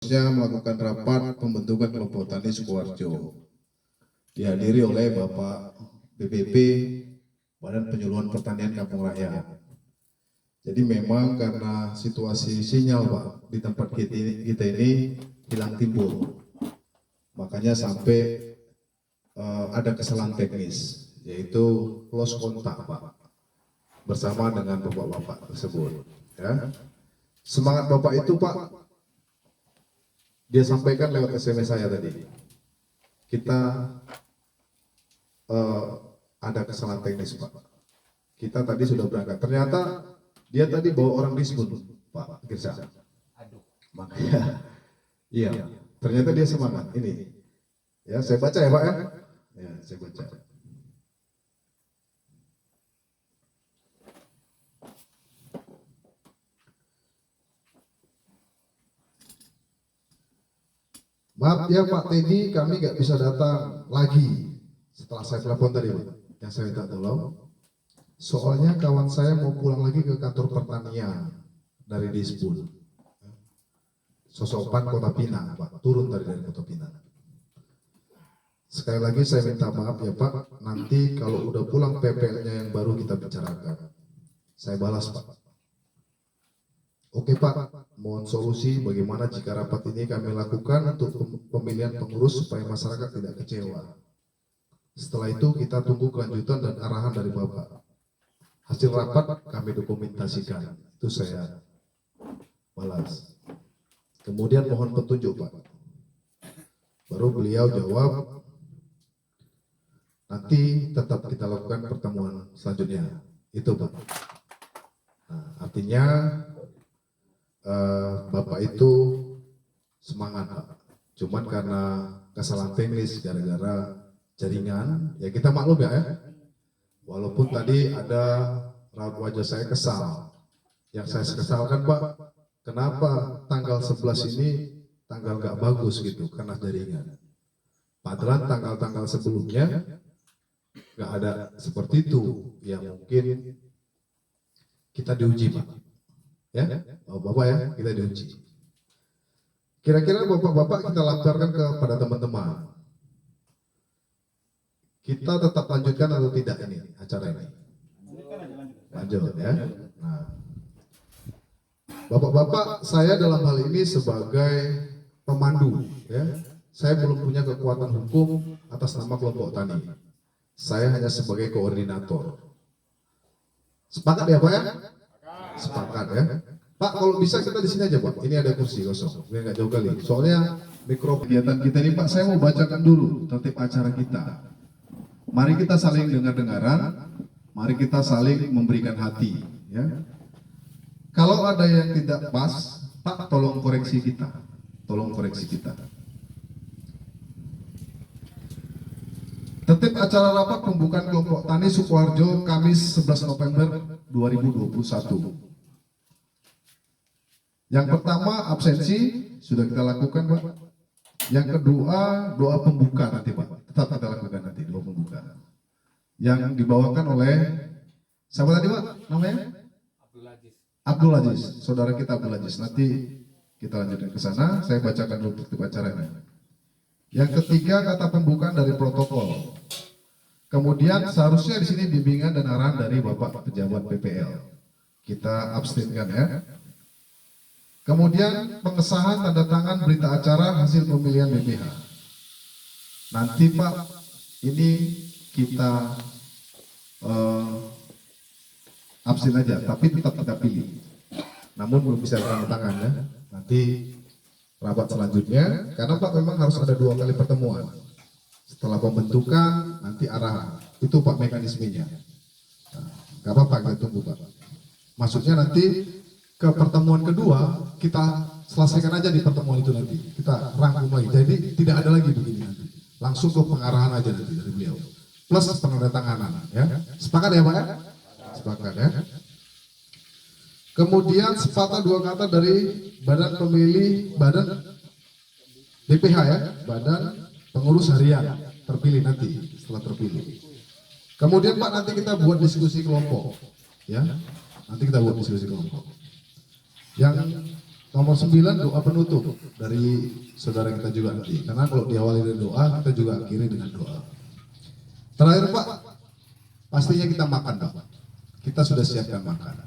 Melakukan rapat pembentukan kelompok tani Sukoharjo dihadiri oleh Bapak BPP Badan Penyuluhan Pertanian Kampung Rakyat. Jadi memang karena situasi sinyal Pak di tempat kita ini hilang timbul, makanya sampai ada kesalahan teknis, yaitu lost kontak Pak bersama dengan bapak-bapak tersebut. Ya. Semangat Bapak itu Pak dia sampaikan lewat SMS saya tadi. Kita ada kesalahan teknis Pak. Kita tadi sudah berangkat. Ternyata dia tadi bawa orang disbun Pak Girsa. Makanya, iya. Ternyata dia semangat. Ini, ya saya baca ya Pak ya. Ya saya baca. Maaf ya Pak Teddy, kami nggak bisa datang lagi setelah saya telepon tadi Pak. Yang saya minta tolong, soalnya kawan saya mau pulang lagi ke kantor pertanian dari Disbun. Sosokan Kota Pinang Pak, turun dari Kota Pinang. Sekali lagi saya minta maaf ya Pak, nanti kalau udah pulang PPL-nya yang baru kita bicarakan. Saya balas Pak. Oke Pak, mohon solusi bagaimana jika rapat ini kami lakukan untuk pemilihan pengurus supaya masyarakat tidak kecewa. Setelah itu kita tunggu kelanjutan dan arahan dari Bapak. Hasil rapat kami dokumentasikan, itu saya balas. Kemudian mohon petunjuk Pak. Baru beliau jawab, nanti tetap kita lakukan pertemuan selanjutnya. Itu Pak. Nah, artinya Bapak itu semangat Pak, cuman karena kesalahan teknis gara-gara jaringan, ya kita maklum ya, walaupun tadi ada raut wajah saya kesal, yang saya kesalkan Pak, kenapa tanggal 11 ini tanggal nggak bagus gitu, karena jaringan, padahal tanggal-tanggal sebelumnya nggak ada seperti itu, ya mungkin kita diuji Pak. Ya, Bapak ya, kita diuji. Kira-kira Bapak-Bapak kita laporkan kepada teman-teman. Kita tetap lanjutkan atau tidak ini acara ini? Lanjut ya. Nah, Bapak-Bapak, saya dalam hal ini sebagai pemandu, ya. Saya belum punya kekuatan hukum atas nama kelompok tani. Saya hanya sebagai koordinator. Sepakat ya Pak ya? Sepakat ya. Pak, kalau bisa kita di sini aja Pak. Ini ada kursi kosong, biar nggak jauh kali. Soalnya mikro kegiatan kita ini Pak, saya mau bacakan dulu tertib acara kita. Mari kita saling dengar-dengaran, mari kita saling memberikan hati. Ya. Kalau ada yang tidak pas, Pak, tolong koreksi kita. Tolong koreksi kita. Tertib acara rapat pembukaan kelompok tani Sukoharjo Kamis 11 November 2021. Yang pertama absensi sudah kita lakukan Pak. Yang kedua doa pembuka nanti Pak. Tetap kita lakukan nanti doa pembuka. Yang dibawakan oleh siapa tadi Pak namanya? Abdul Aziz. Saudara kita Abdul Aziz. Nanti kita lanjutkan ke sana. Saya bacakan dulu tertib acaranya. Yang ketiga kata pembukaan dari protokol. Kemudian seharusnya di sini bimbingan dan arahan dari Bapak pejabat PPL. Kita abstinkan ya. Kemudian pengesahan tanda tangan berita acara hasil pemilihan BPH. Nanti Pak, ini kita absen aja, tapi tetap kita pilih. Namun belum bisa tanda tangan ya. Nanti rapat selanjutnya, karena Pak memang harus ada 2 kali pertemuan. Setelah pembentukan, nanti arahan. Itu Pak mekanismenya. Nah, gak apa-apa, kita tunggu Pak. Maksudnya nanti ke pertemuan kedua kita selesaikan aja di pertemuan itu nanti, kita rangkum lagi, jadi tidak ada lagi begini nanti, langsung ke pengarahan aja nanti dari beliau plus penandatanganan ya. Sepakat ya Pak ya? Sepakat ya. Kemudian sepatah 2 kata dari badan pemilih, badan BPH ya, badan pengurus harian terpilih nanti setelah terpilih. Kemudian Pak nanti kita buat diskusi kelompok ya, nanti kita buat diskusi kelompok. Yang Nomor 9 doa penutup dari saudara kita juga nanti. Karena kalau diawali dari doa, kita juga akhiri dengan doa. Terakhir Pak, pastinya kita makan Pak. Kita sudah siapkan makanan.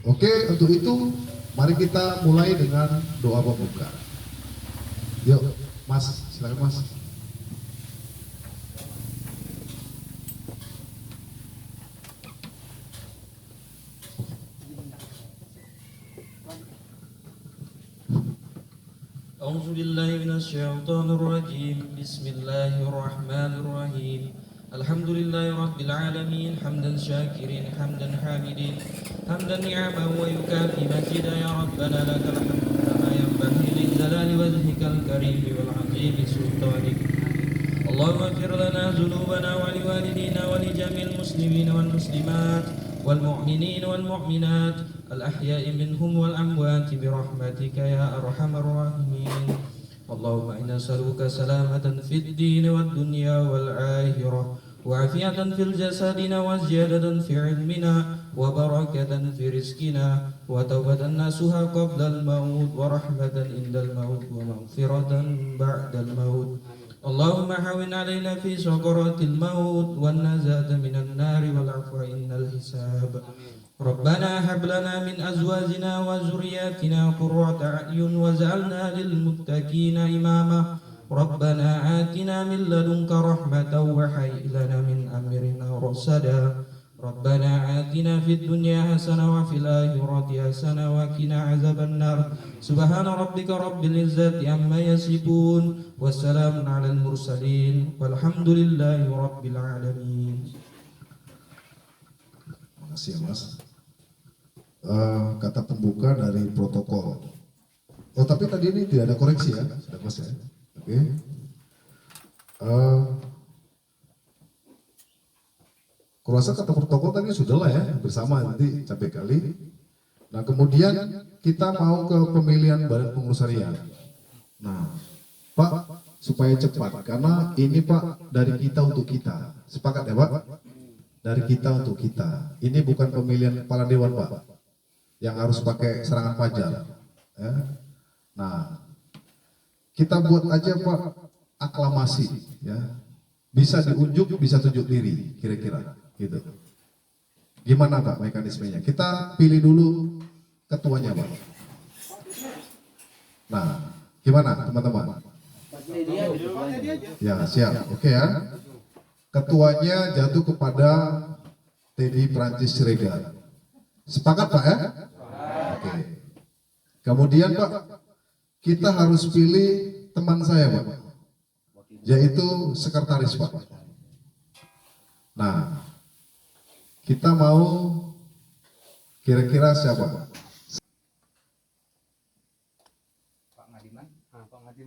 Oke, untuk itu mari kita mulai dengan doa pembuka. Yuk, Mas, silakan Mas. أعوذ بالله من الشيطان الرجيم بسم الله الرحمن الرحيم الحمد لله رب العالمين حمدا شاكرين حمدا حامدين حمدا نعما ويكافي مجيدا يا ربنا لك الحمد كما ينبغي لجلال وجهك الكريم والعظيم سلطانك اللهم اغفر لنا ذنوبنا ولوالدينا ولجميع المسلمين والمسلمات والمؤمنين والمؤمنات الأحياء منهم والأموات برحمتك يا أرحم الراحمين اللهم إنا نسألك سلامة في الدين والدنيا والآخرة وعافية في الجسدنا وزيادة في علمنا وبركة في رزقنا وتوبة ناسها قبل الموت ورحمة عند الموت ومغفرة بعد الموت اللهم هون علينا في سكرات الموت والنجاة من النار والعفو عند الحساب ربنا هب لنا من أزواجنا وذرياتنا قرة أعين واجعلنا للمتقين إماما ربنا آتنا من لدنك رحمة وهيئ لنا من أمرنا رشدا ربنا آتنا في الدنيا حسنة وفي الآخرة حسنة وقنا عذاب النار سبحان ربك رب العزة عما يصفون والسلام على المرسلين والحمد لله رب العالمين. Makasih ya Mas. Kata pembuka dari protokol. Oh tapi tadi ini tidak ada koreksi ya, sudah Mas ya. Oke. Kurasa kata protokol tadi sudah lah ya, bersama nanti capek kali. Nah kemudian kita mau ke pemilihan badan pengurus harian. Nah Pak supaya cepat karena ini Pak dari kita untuk kita. Sepakat ya Pak? Dari kita untuk kita. Ini bukan pemilihan kepala dewan Pak, yang harus pakai serangan fajar. Ya. Nah, kita buat aja Pak aklamasi, ya. Bisa diunjuk, bisa tunjuk diri, kira-kira, gitu. Gimana Pak mekanismenya? Kita pilih dulu ketuanya Pak. Nah, gimana teman-teman? Ya siap, oke ya. Ketuanya jatuh kepada Teddy Prancis Siregar. Sepakat Pak ya? Oke. Kemudian Pak, kita harus pilih teman saya Pak, yaitu sekretaris Pak. Nah, kita mau kira-kira siapa?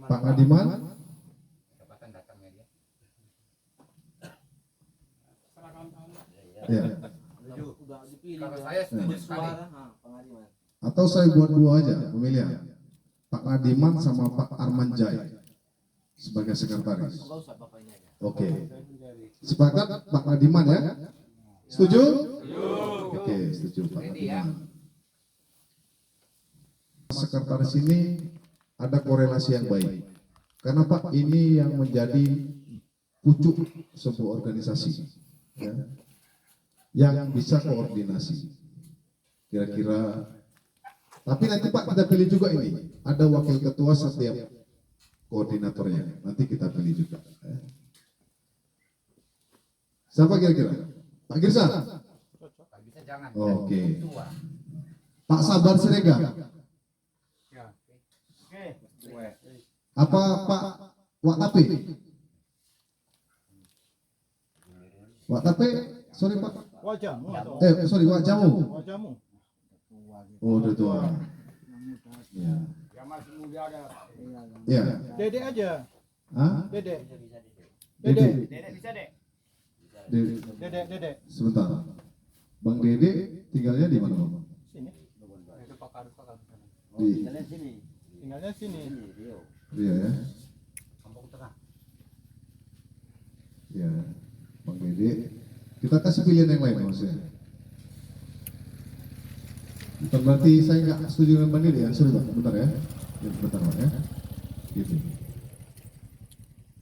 Pak Ngadiman? Ya. Kalau saya setuju sekali. Atau saya buat dua aja pemilihan, Pak Ngadiman sama Pak Arman Jai sebagai sekretaris. Oke. Sepakat Pak Ngadiman ya? Setuju? Oke, setuju Pak Ngadiman. Sekretaris ini ada korelasi yang baik. Karena Pak ini yang menjadi pucuk sebuah organisasi. Ya. Yang bisa koordinasi kira-kira, tapi nanti Pak kita pilih juga ini ada wakil ketua setiap koordinatornya, nanti kita pilih juga ya. Siapa kira-kira? Pak Girsa? Oke. Pak Sabar Siregar? Apa Pak Watape? Watape? Sorry Pak. Wajahmu atau Sorry Wajahmu. wajahmu? Oh udah tua. Ya. Yang masih muda ada. Ya. Dedek aja. Hah? Dedek. Dede. Dedek bisa dek. Dedek. Sebentar. Bang Dede tinggalnya di mana Bang? Sini. Di Tinggalnya sini. Iya ya. Ya. Bang Dede. Kita kasih pilihan yang lain maksudnya. Berarti saya nggak setuju dengan Bang Dede ya. Sorry Bang, bentar ya. Ya, bentar Bang ya. Gitu.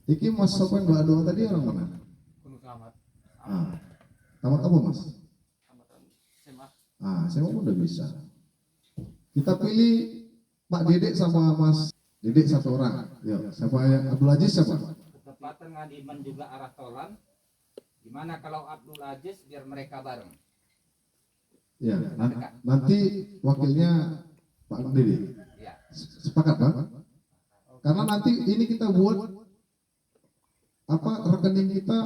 Iki Mas Sopyan Mbak Doa tadi orang mana? Gunung Selamat. Ah, tamat apa Mas? Tamatan SMA. Ah, saya mau udah bisa. Kita pilih Pak Dedek sama Mas Dedek satu orang. Ya, siapa yang Abdul Aziz siapa? Ketepatan Ngadiman juga arah Tolan. Gimana kalau Abdul Aziz biar mereka bareng? Ya, nanti wakilnya Pak Dedek. Ya. Sepakat Bang? Karena nanti ini kita buat rekening kita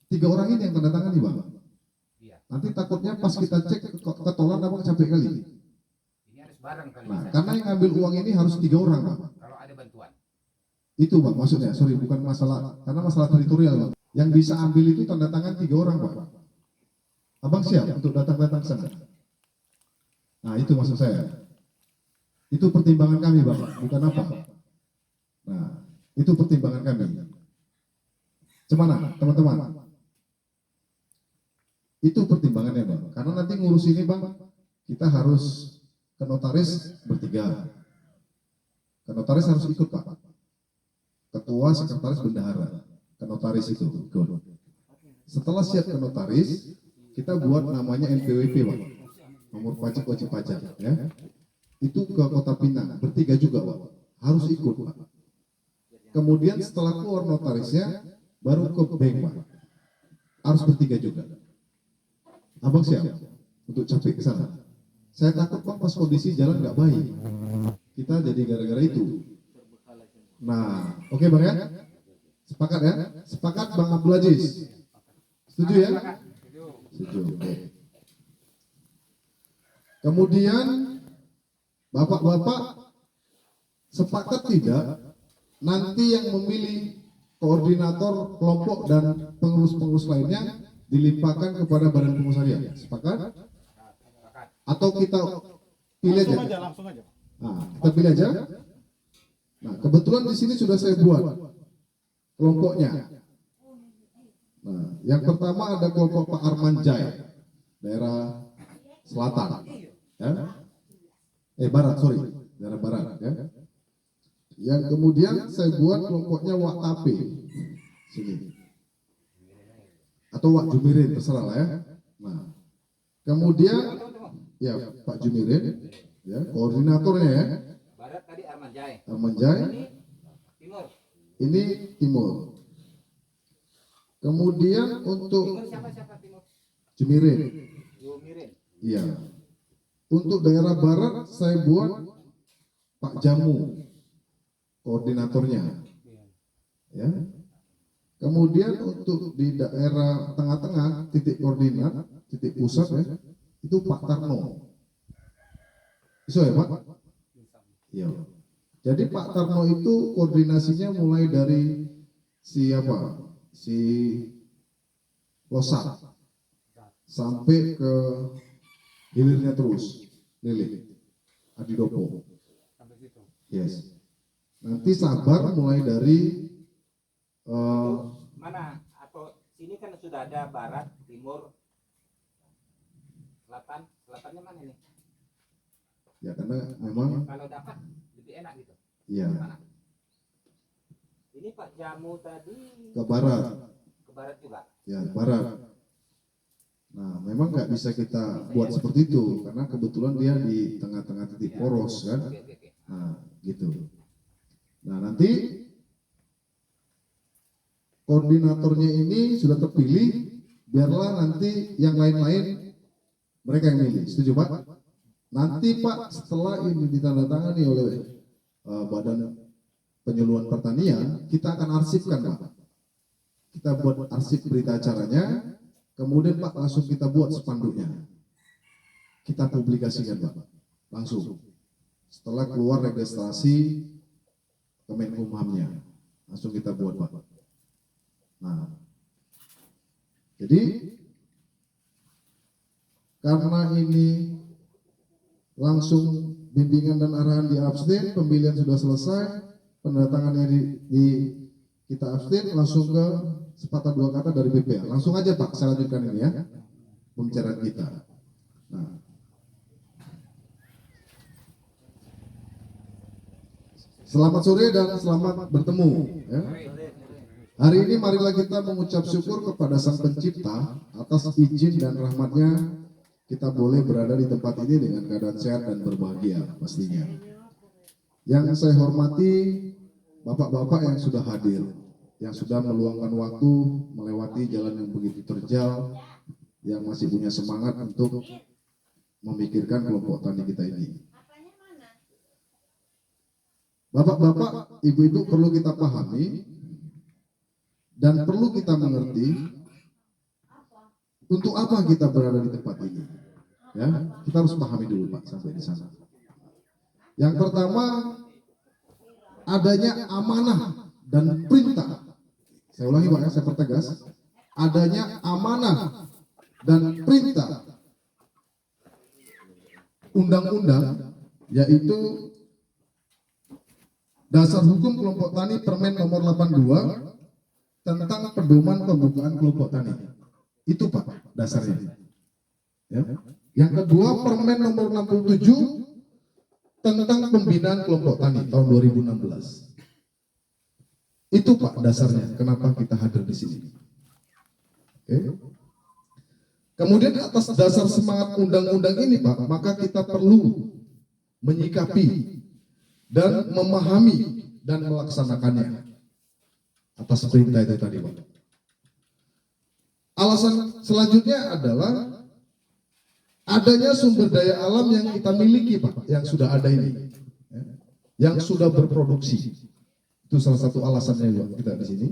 3 orang ini yang tanda tangan nih Bang. Iya. Nanti takutnya pas kita cek ketolan apa capek kali. Ini harus bareng kali Nah, bisa. karena yang ngambil uang ini harus 3 orang Bang. Kalau ada bantuan. Itu Bang maksudnya, sorry bukan masalah, karena masalah teritorial Bang. Yang bisa ambil itu tanda tangan 3 orang Bang. Abang siap untuk datang-datang sana? Nah itu maksud saya. Itu pertimbangan kami Bang, bukan apa. Nah, itu pertimbangan kami. Gimana teman-teman? Itu pertimbangannya Bang. Karena nanti ngurus ini Bang, kita harus ke notaris bertiga. Ke notaris harus ikut Pak. Ketua, sekretaris, bendahara. Ke notaris itu ikut. Setelah siap ke notaris, kita buat namanya NPWP Pak. Nomor pajak wajib pajak ya. Itu ke Kota Pinang, bertiga juga Pak. Harus ikut Pak. Kemudian setelah keluar notarisnya, baru ke bank Pak. Harus bertiga juga. Abang siap untuk capek ke sana. Saya takut Bang pas kondisi jalan nggak baik. Kita jadi gara-gara itu. Nah, oke Bang ya? Sepakat ya? Sepakat Bang Abdul Aziz? Setuju ya? Setuju. Oke. Kemudian Bapak-bapak sepakat tidak nanti yang memilih koordinator kelompok dan pengurus-pengurus lainnya dilimpahkan kepada Badan Pengusaha. Sepakat? Atau kita pilih aja? Langsung aja. Nah, kita pilih aja. Nah, kebetulan di sini sudah saya buat kelompoknya. Nah, yang pertama ada kelompok Pak Arman Jai, daerah selatan. Ya? Barat, sorry, daerah barat. Ya? Yang kemudian saya buat kelompoknya Wak Tape, sini. Atau Wak Jumirin, terserah lah ya. Nah, kemudian ya Pak Jumirin, ya koordinatornya ya. Barat tadi Arman Jai. Arman Jai. Timur. Ini timur. Kemudian untuk Timur siapa timur? Jumirin, Jumirin. iya. Untuk daerah barat saya buat Pak Jamu, koordinatornya. Ya. Kemudian untuk di daerah tengah-tengah titik koordinat, titik pusat ya, itu Pak Tarno. Bisa ya Pak? Iya. Jadi Pak Tarno itu koordinasinya mulai dari siapa? Si Losak sampai ke hilirnya terus, Lili, Adidopo. Yes. Nanti sabar mulai dari Mana? Atau sini kan sudah ada barat, timur, selatan. Selatannya mana nih? ya karena memang Kalau dapat lebih enak gitu. ya Mana? Ini Pak Jamu tadi ke barat, ke barat juga. ya barat. Nah, memang nggak bisa kita buat seperti itu karena kebetulan dia di tengah-tengah titik poros kan. Oke. Nah, gitu. Nah, nanti koordinatornya ini sudah terpilih, biarlah nanti yang lain-lain mereka yang milih. Setuju Pak? Nanti Pak setelah ini ditandatangani oleh Badan Penyuluhan Pertanian, kita akan arsipkan Pak. Kita buat arsip berita acaranya. Kemudian Pak langsung kita buat spanduknya, kita publikasikan Pak, langsung. Setelah keluar registrasi Kemenkumhamnya, langsung kita buat Pak. Nah, jadi karena ini langsung bimbingan dan arahan di abstain, pemilihan sudah selesai, pendatangannya di kita abstain, langsung ke sepatah dua kata dari BPA. Langsung aja Pak, saya lanjutkan ini ya, pembicaraan kita. Nah, Selamat sore dan selamat bertemu. Ya. Hari ini marilah kita mengucap syukur kepada Sang Pencipta atas izin dan rahmatnya kita boleh berada di tempat ini dengan keadaan sehat dan berbahagia pastinya. Yang saya hormati bapak-bapak yang sudah hadir, yang sudah meluangkan waktu melewati jalan yang begitu terjal, yang masih punya semangat untuk memikirkan kelompok tani kita ini. Bapak-bapak, ibu-ibu perlu kita pahami dan perlu kita mengerti untuk apa kita berada di tempat ini. Ya, kita harus pahami dulu Pak sampai di sana. Yang pertama, adanya amanah dan perintah. Saya ulangi Pak ya, saya pertegas. Adanya amanah dan perintah undang-undang, yaitu Dasar Hukum Kelompok Tani Permen nomor 82 tentang pedoman pembukaan kelompok tani. Itu Pak dasarnya. Ya. Yang kedua, Permen nomor 67 tentang pembinaan kelompok tani tahun 2016. Itu Pak dasarnya kenapa kita hadir di sini. Oke. Kemudian atas dasar semangat undang-undang ini Pak, maka kita perlu menyikapi dan memahami dan melaksanakannya atas perintah itu tadi Pak. Alasan selanjutnya adalah adanya sumber daya alam yang kita miliki Pak, yang sudah ada ini, yang sudah berproduksi. Itu salah satu alasannya Pak kita di sini.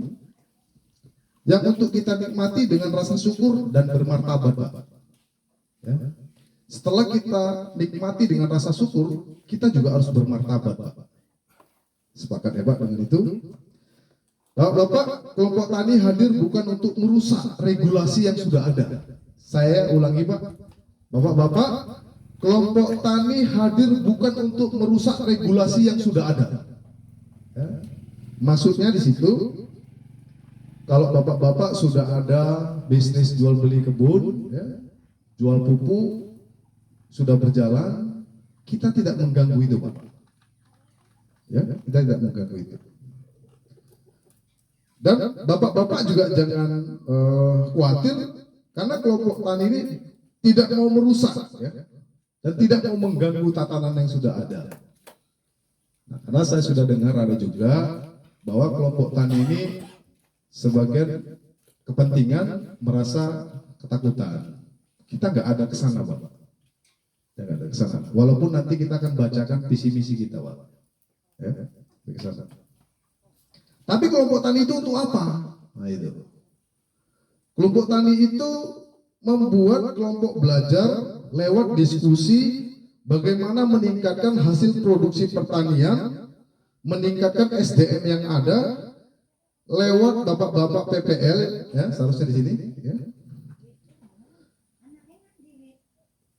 Yang untuk kita nikmati dengan rasa syukur dan bermartabat Pak. Ya. Setelah kita nikmati dengan rasa syukur, kita juga harus bermartabat Pak. Sepakat ya Pak dengan itu? Bapak, kelompok tani hadir bukan untuk merusak regulasi yang sudah ada. Saya ulangi Pak, Bapak-bapak, kelompok tani hadir bukan untuk merusak regulasi yang sudah ada. Ya. Maksudnya di situ, kalau bapak-bapak sudah ada bisnis jual beli kebun, ya, jual pupuk, sudah berjalan, kita tidak mengganggu itu Pak. Ya, kita tidak mengganggu itu. Dan bapak-bapak juga jangan khawatir, karena kelompok tani ini tidak mau merusak, ya, dan tidak mau mengganggu tatanan yang sudah ada. Nah, karena saya sudah dengar ada juga bahwa kelompok tani ini sebagian kepentingan merasa ketakutan. Kita nggak ada kesana Pak. Nggak ada kesana. Walaupun nanti kita akan bacakan visi misi kita Pak. Ya, kesana. Tapi kelompok tani itu untuk apa? Nah itu. Kelompok tani itu membuat kelompok belajar lewat diskusi bagaimana meningkatkan hasil produksi pertanian, meningkatkan SDM yang ada lewat bapak-bapak PPL, ya seharusnya di sini, ya.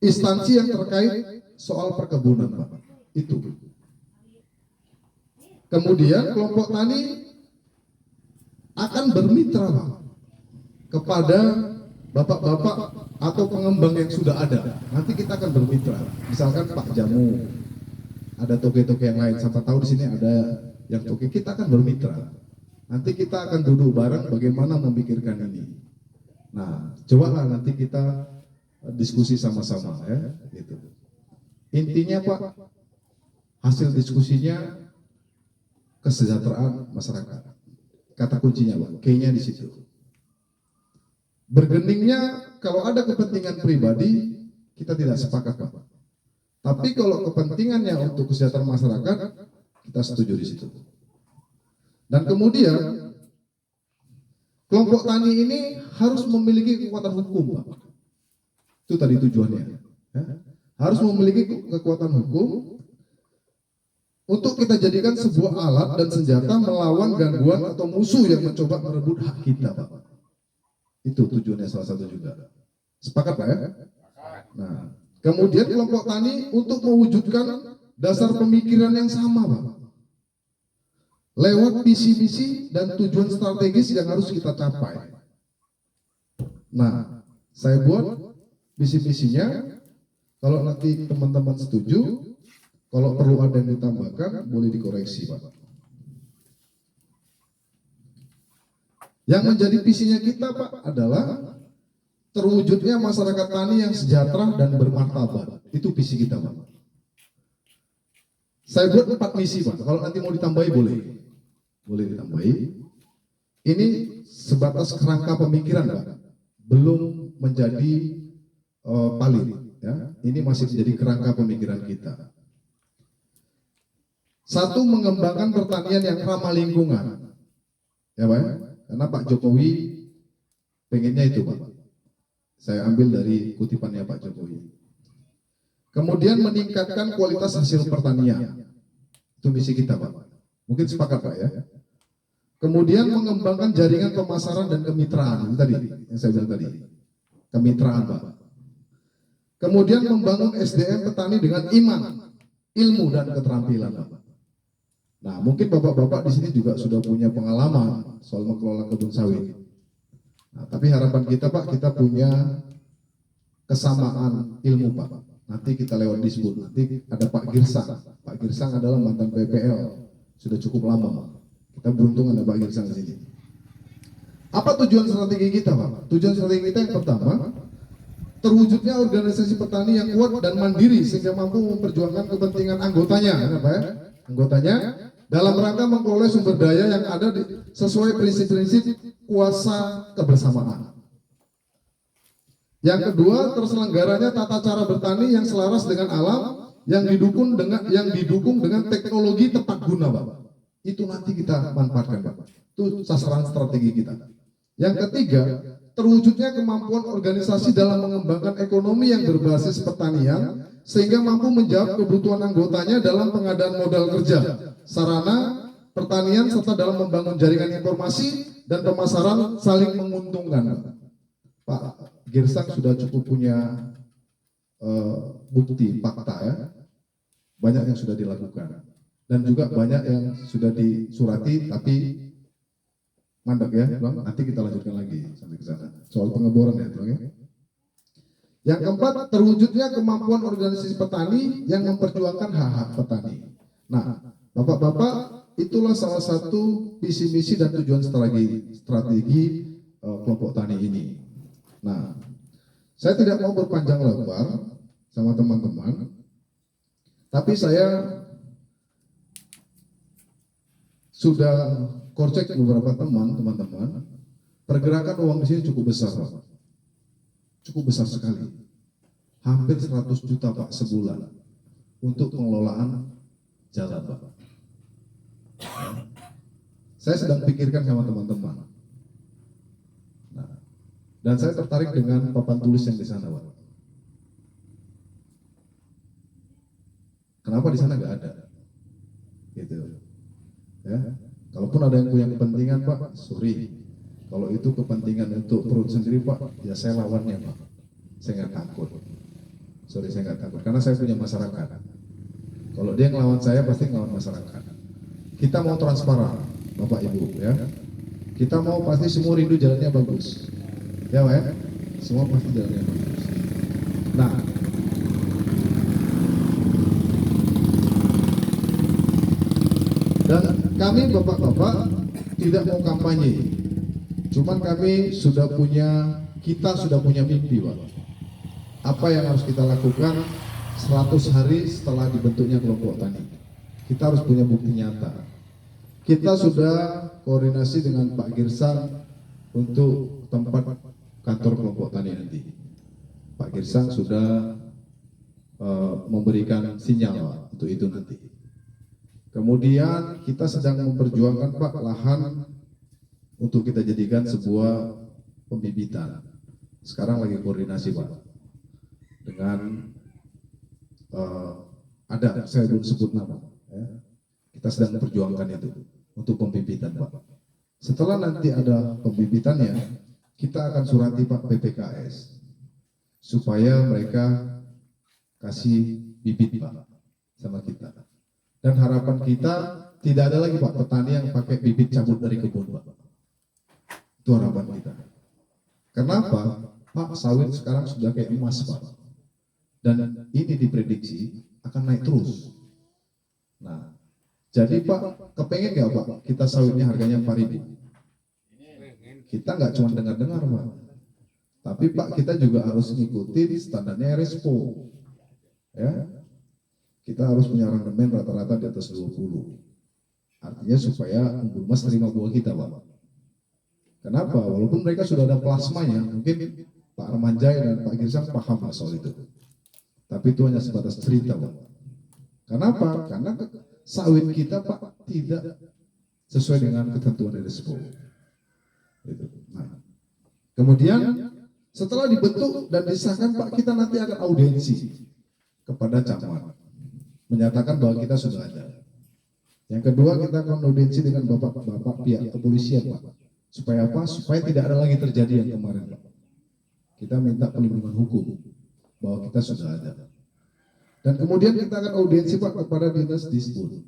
Instansi yang terkait soal perkebunan Pak, itu. Kemudian kelompok tani akan bermitra Pak kepada bapak-bapak atau pengembang yang sudah ada. Nanti kita akan bermitra. Misalkan Pak Jamu, ada toke-toke yang lain. Siapa tahu di sini ada yang toke, kita akan bermitra. Nanti kita akan duduk bareng bagaimana memikirkan ini. Nah, cobalah nanti kita diskusi sama-sama ya, gitu. Intinya Pak, hasil diskusinya kesejahteraan masyarakat. Kata kuncinya Pak, kayaknya di situ. Bergeningnya kalau ada kepentingan pribadi, kita tidak sepakat Pak. Tapi kalau kepentingannya untuk kesejahteraan masyarakat, kita setuju di situ. Dan kemudian kelompok tani ini harus memiliki kekuatan hukum Pak. Itu tadi tujuannya. Ya. Harus memiliki kekuatan hukum untuk kita jadikan sebuah alat dan senjata melawan gangguan atau musuh yang mencoba merebut hak kita Pak. Itu tujuannya salah satu juga. Sepakat Pak ya? Nah, kemudian kelompok tani untuk mewujudkan dasar pemikiran yang sama Pak. Lewat visi-misi dan tujuan strategis yang harus kita capai. Nah, saya buat visi-misinya, kalau nanti teman-teman setuju, Kalau perlu ada yang ditambahkan, boleh dikoreksi, Pak. Yang menjadi visinya kita, Pak, adalah terwujudnya masyarakat tani yang sejahtera dan bermartabat. Itu visi kita, Pak. Saya buat 4 misi, Pak. Kalau nanti mau ditambahi, boleh. Boleh ditambahi. Ini sebatas kerangka pemikiran, Pak. Belum menjadi palit. Ya. Ini masih menjadi kerangka pemikiran kita. Satu, mengembangkan pertanian yang ramah lingkungan. Ya, Pak. Karena Pak Jokowi pengennya itu, Pak. Saya ambil dari kutipannya Pak Jokowi. Kemudian meningkatkan kualitas hasil pertanian. Itu misi kita, Pak. Mungkin sepakat, Pak, ya. Kemudian mengembangkan jaringan pemasaran dan kemitraan. Itu tadi yang saya bilang tadi. Kemitraan, Pak. Kemudian membangun SDM petani dengan iman, ilmu dan keterampilan, Pak. Nah, mungkin bapak-bapak di sini juga sudah punya pengalaman soal mengelola kebun sawit. Nah, tapi harapan kita, Pak, kita punya kesamaan ilmu, Pak. Nanti kita lewat disebut. Nanti ada Pak Girsang. Pak Girsang adalah mantan PPL, sudah cukup lama, Pak. Kita beruntung ada Pak Girsang di sini. Apa tujuan strategi kita, Pak? Tujuan strategi kita yang pertama, terwujudnya organisasi petani yang kuat dan mandiri sehingga mampu memperjuangkan kepentingan anggotanya, kenapa ya? Anggotanya dalam rangka mengelola sumber daya yang ada sesuai prinsip-prinsip kuasa kebersamaan. Yang kedua, terselenggaranya tata cara bertani yang selaras dengan alam, yang didukung dengan teknologi tepat guna, Pak. Itu nanti kita manfaatkan, Pak. Itu sasaran strategi kita. Yang ketiga, terwujudnya kemampuan organisasi dalam mengembangkan ekonomi yang berbasis pertanian sehingga mampu menjawab kebutuhan anggotanya dalam pengadaan modal kerja, sarana pertanian serta dalam membangun jaringan informasi dan pemasaran saling menguntungkan. Pak Girsang sudah cukup punya bukti, fakta ya, banyak yang sudah dilakukan dan juga banyak yang sudah disurati tapi mandek ya, Bang. Nanti kita lanjutkan lagi sampai ke sana soal pengeboran ya, Bang ya. Yang keempat, terwujudnya kemampuan organisasi petani yang memperjuangkan hak-hak petani. Nah, Bapak-bapak, itulah salah satu visi misi dan tujuan strategi kelompok tani ini. Nah, saya tidak mau berpanjang lebar sama teman-teman, tapi saya sudah korcek beberapa teman-teman. Pergerakan uang di sini cukup besar, Pak. Cukup besar sekali. Hampir 100 juta, Pak, sebulan untuk pengelolaan jalan, Pak. Saya sedang pikirkan sama teman-teman. Nah, dan saya tertarik dengan papan tulis yang di sana, Pak. Kenapa di sana nggak ada? Gitu. Ya. Kalaupun ada yang punya kepentingan, Pak, sorry. Kalau itu kepentingan untuk perut sendiri, Pak, ya saya lawannya, Pak. Saya nggak takut. Sorry, saya nggak takut. Karena saya punya masyarakat. Kalau dia ngelawan saya, pasti ngelawan masyarakat. Kita mau transparan, Bapak Ibu, ya. Kita mau pasti semua rindu jalannya bagus. Ya, Pak, ya? Semua pasti jalannya bagus. Nah, dan kami Bapak-bapak tidak mau kampanye. Cuman kami kita sudah punya mimpi, Pak. Apa yang harus kita lakukan 100 hari setelah dibentuknya kelompok tani? Kita harus punya bukti nyata. Kita sudah koordinasi dengan Pak Girsang untuk tempat kantor kelompok tani nanti. Pak Girsang sudah memberikan sinyal, Pak, untuk itu nanti. Kemudian kita sedang memperjuangkan, Pak, lahan untuk kita jadikan sebuah pembibitan. Sekarang lagi koordinasi, Pak, dengan ada, saya belum sebut nama, ya. Kita sedang memperjuangkan itu untuk pembibitan, Pak. Setelah nanti ada pembibitannya, kita akan surati, Pak, PPKS supaya mereka kasih bibit, Pak, sama kita. Dan harapan kita tidak ada lagi, Pak, petani yang pakai bibit cabut dari kebun, Pak. Itu harapan kita. Kenapa? Pak, sawit sekarang sudah kayak emas, Pak. Dan ini diprediksi akan naik terus. Nah, jadi Pak, kepengen nggak Pak kita sawitnya harganya 4.000? Kita nggak cuma dengar-dengar Pak, tapi Pak kita juga harus ngikutin standarnya RSPO. Ya, kita harus punya rendemen rata-rata di atas 20. Artinya supaya Umbul Mas terima buah kita Pak. Kenapa? Walaupun mereka sudah ada plasmanya, mungkin Pak Armanjai dan Pak Girsang paham soal itu. Tapi itu hanya sebatas cerita Pak. Kenapa? Karena sawit kita Pak tidak sesuai dengan ketentuan RSPO. Gitu. Nah, kemudian setelah dibentuk dan disahkan Pak, kita nanti akan audiensi kepada camat, menyatakan bahwa kita sudah ada. Yang kedua, kita akan audiensi dengan bapak-bapak pihak kepolisian Pak. Supaya apa? Supaya tidak ada lagi terjadi yang kemarin Pak. Kita minta perlindungan hukum bahwa kita sudah ada. Dan kemudian kita akan audiensi Pak kepada dinas Disbud.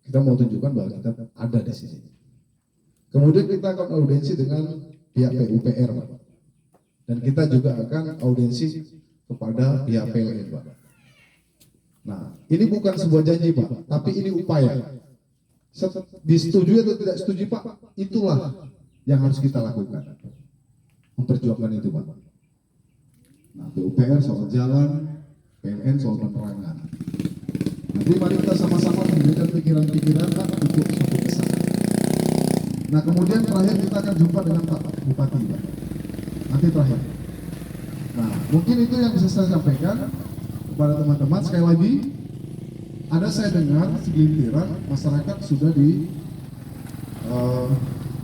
Kita mau tunjukkan bahwa kita ada di sini. Kemudian kita akan audiensi dengan pihak PUPR Pak. Dan kita juga akan audiensi kepada pihak PLN Pak. Nah, ini bukan sebuah janji Pak, tapi ini upaya. Disetujui atau tidak setuju Pak, itulah yang harus kita lakukan. Memperjuangkan itu Pak. Nah, PUPR soal jalan, PLN soal penerangan. Nanti mari kita sama-sama memberikan pikiran-pikiran Pak untuk suatu kesah. Nah, kemudian terakhir kita akan jumpa dengan Pak Bupati Pak. Nanti terakhir. Nah, mungkin itu yang bisa saya sampaikan kepada teman-teman. Sekali lagi, ada saya dengar segelintiran masyarakat sudah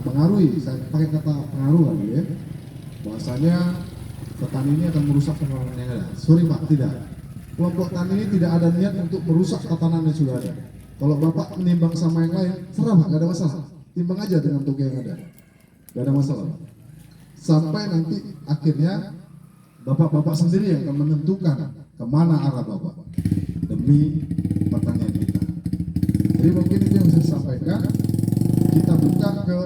pengaruhi, saya pakai kata pengaruh lagi ya, bahwasanya petani ini akan merusak tanaman yang ada. Sorry Pak, tidak. Kelompok tani ini tidak ada niat untuk merusak tatanan yang sudah ada. Kalau Bapak menimbang sama yang lain, serah Pak, nggak ada masalah. Timbang aja dengan toko yang ada, nggak ada masalah. Sampai nanti akhirnya Bapak-bapak sendiri yang akan menentukan kemana arah Bapak demi pertanian kita. Jadi mungkin itu yang saya sampaikan. Kita buka ke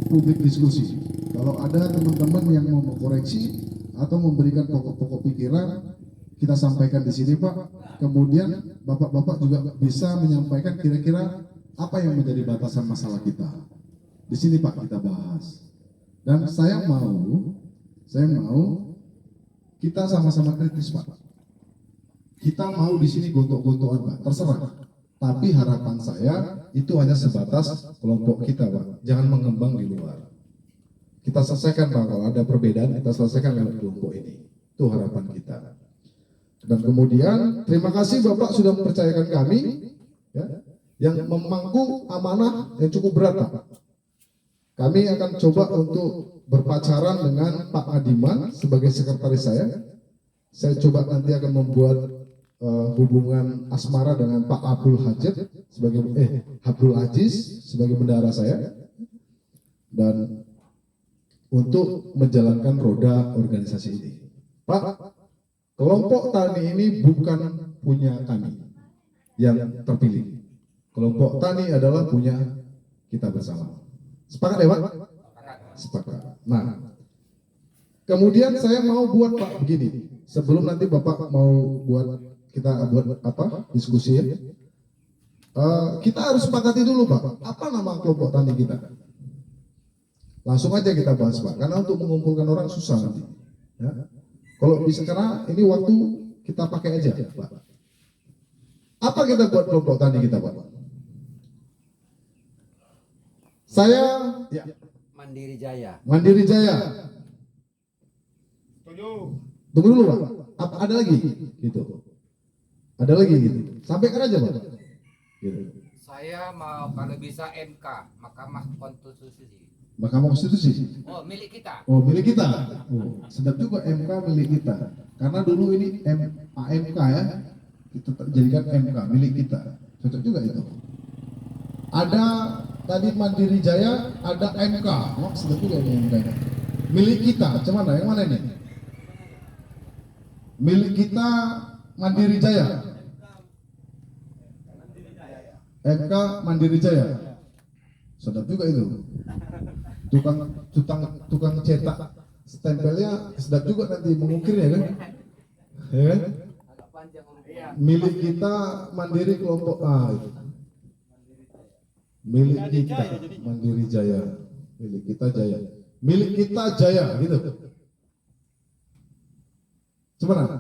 publik diskusi. Kalau ada teman-teman yang mau mengkoreksi atau memberikan pokok-pokok pikiran, kita sampaikan di sini Pak. Kemudian Bapak-bapak juga bisa menyampaikan kira-kira apa yang menjadi batasan masalah kita. Di sini Pak kita bahas. Dan saya mau kita sama-sama kritis Pak. Kita mau di sini gontok-gontokan Pak, terserah. Tapi harapan saya itu hanya sebatas kelompok kita Pak. Jangan mengembang di luar. Kita selesaikan Pak, kalau ada perbedaan kita selesaikan lewat kelompok ini. Itu harapan kita. Dan kemudian terima kasih Bapak sudah mempercayakan kami ya, yang memangku amanah yang cukup berat Pak. Kami akan coba untuk berpacaran dengan Pak Adiman sebagai sekretaris saya. Saya coba nanti akan membuat hubungan asmara dengan Pak Abdul Hajat sebagai Abdul Aziz sebagai bendahara saya. Dan untuk menjalankan roda organisasi ini. Pak, kelompok tani ini bukan punya kami yang terpilih. Kelompok tani adalah punya kita bersama. Sepakat ya Pak? Sepakat. Nah, kemudian saya mau buat Pak begini. Sebelum nanti Bapak mau kita buat apa diskusi ya. Kita harus sepakati dulu Pak. Apa nama kelompok tani kita? Langsung aja kita bahas Pak. Karena untuk mengumpulkan orang susah nanti. Ya. Kalau bisa karena ini waktu kita pakai aja Pak. Apa kita buat kelompok tani kita Pak? Saya ya. Mandiri Jaya. Mandiri Jaya. Tunggu dulu Pak. Apa ada lagi? Gitu. Ada lagi gitu. Sampaikan aja Pak. Gitu. Saya mau kalau bisa MK, Mahkamah Konstitusi. Mahkamah Konstitusi. Oh, milik kita. Oh, milik kita. Oh, sedap juga MK milik kita. Karena dulu ini AMK ya. Kita jadikan MK milik kita. Cocok juga itu. Ada tadi Mandiri Jaya, ada MK. Oh, sedap juga ini MK. Milik kita. Cuman yang mana ini? Milik kita Mandiri Jaya. MK Mandiri Jaya. Sedap juga itu. Tukang cetak stempelnya sedap juga nanti mengukirnya kan? Ya kan? Milik kita Mandiri kelompok itu. Milik Mandiri kita, Jaya jadinya. Mandiri Jaya. Milik kita Jaya. Milik kita Jaya, gitu. Sebenarnya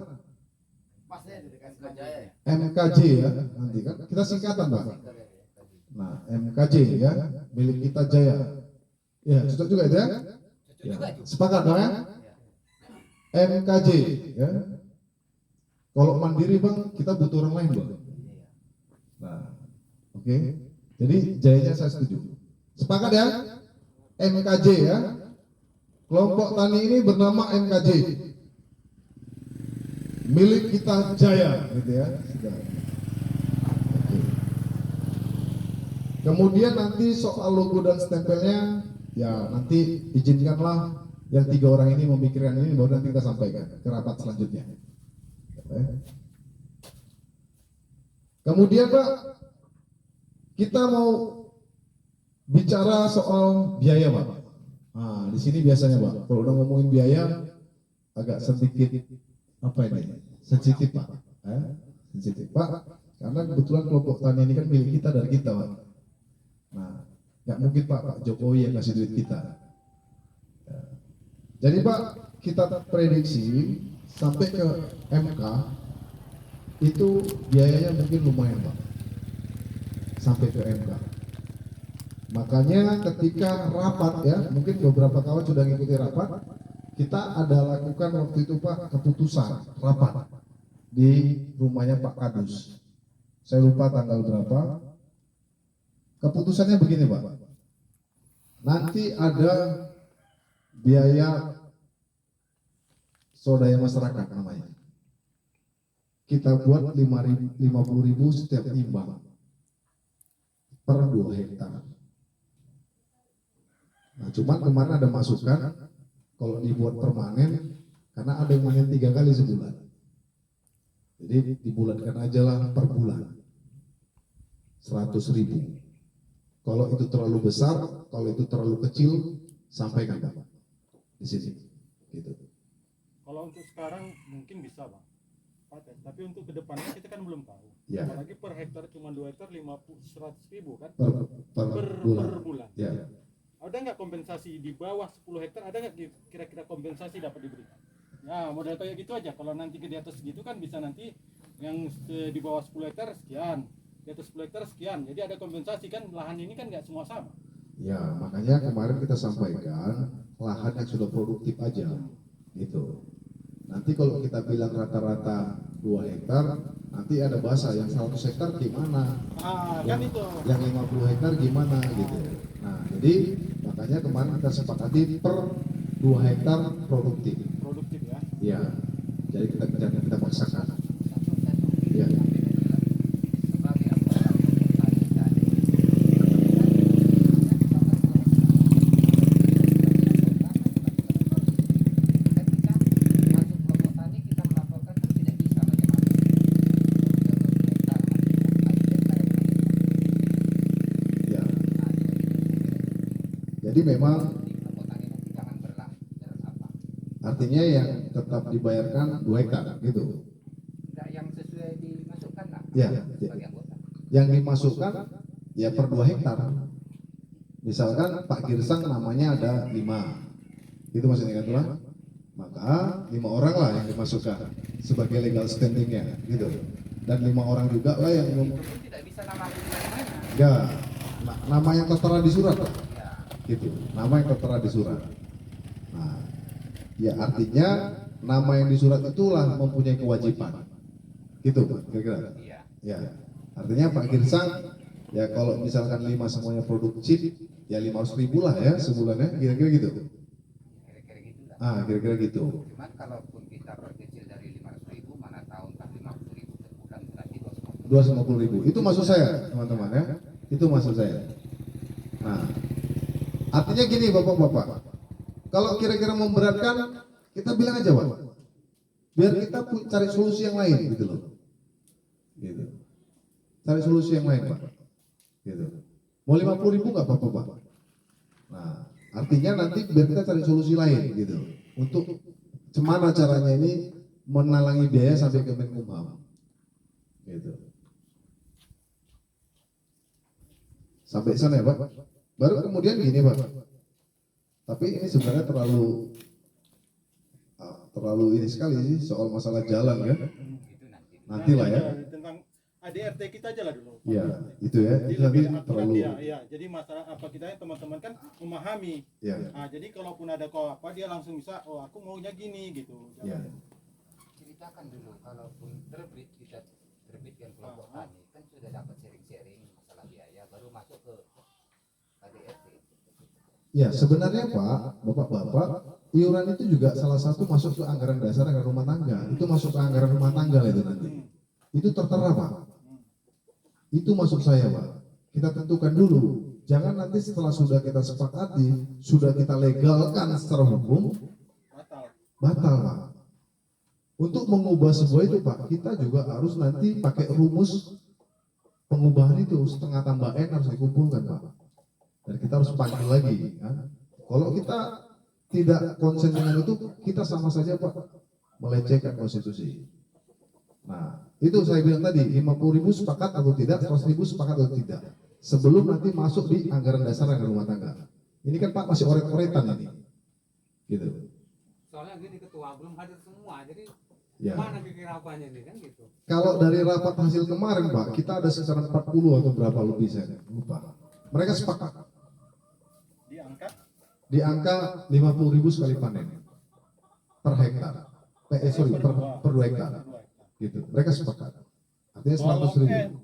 Pasnya dikasih Jaya ya. MKJ ya, nanti kan kita singkatan Pak. Nah, MKJ ya, milik kita Jaya. Ya, cocok juga itu ya. Ya. Sepakat Bang ya? MKJ ya. Kalau mandiri Bang, kita butuh orang lain Bang. Nah, oke. Jadi Jayanya saya setuju. Sepakat ya? MKJ ya. Kelompok tani ini bernama MKJ. Milik kita Jaya, gitu ya. Sudah. Oke. Kemudian nanti soal logo dan stempelnya, ya nanti izinkanlah yang 3 orang ini memikirkan ini, baru nanti kita sampaikan ke rapat selanjutnya. Oke. Kemudian Pak, kita mau bicara soal biaya Pak. Nah, di sini biasanya Pak, kalau udah ngomongin biaya agak sedikit apa ini? Sensitif Pak. Sensitif Pak, karena kebetulan kelompok tani ini kan milik kita dari kita Pak. Nah, nggak mungkin Pak Jokowi yang kasih duit kita. Ya. Jadi Pak, kita prediksi sampai ke MK itu biayanya mungkin lumayan Pak. Sampai ke MK. Makanya ketika rapat ya, mungkin beberapa kawan sudah ngikuti rapat, kita ada lakukan waktu itu Pak keputusan rapat di rumahnya Pak Kadus. Saya lupa tanggal berapa. Keputusannya begini Pak. Nanti ada biaya swadaya masyarakat namanya. Kita buat 50.000 setiap timbang per 2 hektar. Nah, cuman kemarin ada masukan kalau dibuat permanen karena ada yang manen 3 kali sebulan. Jadi dibulatkan aja lah per bulan 100.000. Kalau itu terlalu besar, kalau itu terlalu kecil, sampaikan Pak di sini. Gitu. Kalau untuk sekarang mungkin bisa Bang. Paten. Tapi untuk kedepannya kita kan belum tahu. Ya. Apalagi per hektar cuma 2 hektar 100.000 kan? Per bulan. Per bulan. Ya. Ada nggak kompensasi di bawah 10 hektar? Ada nggak kira-kira kompensasi dapat diberikan? Ya model kayak gitu aja. Kalau nanti ke di atas segitu kan bisa nanti yang di bawah 10 hektar sekian, di atas 10 hektar sekian. Jadi ada kompensasi kan, lahan ini kan nggak semua sama. Ya, makanya kemarin kita sampaikan lahan yang sudah produktif aja. Gitu. Nanti kalau kita bilang rata-rata 2 hektar, nanti ada bahasa yang 100 hektar gimana? Kan itu. Yang 50 hektar gimana gitu. Nah, jadi makanya kemarin kita sepakati per 2 hektar produktif. Produktif ya. Ya. Jadi kita paksakan. Ya. Sebagai anggota tani tadi. Ketika masuk kelompok tani kita melaporkan kan tidak bisa macam-macam. Ya. Jadi memang Di kelompok tani nanti jangan apa? artinya yang tetap dibayarkan 2 hektar gitu. Tidak yang sesuai dimasukkan lah. Ya. Sebagai anggota. Yang dimasukkan ya per 2 hektar. Misalkan Pak Girsang namanya ada 5. Itu maksudnya kan Tuhan? Maka 5 orang lah yang dimasukkan sebagai legal standingnya gitu. Dan 5 orang juga lah yang Itu pun tidak bisa nama namanya. ya nama yang tertera di surat Pak. Ya. Gitu. Nama yang tertera di surat. Nah, ya artinya nama yang di surat itulah mempunyai kewajiban. Gitu Pak, kira-kira. Iya. Ya, artinya Pak Girsang ya kalau misalkan 5 semuanya produktif ya 500.000 lah ya sebulannya kira-kira gitu. Kira-kira gitu lah. Kira-kira gitu. Cuman kalaupun kita perkecil dari 500.000, mana tahu entah 50.000 per bulan berarti 250.000. Itu maksud saya teman-teman ya. Itu maksud saya. Nah, artinya gini Bapak-bapak. Kalau kira-kira memberatkan kita bilang aja Pak. Biar kita cari solusi yang lain gitu loh. Gitu. Cari solusi yang lain Pak. Gitu. Mau 50.000 nggak apa-apa Pak. Nah, artinya nanti biar kita cari solusi lain gitu. Untuk gimana caranya ini menalangi biaya sampai ke Menkumham. Gitu. Sampai sana ya Pak. Baru kemudian gini Pak. Tapi ini sebenarnya terlalu ini sekali sih soal masalah jalan ya. Itu nanti. Nantilah ya. Tentang ADRT kita aja lah dulu. Iya, itu ya. Jadi Itu nanti lebih aturan terlalu. dia, ya. Jadi masalah apa kita teman-teman kan memahami. Ya. Nah, jadi kalaupun ada apa dia langsung bisa, oh aku maunya gini gitu. Ya. Ceritakan dulu kalaupun kita terbitkan kelompok tani kan sudah dapat sharing-sharing masalah biaya baru masuk ke KDRT. Ya, sebenarnya Pak, Bapak-bapak, iuran itu juga salah satu masuk ke anggaran dasar anggaran rumah tangga. Itu masuk ke anggaran rumah tangga lah itu nanti. Itu tertera Pak. Itu maksud saya Pak. Kita tentukan dulu. Jangan nanti setelah sudah kita sepakati, sudah kita legalkan secara hukum, batal Pak. Untuk mengubah sebuah itu Pak, kita juga harus nanti pakai rumus pengubahan itu setengah tambah N harus dikumpulkan Pak. Dan kita harus panggil lagi. Kan? Kalau kita tidak konsen dengan itu, kita sama saja Pak melecehkan konstitusi. Nah, itu saya bilang tadi, 50.000 sepakat atau tidak, 100.000 sepakat atau tidak. Sebelum nanti masuk di anggaran dasar anggaran rumah tangga. Ini kan Pak masih oret-oretan ini. Gitu. Soalnya gini ketua belum hadir semua, jadi Ya. mana kira apanya nih kan gitu. Kalau dari rapat hasil kemarin Pak, kita ada sekitar 40 atau berapa lebih saya lupa. Mereka sepakat di angka 50.000 sekali panen per hektar. Per 2 hektar. Gitu. Mereka sepakat. Artinya 100.000.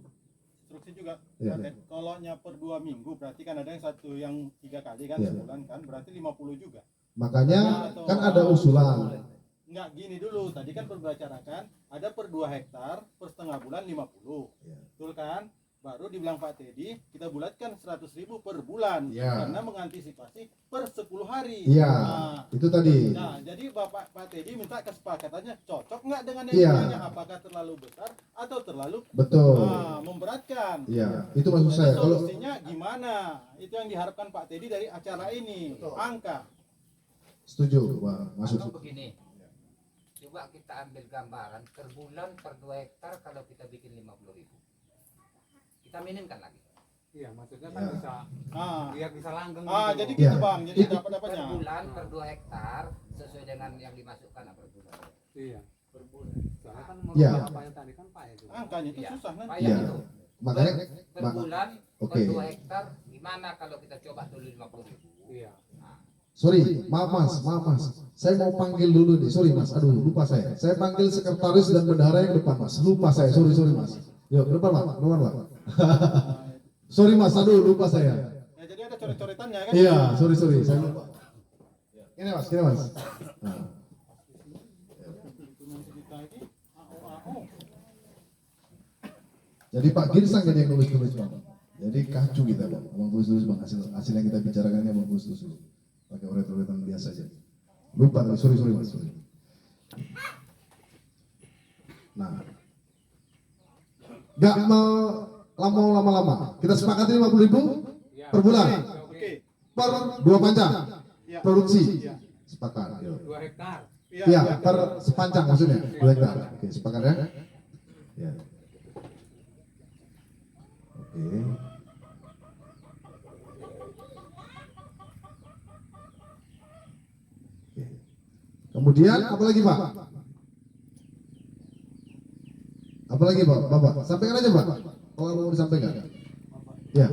Instruksi juga. Ya. Kalau per 2 minggu berarti kan ada yang satu yang 3 kali kan Ya. sebulan kan berarti 50 juga. Makanya kan ada usulan. Enggak gini dulu, tadi kan berbicarakan ada per 2 hektar per setengah bulan 50. Ya. Betul kan? Baru dibilang Pak Teddy, kita bulatkan 100.000 per bulan Ya. karena mengantisipasi per 10 hari. Iya, Nah, itu tadi. nah, jadi Pak Teddy minta kesepakatannya cocok nggak dengan yang Iya. ditanya, apakah terlalu besar atau terlalu Betul. memberatkan. Iya, itu maksud Jadi saya. Kalau solusinya gimana? Itu yang diharapkan Pak Teddy dari acara ini. Angka. setuju, Pak, maksud. Atau begini, coba kita ambil gambaran per bulan per 2 hektar kalau kita bikin 50.000. Kita minimkan lagi. Iya, maksudnya kan Ya. bisa Ah, biar bisa langgeng jadi gitu. Ya. gitu Bang. Jadi Itu dapat-dapatnya. Per bulan per 2 hektar sesuai dengan yang dimasukkan per bulan. Iya, per bulan. Soalnya kan Ya. merubah apa yang tadi kan Pak itu. Angkanya itu Iya. susah nanti. Payah Iya. itu. Makanya Per bulan Oke. per 2 hektar gimana kalau kita coba dulu 50.000? Iya. sorry, maaf Mas. Saya mau panggil dulu nih. Sorry Mas, aduh lupa saya. Saya panggil sekretaris dan bendahara yang depan Mas. Lupa saya, sorry Mas. Yuk, ke depan Pak, Pak. Sorry Mas, aduh lupa saya. Ya, jadi ada coret-coretannya kan? Iya, sorry, saya lupa. Ini Mas. Nah. Jadi Pak Girsang jadi yang nulis Pak. Jadi kacu kita Pak, abang tulis Bang, hasil yang kita bicarakan ini abang tulis dulu. Pakai oret-oretan biasa aja. Lupa tadi, sorry Mas. Nah, nggak mau lama-lama. Kita sepakati 50.000 per bulan, Oke. per 2 pancang Ya. produksi. Ya. Sepakat. Yuk. 2 hektar. Iya, per sepanjang maksudnya, 2 hektar. Oke, sepakat ya? Ya. Oke. Oke. Kemudian apa lagi Pak? Apa lagi Pak? Bapak, sampaikan aja Pak. Kalau mau disampaikan. Ya.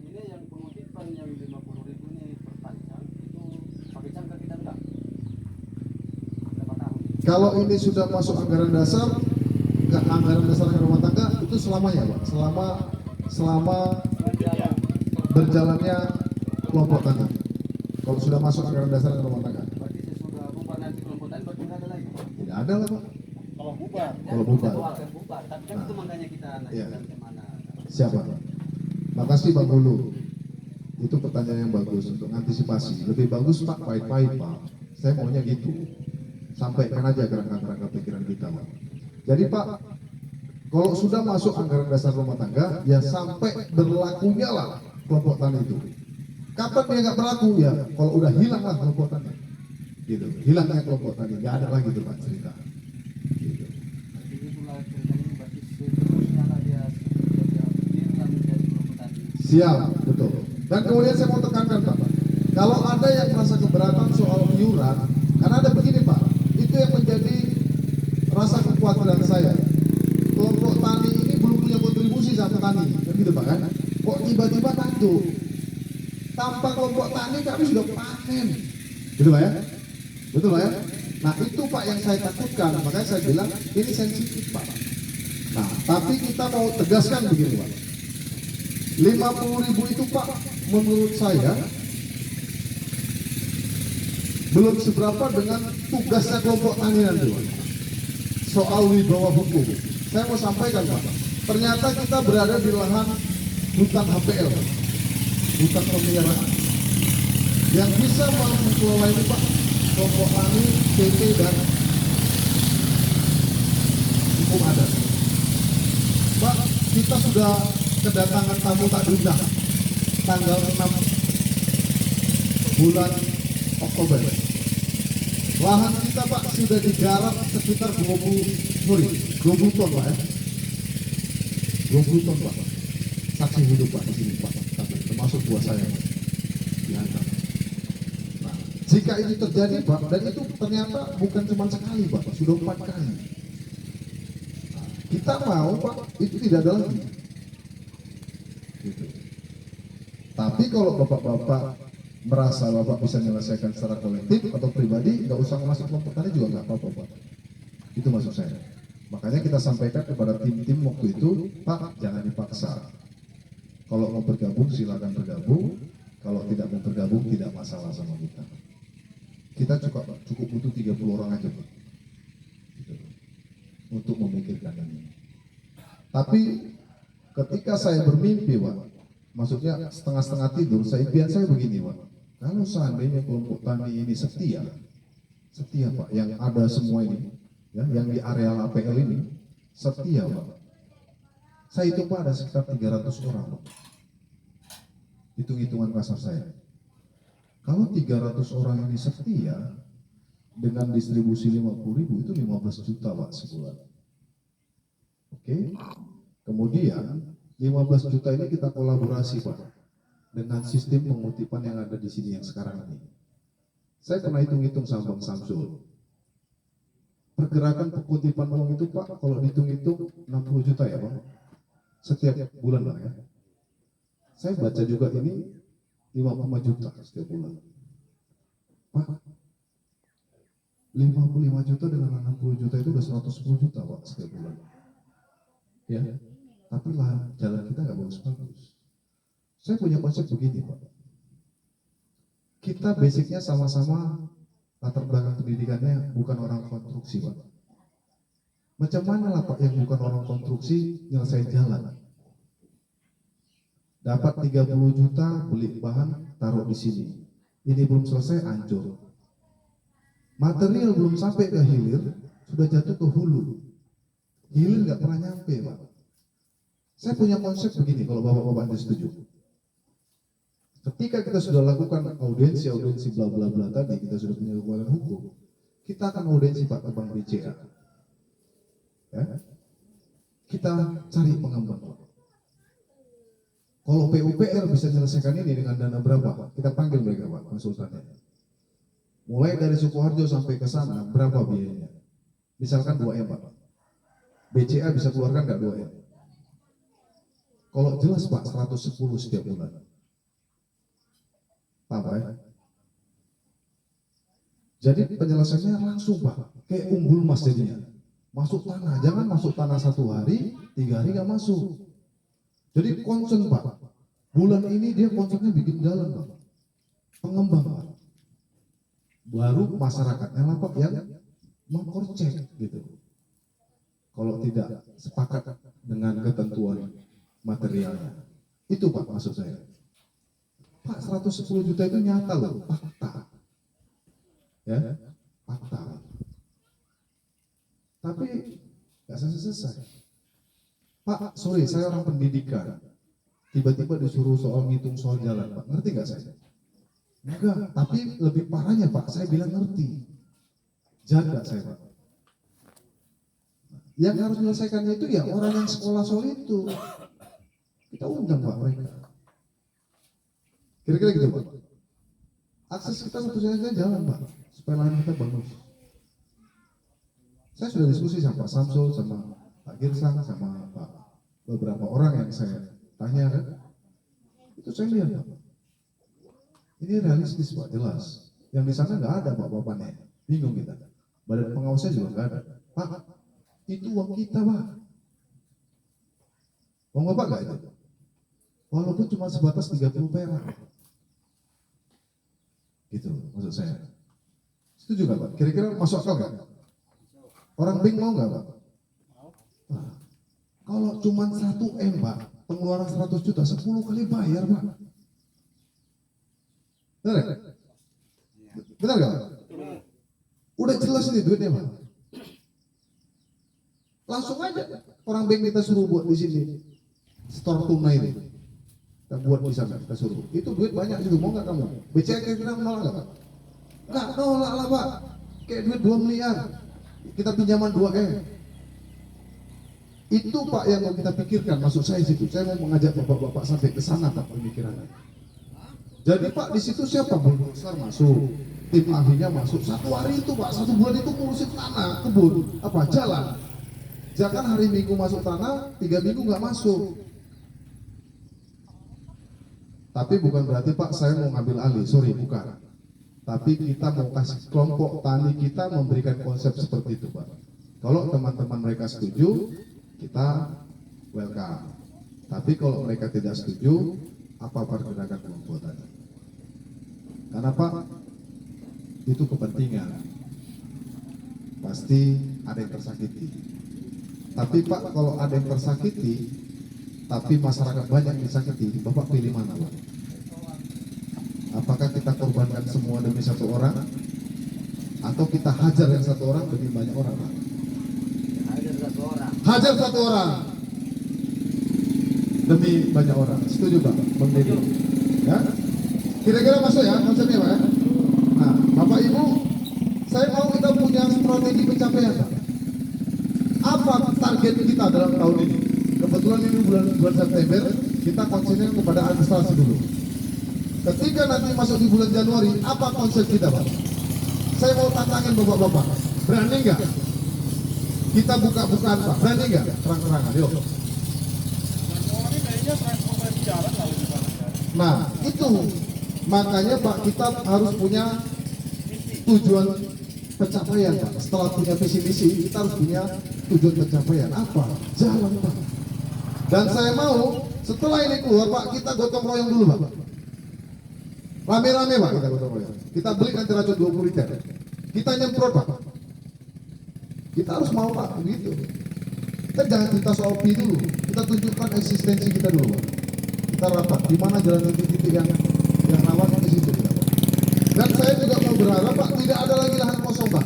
Ini yang pengutipan yang 50.000 ini per pancang itu pakai cangkang kita enggak? Berapa tahun? Kalau ini sudah masuk anggaran dasar, ke anggaran dasar anggaran rumah tangga itu selamanya Pak. Selama berjalannya kelompok tani. Kalau sudah masuk anggaran dasar anggaran rumah tangga. Berarti sesudah bubar nanti kelompok tani berarti nggak ada lagi. Tidak ada lah Pak. Kalau bubar. Kalau bubar. Akan bubar, tapi kan itu makanya kita Iya. naikkan kemana. Siapa? Makasih Bang Hulu. Itu pertanyaan yang bagus untuk antisipasi. Lebih bagus Pak, pahit-pahit Pak. Saya maunya gitu. Sampaikan aja kerangka-kerangka pikiran kita Pak. Jadi Pak, kalau sudah masuk anggaran dasar rumah tangga, ya sampai berlakunya lah kelompok tani itu. Kapan dia nggak berlaku ya? Kalau udah hilang lah kelompok tani. Gitu. Hilangnya kelompok tani, nggak ada lagi tuh Pak cerita. Gitu. Artinya pula ceritanya ini berarti seterusnya lah dia berdiri lah menjadi kelompok tani. Siap, betul. Dan kemudian saya mau tekankan Pak, kalau ada yang merasa keberatan soal iuran, karena ada begini Pak, itu yang menjadi rasa kekhawatiran saya. Kelompok tani ini belum punya kontribusi sama tani, kan gitu Pak kan? Kok tiba-tiba tanjung? Tanpa kelompok tani kami sudah panen, gitu Pak ya? Betul Pak ya? Nah itu Pak yang saya takutkan, makanya saya bilang ini sensitif Pak. Nah tapi kita mau tegaskan begini Pak, 50.000 itu Pak menurut saya belum seberapa dengan tugasnya kelompok tani nanti Pak. Soal wibawa hukum, saya mau sampaikan Pak, ternyata kita berada di lahan hutan HPL, hutan pemeliharaan, yang bisa mengelola ini Pak kelompok tani, PT dan hukum adat. Pak, kita sudah kedatangan tamu tak diundang tanggal 6 bulan Oktober. Lahan kita Pak sudah digarap sekitar 20 ton Pak ya. 20 ton Pak. Saksi hidup Pak di sini Pak. Termasuk buah saya Pak. Diantar. Nah, jika ini terjadi Pak, dan itu ternyata bukan cuma sekali Pak, sudah 4 kali. Nah, kita mau Pak, itu tidak ada lagi. Gitu. Tapi kalau bapak-bapak merasa bapak bisa menyelesaikan secara kolektif atau pribadi, nggak usah masuk kelompok tani juga nggak apa-apa Pak. Itu maksud saya. Makanya kita sampaikan kepada tim-tim waktu itu, Pak jangan dipaksa. Kalau mau bergabung silakan bergabung. Kalau tidak mau bergabung tidak masalah sama kita. Kita cukup butuh 30 orang aja Pak. Gitu. Untuk memikirkan ini. Tapi ketika saya bermimpi Pak, maksudnya setengah-setengah tidur, impian saya begini Pak. Kalau seandainya kelompok tani ini setia Pak, yang ada semua ini, ya, yang di areal APL ini setia Pak. Saya itu Pak ada sekitar 300 orang Pak. Hitung-hitungan kasar saya. Kalau 300 orang ini setia dengan distribusi 50.000 itu 15 juta Pak sebulan. Oke. Kemudian 15 juta ini kita kolaborasi Pak dengan sistem pengutipan yang ada di sini yang sekarang ini. Saya pernah hitung-hitung sama Bang Samsul. Pergerakan pengutipan uang itu Pak kalau dihitung-hitung 60 juta ya Pak. Setiap bulan Pak ya. Saya baca juga ini 55 juta setiap bulan. Pak, 55 juta dengan 60 juta itu udah 110 juta Pak setiap bulan. Ya. Tapi lahan jalan kita nggak bagus-bagus. Saya punya konsep begini Pak. Kita basicnya sama-sama latar belakang pendidikannya bukan orang konstruksi Pak. Macam mana lah Pak yang bukan orang konstruksi nyelesain jalan? Dapat 30 juta beli bahan taruh di sini. Ini belum selesai hancur. Material belum sampai ke hilir sudah jatuh ke hulu. Hilir nggak pernah nyampe Pak. Saya punya konsep begini kalau bapak-bapak setuju. Ketika kita sudah lakukan audiensi bla bla bla tadi, kita sudah punya kekuatan hukum, kita akan audiensi Pak ke Bank BCA. Ya. Kita cari pengembang Pak. Kalau PUPR bisa menyelesaikan ini dengan dana berapa? Kita panggil mereka Pak, konsultannya. Mulai dari Sukoharjo sampai ke sana, berapa biayanya? Misalkan 2M Pak. BCA bisa keluarkan nggak 2M? Kalau jelas Pak, 110 setiap bulan. Apa ya? Jadi penyelesaiannya langsung Pak, kayak umbul mas jadinya. Masuk tanah, jangan masuk tanah 1 hari, 3 hari nggak masuk. Jadi concern Pak, bulan ini dia concernnya bikin jalan Pak, pengembang Pak. Baru masyarakatnya lah Pak yang mengkorcek gitu. Kalau tidak sepakat dengan ketentuan materialnya. Itu Pak maksud saya. Pak 110 juta itu nyata loh, fakta. Ya, fakta. Tapi nggak selesai. Pak, sorry, saya orang pendidikan. Tiba-tiba disuruh soal ngitung soal jalan, Pak. Ngerti nggak saya? Enggak, tapi lebih parahnya Pak, saya bilang ngerti. Jaga saya Pak. Yang harus menyelesaikannya itu ya orang yang sekolah soal itu. Kita undang Pak mereka. Kira-kira gitu Pak. Akses kita satu-satunya jalan Pak, supaya lahan kita bagus. Saya sudah diskusi sama Pak Samsul, sama Pak Girsang, sama Pak beberapa orang yang saya tanya kan, itu saya lihat Pak. Ini realistis Pak, jelas. Yang di sana nggak ada Pak-bapaknya, bingung kita. Badan pengawasnya juga nggak ada. Pak, itu uang kita Pak. Uang Bapak nggak itu? Walaupun cuma sebatas 30 perak. Gitu maksud saya. Setuju nggak Pak? Kira-kira masuk akal nggak? Orang Bing mau nggak Pak? Nah, kalau cuma 1 M Pak, pengeluaran 100 juta, 10 kali bayar Pak. Benar ya? Benar nggak? Udah jelas ini duitnya Pak. Langsung aja orang Bing kita suruh buat di sini store tunai ini. Kita buat di sana, kita suruh. Itu duit banyak itu, mau nggak kamu? BCA kira-kira menolak nggak Pak? Nggak nolak lah Pak. Kayak duit 2 miliar. Kita pinjaman 2 M. Itu Pak yang mau kita pikirkan, maksud saya situ. Saya mau mengajak bapak-bapak sampai ke sana Pak pemikirannya. Jadi Pak di situ siapa? Besar masuk, tim ahlinya masuk. 1 hari itu Pak, 1 bulan itu ngurusin tanah, kebun, apa jalan. Jangan hari Minggu masuk tanah, 3 minggu nggak masuk. Tapi bukan berarti Pak saya mau ngambil alih, sorry bukan. Tapi kita mau kasih kelompok tani kita memberikan konsep seperti itu Pak. Kalau teman-teman mereka setuju, kita welcome. Tapi kalau mereka tidak setuju, apa pergerakan kelompok tani? Karena Pak, itu kepentingan. Pasti ada yang tersakiti. Tapi Pak, kalau ada yang tersakiti, tapi masyarakat banyak disakiti, Bapak pilih mana Pak? Apakah kita korbankan semua demi 1 orang? Atau kita hajar yang 1 orang demi banyak orang Pak? Hajar 1 orang demi banyak orang. Setuju Pak? Bang Deddy? Ya? Kira-kira masuk ya konsepnya Pak ya? Nah, Bapak Ibu, saya mau kita punya strategi pencapaian Pak. Apa target kita dalam tahun ini? Kebetulan ini bulan September, kita konsentrasi kepada administrasi dulu. Ketika nanti masuk di bulan Januari, apa konsep kita Pak? Saya mau tantangin bapak-bapak, berani nggak? Kita buka-bukaan Pak, berani nggak? Terang-terangan, yuk. Januari kayaknya transportasi jalan lalu di mana? Nah, itu makanya Pak kita harus punya tujuan pencapaian Pak. Setelah punya visi misi, kita harus punya tujuan pencapaian. Apa? Jalan Pak. Dan saya mau setelah ini keluar Pak, kita gotong royong dulu Pak. Rame-rame Pak kita gotong royong. Kita beli anti racun 20 liter. Kita nyemprot Pak. Kita harus mau Pak, begitu. Kita jangan cerita soal pi dulu. Kita tunjukkan eksistensi kita dulu Pak. Kita rapat di mana jalan titik-titik yang rawan di situ kita Pak. Dan saya juga mau berharap Pak tidak ada lagi lahan kosong Pak.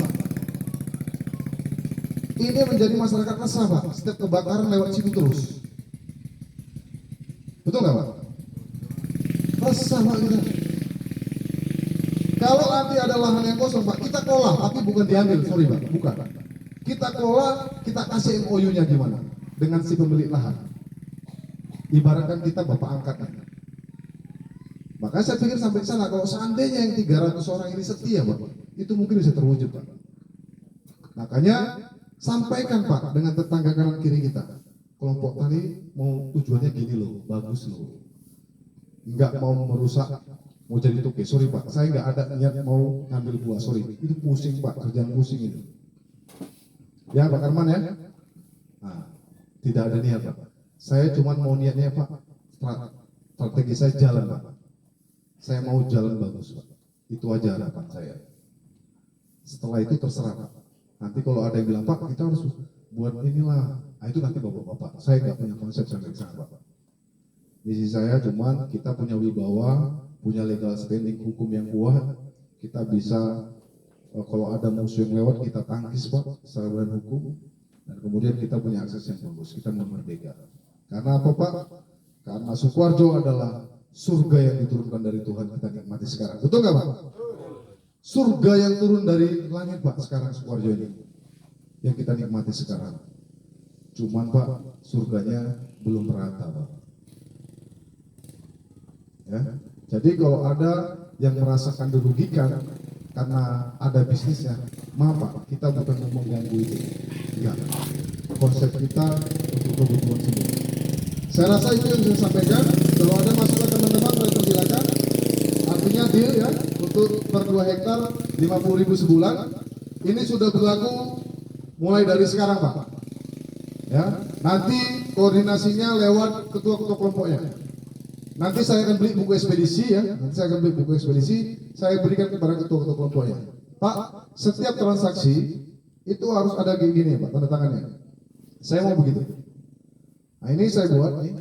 Ini menjadi masyarakat resah Pak. Setiap kebakaran lewat situ terus. Betul nggak Pak? Resah Pak kita. Kalau nanti ada lahan yang kosong Pak, kita kelola, tapi bukan diambil, sorry Pak, bukan. Kita kelola, kita kasih MOU-nya gimana dengan si pemilik lahan. Ibaratkan kita bapak angkat. Makanya saya pikir sampai sana, kalau seandainya yang 300 orang ini setia Pak, itu mungkin bisa terwujud Pak. Makanya sampaikan Pak dengan tetangga kanan kiri kita. Kelompok tani mau tujuannya gini loh, bagus loh. Enggak mau merusak, mau jadi tuke. Sorry Pak, saya nggak ada niat mau ngambil buah, sorry. Itu pusing Pak, kerjaan pusing itu. Ya Pak Karman ya. Nah, tidak ada niat Pak. Saya cuma mau niatnya Pak, strategi saya jalan Pak. Saya mau jalan bagus Pak. Itu aja harapan saya. Setelah itu terserah Pak. Nanti kalau ada yang bilang Pak, kita harus buat inilah. Nah itu nanti bapak-bapak. Saya nggak punya konsep sampai ke sana Pak. Misi saya cuma kita punya wibawa, punya legal standing hukum yang kuat. Kita bisa kalau ada musuh yang lewat kita tangkis Pak secara badan hukum. Dan kemudian kita punya akses yang bagus. Kita mau merdeka. Karena apa Pak? Karena Sukoharjo adalah surga yang diturunkan dari Tuhan kita nikmati sekarang. Betul nggak Pak? Surga yang turun dari langit Pak sekarang Sukoharjo ini. Yang kita nikmati sekarang. Cuman Pak, surganya belum merata Pak. Ya, Jadi kalau ada yang merasakan dirugikan karena ada bisnisnya, maaf Pak, kita bukan mau mengganggu itu. Enggak. Konsep kita untuk kebutuhan semua. Saya rasa itu yang saya sampaikan. Kalau ada masukan teman-teman, saya persilakan. Artinya deal ya, untuk per 2 hektar 50.000 sebulan. Ini sudah berlaku mulai dari sekarang Pak. Ya, nanti koordinasinya lewat ketua-ketua kelompoknya. Nanti saya akan beli buku ekspedisi ya. Nanti saya akan beli buku ekspedisi. Saya berikan kepada ketua-ketua kelompoknya. Pak, setiap transaksi itu harus ada gini Pak, tanda tangannya. Saya mau begitu. Nah ini saya buat nih.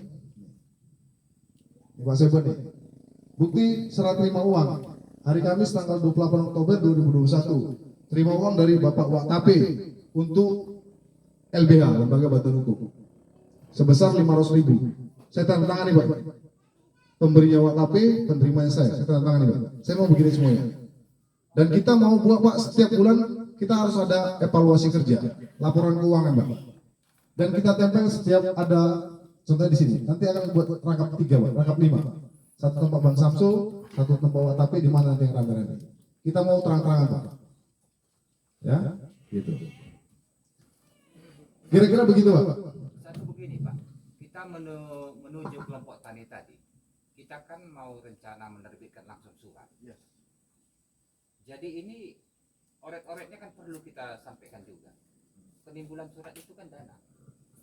Ini Pak saya buat nih. Bukti serah terima uang. Hari Kamis tanggal 28 Oktober 2021. Terima uang dari Bapak Waktape untuk LBH, Lembaga Bantuan Hukum. Sebesar 500.000. Saya tanda tangan nih Pak. Pemberinya Waktape, penerimanya saya tanda tangan nih Pak. Saya mau begini semuanya. Dan kita mau buat Pak, setiap bulan kita harus ada evaluasi kerja, laporan keuangan Pak. Dan kita tempel setiap ada, contohnya di sini. Nanti akan buat rangkap 3 Pak, rangkap 5. Satu tempat Bang Samsul, satu tempat Waktape, di mana nanti yang rame-rame. Kita mau terang-terangan Pak. Ya, gitu. Kira-kira begitu Pak. Satu begini Pak, kita menuju kelompok tani tadi, kita kan mau rencana menerbitkan langsung surat. Jadi ini oret-oretnya kan perlu kita sampaikan juga. Penimbulan surat itu kan dana.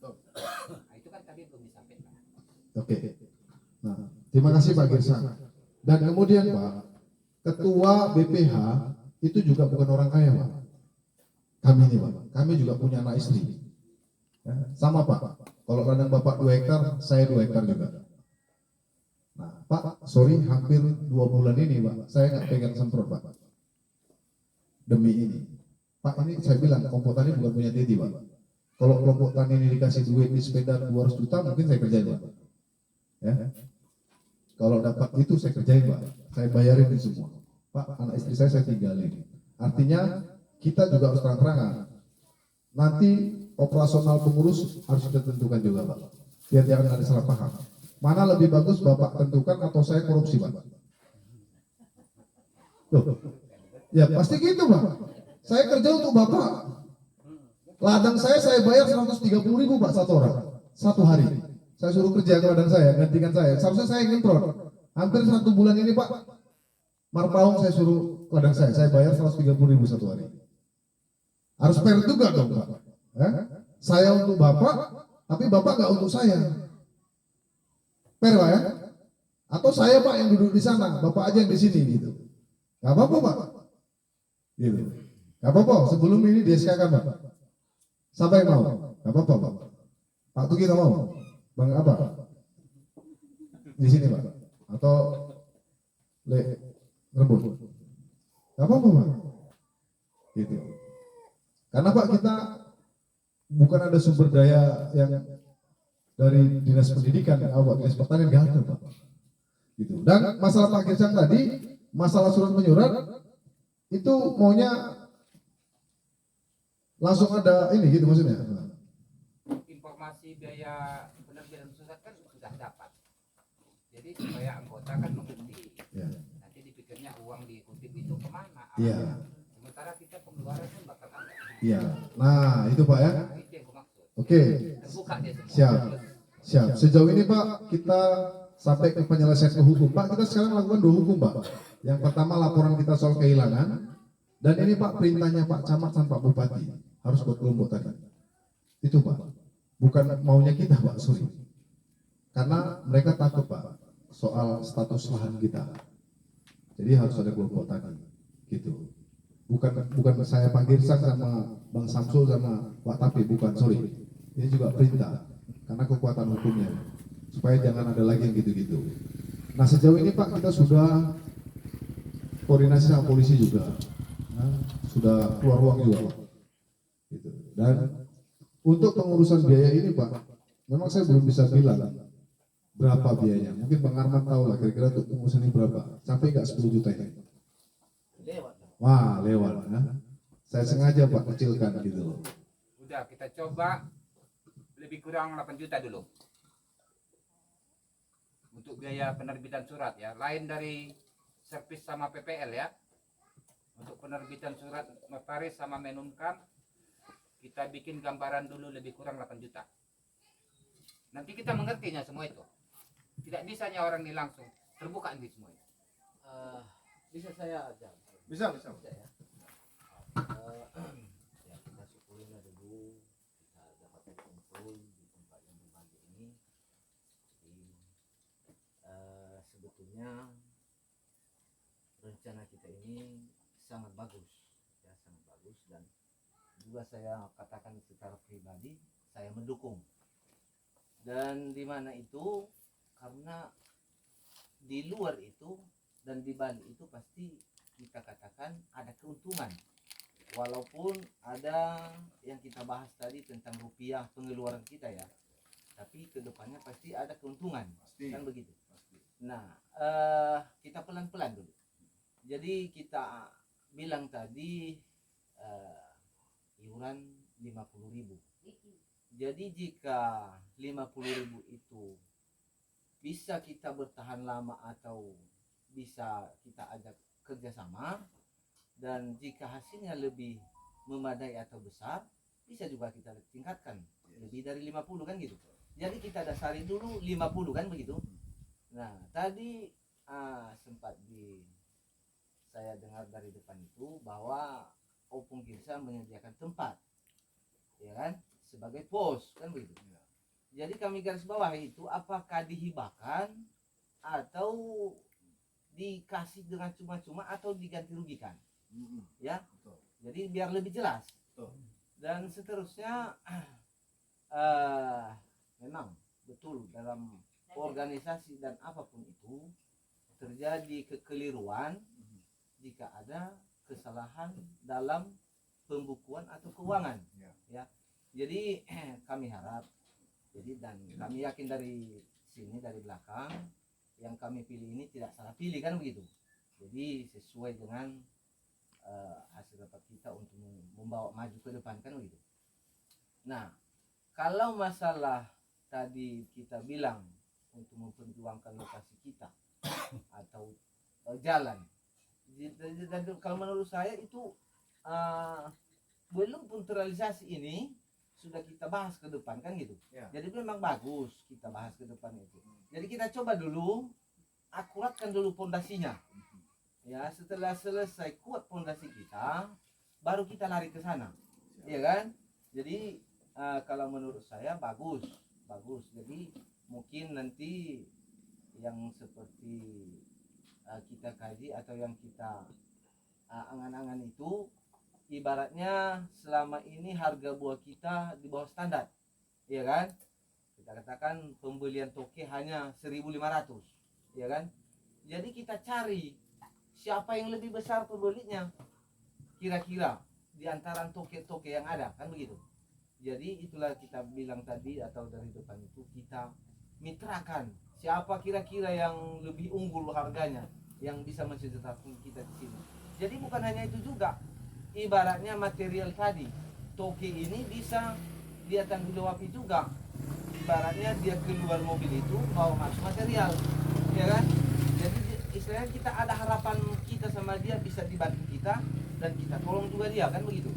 Nah, itu kan tadi belum disampaikan. Oke. Nah, terima kasih Pak Girsang. Dan kemudian Pak, Ketua BPH itu juga bukan orang kaya Pak. Kami ini Pak, kami juga punya anak istri. Ya, sama Pak, kalau ladang Bapak 2 hektar, saya 2 hektar juga. Nah Pak, sorry hampir 2 bulan ini Pak, saya nggak pegang semprot Pak. Demi ini. Pak ini saya bilang, kelompok tani bukan punya Titi Pak. Kalau kelompok tani ini dikasih duit di sepeda 200 juta, mungkin saya kerjain Pak. Ya. Kalau dapat itu saya kerjain Pak, saya bayarin itu semua. Pak, anak istri saya tinggalin. Artinya kita juga harus terang-terangan. Nanti operasional pengurus harus kita tentukan juga Pak. Biar jangan ada salah paham. Mana lebih bagus Bapak tentukan atau saya korupsi Pak? Loh, ya pasti gitu Pak. Saya kerja untuk Bapak. Ladang saya bayar 130.000 Pak satu orang, satu hari. Saya suruh kerja ke ladang saya, gantikan saya. Seharusnya saya nyemprot. Hampir 1 bulan ini Pak, Marpaung saya suruh ke ladang saya bayar 130.000 satu hari. Harus fair juga dong Pak. Saya untuk Bapak, tapi Bapak nggak untuk saya. Fair Pak ya? Atau saya Pak yang duduk di sana, Bapak aja yang di sini gitu. Gak apa-apa Pak. Gitu. Gak apa-apa, sebelum ini di SK kan Pak. Siapa yang mau? Gak apa-apa Pak. Pak Tugi gak mau? Bang apa? Di sini Pak. Atau Rembut. Gak apa-apa Pak. Gitu. Karena Pak kita bukan ada sumber daya yang dari dinas pendidikan, dinas pertanian nggak ada Pak. Gitu. Dan masalah Pak Girsang tadi, masalah surat menyurat itu maunya langsung ada ini gitu maksudnya. Informasi biaya penerbitan surat kan sudah dapat. Jadi supaya anggota kan mengerti. Ya. Nanti dipikirnya uang dikutip itu kemana? Iya. Sementara kita pengeluaran kan bakal ada. Iya. Nah itu Pak ya. Nah, itu yang kumaksud. Oke. Terbuka dia semua. Siap. Sejauh ini Pak kita sampai ke penyelesaian ke hukum. Pak kita sekarang lakukan 2 hukum Pak. Yang pertama laporan kita soal kehilangan. Dan ini Pak perintahnya Pak Camat dan Pak Bupati harus buat kelompok tadi. Itu Pak. Bukan maunya kita Pak, sorry. Karena mereka takut Pak soal status lahan kita. Jadi harus ada kelompok tadi. Gitu. Bukan saya Pak Girsang sama Bang Samsul sama Pak Tapi, bukan, sorry. Ini juga perintah. Karena kekuatan hukumnya. Supaya jangan ada lagi yang gitu-gitu. Nah sejauh ini Pak kita sudah koordinasi sama polisi juga. Nah, sudah keluar uang juga Pak. Gitu. Dan untuk pengurusan biaya ini Pak, memang saya belum bisa bilang berapa biayanya. Mungkin Bang Arman tahu lah kira-kira untuk pengurusan ini berapa. Sampai nggak 10 juta ini. Wah lewat ya. Saya sengaja Pak kecilkan gitu loh. Udah kita coba lebih kurang 8 juta dulu. untuk biaya penerbitan surat ya, lain dari servis sama PPL ya. Untuk penerbitan surat notaris sama menumkan kita bikin gambaran dulu lebih kurang 8 juta. Nanti kita mengertinya semua itu. Tidak bisanya orang ini langsung terbuka ini semua itu. Bisa saya aja. Bisa. Bisa ya. Ya kita syukurin dulu kita dapat berkumpul di tempat yang berbahagia ini. Jadi sebetulnya rencana kita ini sangat bagus, ya sangat bagus, dan juga saya katakan secara pribadi saya mendukung. Dan di mana itu karena di luar itu dan di Bali itu pasti kita katakan ada keuntungan. Walaupun ada yang kita bahas tadi tentang rupiah pengeluaran kita ya, tapi kedepannya pasti ada keuntungan, kan begitu. Nah, kita pelan-pelan dulu. Jadi kita bilang tadi iuran 50.000. Jadi jika 50.000 itu bisa kita bertahan lama atau bisa kita ajak kerjasama, dan jika hasilnya lebih memadai atau besar, bisa juga kita tingkatkan lebih dari 50 kan gitu. Jadi kita dasari dulu 50 kan begitu. Nah tadi sempat saya dengar dari depan itu bahwa Opung Kirsa menyediakan tempat, ya kan, sebagai pos kan begitu. Jadi kami garis bawah itu apakah dihibahkan atau dikasih dengan cuma-cuma atau diganti rugikan, ya. Jadi biar lebih jelas. Dan seterusnya memang betul dalam organisasi dan apapun itu terjadi kekeliruan jika ada kesalahan dalam pembukuan atau keuangan, ya. Jadi kami harap, dan kami yakin dari sini, dari belakang yang kami pilih ini tidak salah pilih kan begitu. Jadi sesuai dengan hasil rapat kita untuk membawa maju ke depan kan begitu. Nah, kalau masalah tadi kita bilang untuk memperjuangkan lokasi kita atau jalan, kalau menurut saya itu belum pun terrealisasi ini sudah kita bahas ke depan kan gitu. Jadi memang bagus kita bahas ke depan itu. Jadi kita coba dulu akuratkan dulu pondasinya. Ya, setelah selesai kuat pondasi kita, baru kita lari ke sana. Iya kan? Jadi kalau menurut saya bagus. Jadi mungkin nanti yang seperti kita kaji atau yang kita angan-angan itu ibaratnya selama ini harga buah kita di bawah standar, ya kan? Kita katakan pembelian toke hanya 1.500, ya kan? Jadi kita cari siapa yang lebih besar pembelinya kira-kira di antara toke-toke yang ada, kan begitu. Jadi itulah kita bilang tadi atau dari depan itu kita mitrakan siapa kira-kira yang lebih unggul harganya yang bisa mensejahterakan kita di sini. Jadi bukan hanya itu juga, ibaratnya material tadi toke ini bisa dia tanggung jawabi juga. Ibaratnya dia keluar mobil itu bawa masuk material, ya kan? Jadi istilahnya kita ada harapan kita sama dia bisa dibantu kita dan kita tolong juga dia kan begitu.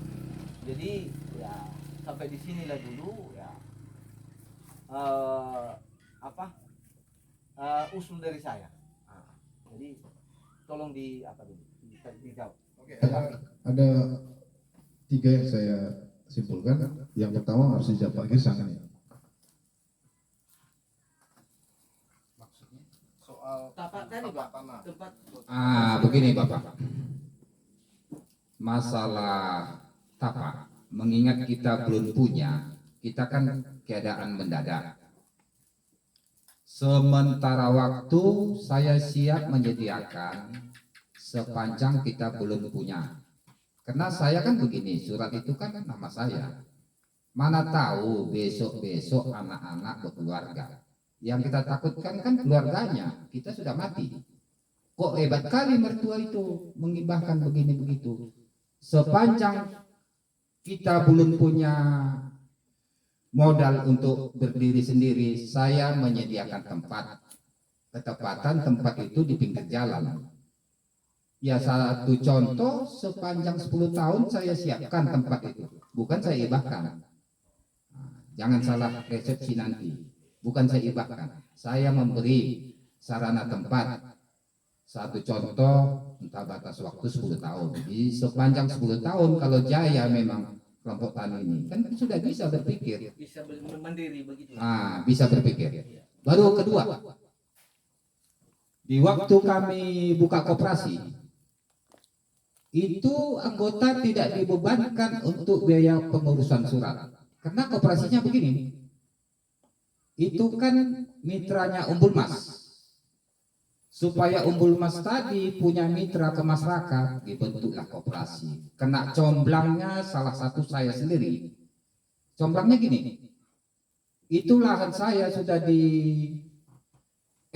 Jadi ya sampai di sinilah dulu ya usul dari saya. Jadi tolong dijawab. Oke, ada 3 yang saya simpulkan. Yang pertama harus dijawab Pak Girsang ini. Maksudnya Soal Tapak tadi Pak, tanah. tempat begini Bapak. Masalah tapak, mengingat kita belum punya, kita kan keadaan mendadak. Sementara waktu saya siap menyediakan sepanjang kita belum punya. Karena saya kan begini, surat itu kan nama saya. Mana tahu besok-besok anak-anak berkeluarga. Yang kita takutkan kan keluarganya, kita sudah mati. Kok hebat kali mertua itu mengibahkan begini begitu. Sepanjang kita belum punya modal untuk berdiri sendiri, saya menyediakan tempat. ketepatan tempat itu di pinggir jalan. Ya satu contoh, sepanjang 10 tahun saya siapkan tempat itu, bukan saya hibahkan. Jangan salah persepsi nanti, bukan saya hibahkan. Saya memberi sarana tempat. Satu contoh, entah batas waktu 10 tahun. Di sepanjang 10 tahun kalau jaya memang kelompok tani ini, kan sudah bisa berpikir. Bisa mandiri begitu. Bisa berpikir. Baru kedua, di waktu kami buka koperasi, itu anggota tidak dibebankan untuk biaya pengurusan surat. Karena koperasinya begini, itu kan mitranya Umbulmas. Supaya Umbulmas tadi punya mitra ke masyarakat, dibentuklah koperasi. Kena comblangnya salah satu saya sendiri. Comblangnya gini, itu lahan saya sudah di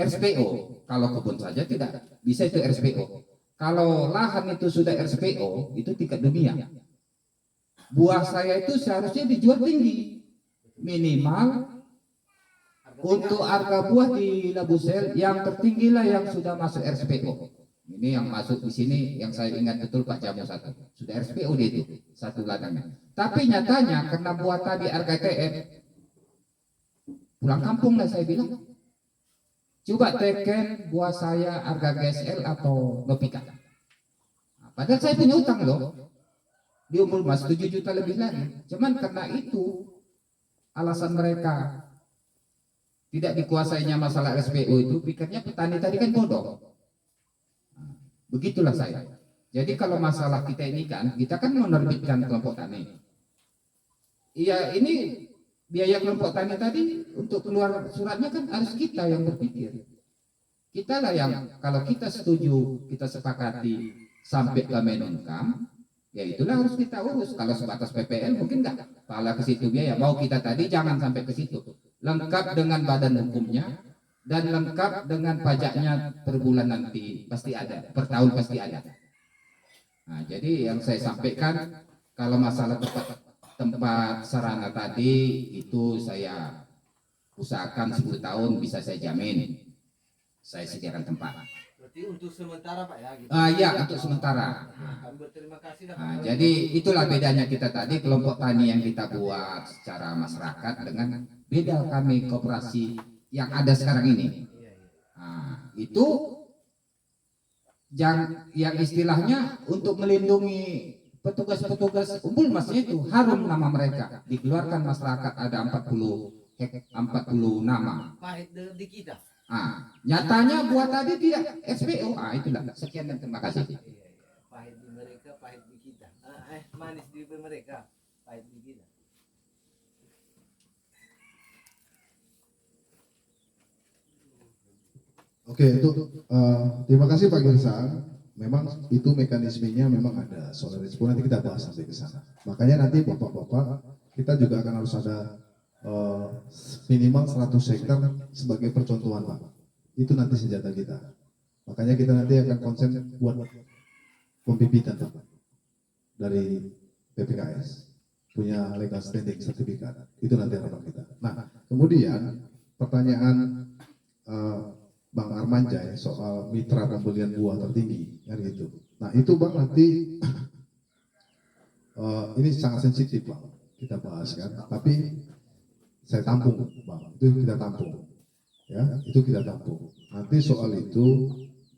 RSPO. Kalau kebun saja tidak bisa itu RSPO. Kalau lahan itu sudah RSPO, itu tingkat dunia. Buah saya itu seharusnya dijual tinggi, minimal untuk harga buah di Labusel yang tertinggi lah yang sudah masuk RSPO. Ini yang masuk di sini yang saya ingat betul Pak Jamu satu. Sudah RSPO dia itu satu ladangnya. Tapi nyatanya karena buah tadi harga TF, pulang kampung lah saya bilang. Coba teken buah saya harga GSL atau Nopika. Padahal saya punya utang loh. Di Umbulmas 7 juta lebih lagi. Cuman karena itu alasan mereka tidak dikuasainya masalah SPO itu, pikirnya petani tadi kan bodoh. Begitulah saya. Jadi kalau masalah kita ini kan, kita kan menerbitkan kelompok tani. Iya, ini biaya kelompok tani tadi untuk keluar suratnya kan harus kita yang berpikir. Kita lah yang kalau kita setuju, kita sepakati sampai ke Menunkam, ya itulah harus kita urus. Kalau sebatas PPL mungkin enggak. Pala ke situ biaya, mau kita tadi jangan sampai ke situ. Lengkap dengan badan hukumnya dan lengkap dengan pajaknya per bulan nanti pasti ada, per tahun pasti ada. Nah, jadi yang saya sampaikan kalau masalah tempat sarana tadi itu saya usahakan 10 tahun bisa saya jamin saya sediakan tempat. Berarti untuk sementara Pak ya gitu. Ya untuk sementara. Kami berterima kasih. Jadi itulah bedanya kita tadi kelompok tani yang kita buat secara masyarakat dengan beda kami koperasi yang ada sekarang ini. Itu yang istilahnya untuk melindungi petugas-petugas Umbulmasnya itu harum nama mereka. Dikeluarkan masyarakat ada 40 nama. Pahit di kita. Nyatanya buat tadi tidak SPO. Itulah. Sekian dan terima kasih. Pahit di mereka, pahit di kita. Manis di mereka, pahit di kita. Oke, terima kasih Pak Girsang. Memang itu mekanismenya memang ada soal respon, nanti kita bahas sampai ke sana. Makanya nanti Bapak-bapak kita juga akan harus ada minimal 100 hektar sebagai percontohan Pak. Itu nanti senjata kita. Makanya kita nanti akan konsen buat pembibitan Pak dari PPKS punya legal standing sertifikat. Itu nanti harapan kita. Nah, kemudian pertanyaan Bang Armanjai soal mitra pembelian buah tertinggi kan gitu. Nah itu Bang nanti ini sangat sensitif Bang kita bahas kan. Tapi saya tampung Bang, itu kita tampung ya, itu kita tampung. Nanti soal itu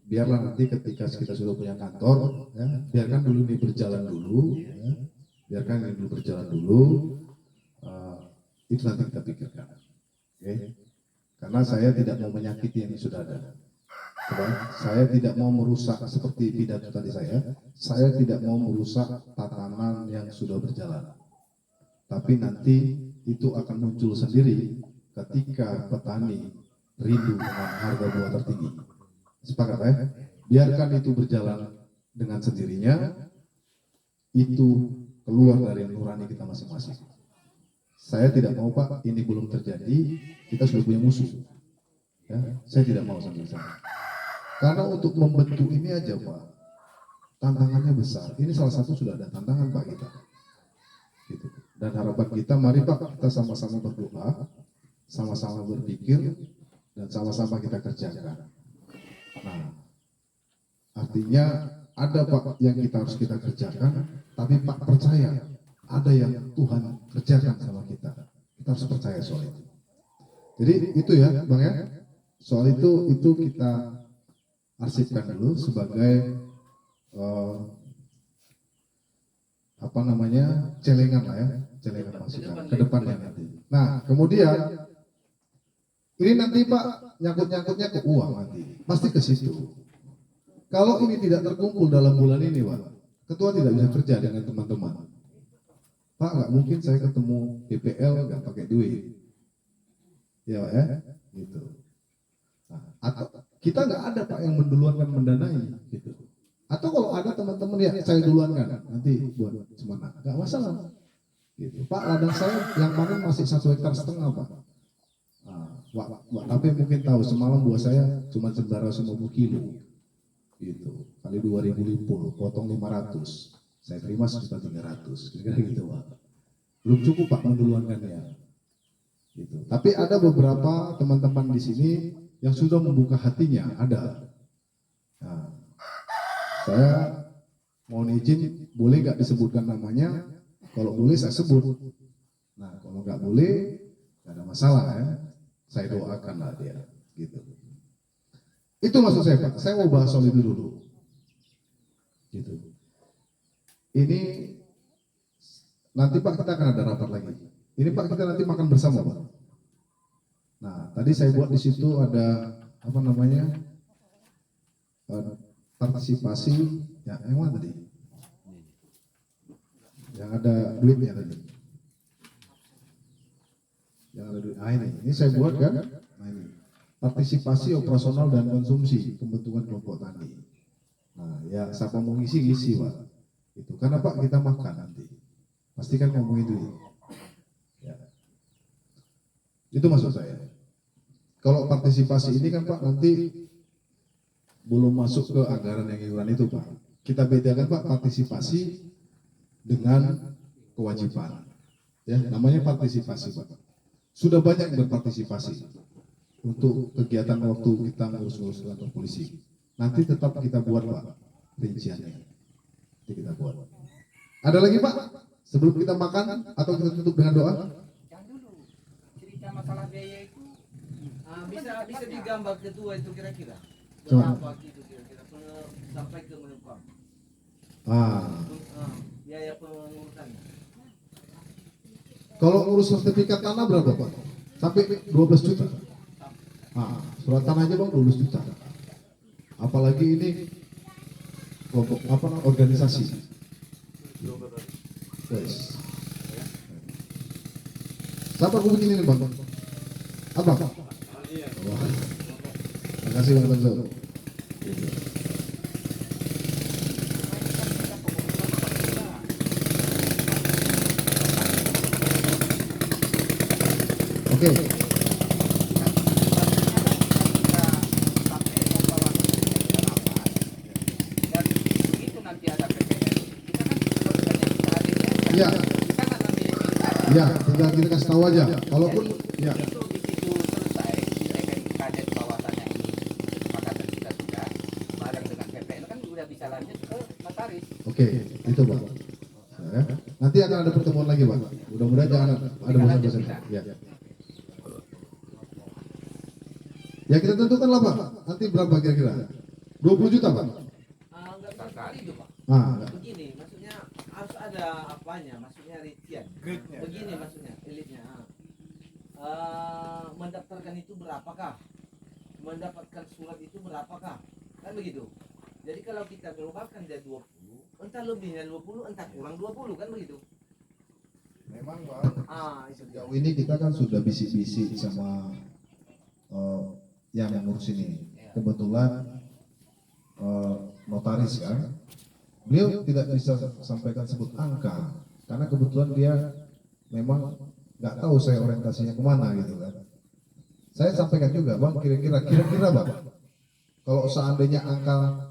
biarlah nanti ketika kita sudah punya kantor ya, biarkan dulu ini berjalan dulu ya. Biarkan ini dulu berjalan dulu, itu nanti kita pikirkan. Oke. Karena saya tidak mau menyakiti yang sudah ada. Saya tidak mau merusak seperti pidato tadi saya tidak mau merusak tatanan yang sudah berjalan. Tapi nanti itu akan muncul sendiri ketika petani rindu dengan harga buah tertinggi. Sepakat ya? Biarkan itu berjalan dengan sendirinya, itu keluar dari nurani kita masing-masing. Saya tidak mau Pak, ini belum terjadi, kita sudah punya musuh. Ya, saya tidak mau sampai sana. Karena untuk membentuk ini aja Pak, tantangannya besar. Ini salah satu sudah ada tantangan Pak kita. Gitu. Dan harapan kita, mari Pak kita sama-sama berdoa, sama-sama berpikir, dan sama-sama kita kerjakan. Nah, artinya ada Pak yang harus kita kerjakan, tapi Pak percaya ada yang Tuhan kerjakan sama kita. Kita harus percaya soal itu. Jadi itu ya Bang ya, soal itu kita arsipkan dulu sebagai celengan lah ya, celengan masukan ke depannya nanti. Nah kemudian ini nanti Pak nyangkut-nyangkutnya ke uang nanti, pasti ke situ. Kalau ini tidak terkumpul dalam bulan ini Pak, ketua tidak bisa kerja dengan teman-teman. Pak nggak mungkin saya ketemu PPL nggak pakai duit, ya Pak ya, gitu. Nah, atau kita nggak ada Pak yang menduluankan mendanai, gitu. Atau kalau ada teman-teman ya saya duluan kan, nanti buat semangat, nggak masalah. Gitu. Pak ladang saya yang panen masih 1,5 hektar Pak. Nah, tapi mungkin tahu semalam buah saya cuma 950 kilo, gitu. Kali 2000 limpul, potong 500, saya terima 1.300, kira-kira gitu Pak. Belum cukup Pak menduluankannya. Gitu. Tapi ada beberapa teman-teman di sini yang sudah membuka hatinya, ada. Nah, saya mohon izin, boleh nggak disebutkan namanya? Kalau boleh saya sebut. Nah, kalau nggak boleh, nggak ada masalah ya. Saya doakanlah dia, gitu. Itu maksud saya Pak. Saya mau bahas soal itu dulu. Gitu. Ini nanti Pak kita akan ada rapat lagi. Ini Pak kita nanti makan bersama Pak. Nah, tadi saya buat di situ ada apa namanya? Partisipasi, ya yang mana tadi? Yang ada duitnya tadi. Yang ada duit. Nah ini saya buat kan? Nah ini partisipasi operasional dan konsumsi pembentukan kelompok tani. Nah ya siapa mau ngisi Pak. Itu karena Pak kita makan nanti. Pastikan ngomong itu. Ya. Itu maksud saya. Kalau partisipasi ini kan Pak nanti belum masuk ke anggaran yang iuran itu Pak. Kita bedakan Pak partisipasi dengan kewajiban. Ya, namanya partisipasi Pak. Sudah banyak yang berpartisipasi untuk kegiatan waktu kita ngurus-ngurus kantor polisi. Nanti tetap kita buat Pak rinciannya. Nanti kita buat. Ada lagi Pak? Sebelum kita makan atau kita tutup dengan doa? Jangan dulu. Cerita masalah biaya itu Bisa digambar ketua itu kira-kira. Coba. Berapa gitu kira-kira sampai ke menumpang. Ah. Biaya pengurusannya. Kalau ngurus sertifikat tanah berapa Pak? Sampai 12 juta. Surat tanah aja Bang 12 juta. Apalagi ini kelompok apa organisasi. Yes. Siapa aku begini nih Bang? Abang? Wah. Terima kasih Bang Tanzo. Oke. dan begitu nanti ada PPL kita kan seperti Ya, kita kan nanti ya, tinggal kita kasih tahu aja. Kalaupun ya, itu di situ selesai kita kadet bahwasannya ini kesepakatan kita sudah bareng dengan PPL kan udah bisa lanjut ke notaris. oke, itu Pak. Ya. Nanti akan ada pertemuan lagi Pak. Mudah-mudahan jangan ada bosan-bosan. Ya. Ya kita tentukan lah Pak. Nanti berapa kira-kira? 20 juta Pak. Enggak sekali itu Pak. Enggak. Begini, maksudnya harus ada apanya, maksudnya rincian. Begini maksudnya, elitnya. Mendaftarkan itu berapakah? Mendapatkan surat itu berapakah? Kan begitu. Jadi kalau kita globalkan dia 20, entah lebihnya 20, entah kurang 20, kan begitu. Memang Pak. Itu dia. Sejauh ini kita kan sudah bisik-bisik sama yang ngurus ini. Kebetulan notaris kan, beliau tidak bisa sampaikan sebut angka karena kebetulan dia memang nggak tahu saya orientasinya kemana gitu kan. Saya sampaikan juga Bang, kira-kira Bang, kalau seandainya angka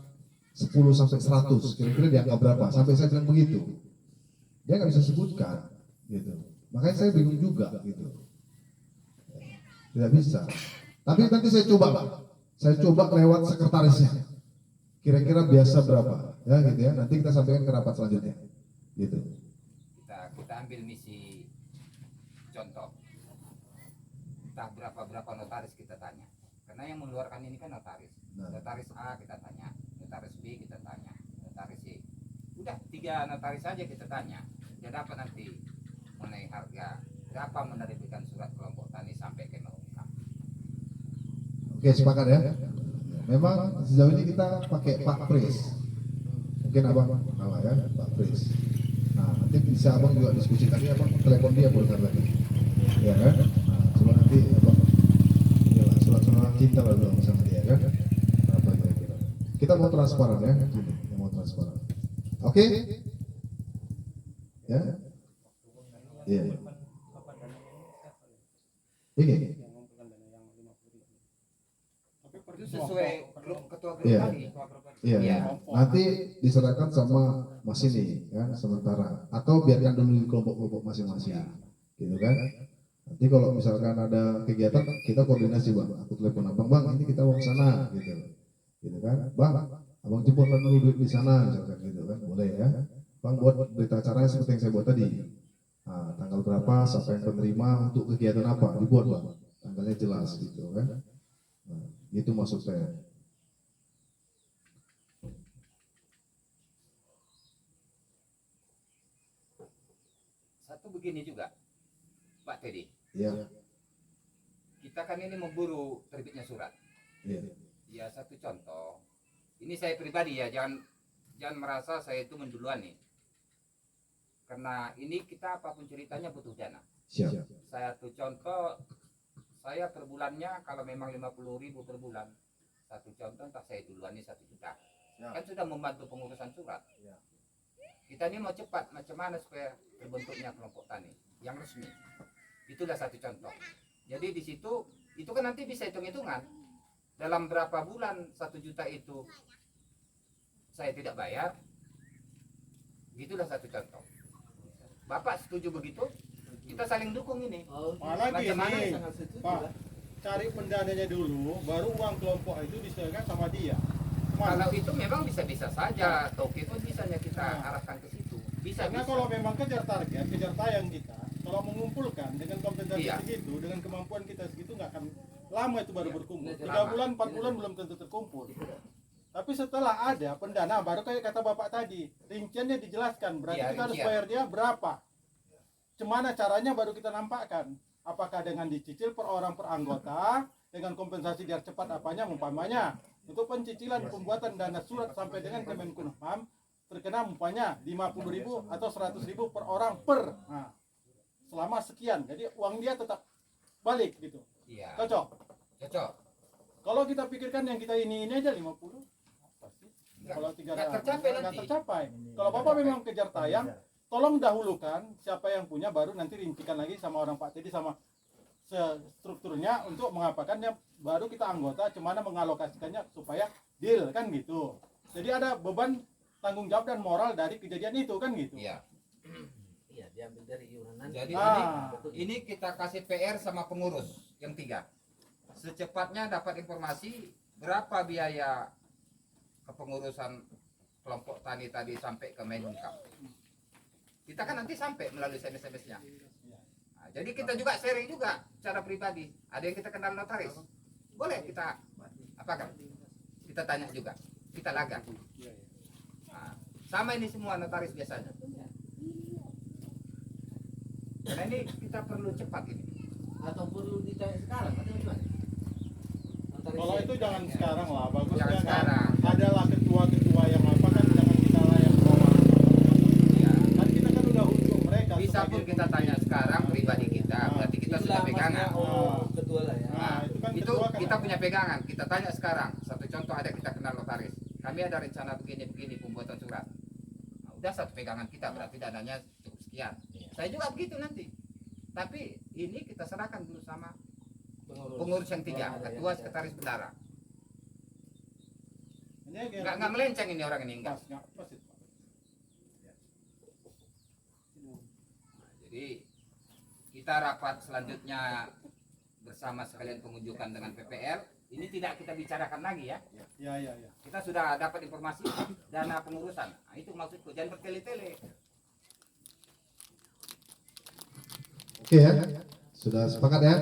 10 sampai 100 kira-kira dia angka berapa, sampai saya bilang begitu dia nggak bisa sebutkan gitu, makanya saya bingung juga gitu, tidak bisa. Tapi nanti saya coba Pak, Saya coba lewat sekretarisnya. Kira-kira biasa berapa? Ya gitu ya. Nanti kita sampaikan ke rapat selanjutnya. Gitu. Kita ambil misi contoh. Entah berapa notaris kita tanya. Karena yang mengeluarkan ini kan notaris. Nah. Notaris A kita tanya, notaris B kita tanya, notaris C. Udah 3 notaris saja kita tanya. Dia dapat nanti mengenai harga berapa menerbitkan surat kelompok tani sampai ke Menkumham. Oke, sepakat ya. Memang sejauh ini kita pakai Pak Pris. Mungkin abang tahu ya, Pak Pris. Nah, nanti bisa abang juga diskusi tadi, abang telepon dia boleh lagi. Ya kan? Nah, coba nanti abang inilah surat-surat cinta lah dulu sama dia kan. Apa kira-kira? Kita mau transparan ya, gini, mau transparan. Oke? Ya? Iya. Ini. Itu sesuai grup ketua grup Iya. tadi. Iya, Iya. nanti diserahkan sama Mas ini kan sementara atau biarkan dulu di kelompok-kelompok masing-masing, gitu kan? Nanti kalau misalkan ada kegiatan kita koordinasi bang, aku telepon abang ini kita mau ke sana, gitu kan? Bang, abang jemputlah dulu duit di sana, misalkan gitu kan? Boleh ya? Bang buat berita acaranya seperti yang saya buat tadi. Nah, tanggal berapa, siapa yang penerima untuk kegiatan apa, dibuat bang, tanggalnya jelas gitu kan? Nah, itu maksud saya. Satu begini juga, Pak Teddy. Iya, Kita kan ini memburu terbitnya surat. iya. Ya satu contoh. Ini saya pribadi ya, jangan merasa saya itu menduluan nih. Karena ini kita apapun ceritanya butuh dana. Siap. Saya tuh contoh, saya per bulannya kalau memang 50.000 per bulan. Satu contoh entah saya duluan nih 1 juta. Kan sudah membantu pengurusan surat. Kita ini mau cepat, macam mana supaya terbentuknya kelompok tani yang resmi. Itulah satu contoh. Jadi di situ, itu kan nanti bisa hitung-hitungan. Dalam berapa bulan 1 juta itu saya tidak bayar. Gitulah satu contoh. Bapak setuju begitu? Kita saling dukung ini. Malah Macam mana gini, sangat setuju Pak, lah. cari pendananya dulu, baru uang kelompok itu diserahkan sama dia. Kalau itu memang bisa-bisa saja, toke pun bisanya kita Nah. arahkan ke situ. Bisa. Karena kalau memang kejar target, kejar tayang kita, kalau mengumpulkan dengan kompensasi Iya. segitu, dengan kemampuan kita segitu nggak akan lama itu baru Iya. berkumpul. Lama. 3 bulan, 4 bulan belum tentu terkumpul. Tapi setelah ada pendana, baru kayak kata Bapak tadi, rinciannya dijelaskan, berarti Iya, kita harus rincian. bayar dia berapa. Cemana caranya baru kita nampakkan. Apakah dengan dicicil per orang per anggota, dengan kompensasi biar cepat apanya, umpamanya. Untuk pencicilan pembuatan dana surat sampai dengan Kemenkumham, terkena umpamanya 50.000 atau 100.000 per orang per. Nah, selama sekian, jadi uang dia tetap balik gitu. Iya. Cocok. Cocok. Kalau kita pikirkan yang kita ini aja 50, pasti. Kalau 300 Nggak tercapai nggak nanti. tercapai. Kalau Bapak memang kejar tayang, tolong dahulukan siapa yang punya, baru nanti rincikan lagi sama orang Pak Teddy sama strukturnya untuk mengapakannya, baru kita anggota cemana mengalokasikannya supaya deal kan gitu. Jadi ada beban tanggung jawab dan moral dari kejadian itu kan gitu. Iya. Iya, diambil dari iuran nanti. Jadi Ah. ini kita kasih PR sama pengurus yang 3. Secepatnya dapat informasi berapa biaya kepengurusan kelompok tani tadi sampai ke Menkumham. Kita kan nanti sampai melalui SMS-nya. Nah, jadi kita juga sharing juga secara pribadi. Ada yang kita kenal notaris, boleh kita apakan? Kita tanya juga, kita laga. Nah, sama ini semua notaris biasanya. Karena ini kita perlu cepat ini. Atau perlu ditanya sekarang atau gimana? Kalau itu jangan sekarang lah, bagusnya Jangan kan sekarang. adalah ketua-ketua yang apa kan, jangan kita layak bawah. Ya. Kan kita kan udah untuk mereka. Bisa pun sebagai kita tanya sekarang pribadi kita, berarti kita sudah Itulah pegangan. maksudnya, oh, ketua lah ya. Nah, itu kan Itu ketua kan kita ada. punya pegangan. Kita tanya sekarang. Satu contoh ada kita kenal notaris. Kami ada rencana begini-begini pembuatan surat. Nah, udah satu pegangan kita berarti dananya cukup sekian. Saya juga begitu nanti. Tapi ini kita serahkan dulu sama pengurus yang 3, ketua, sekretaris, bendara. Hanya kayak- Nggak melenceng ini orang ini enggak. Pas, nggak pas itu. Jadi kita rapat selanjutnya bersama sekalian pengunjukan dengan PPL. Ini tidak kita bicarakan lagi ya. Ya, ya, ya. Kita sudah dapat informasi dana pengurusan. Nah, itu maksudku, jangan bertele-tele. Oke ya, sudah sepakat ya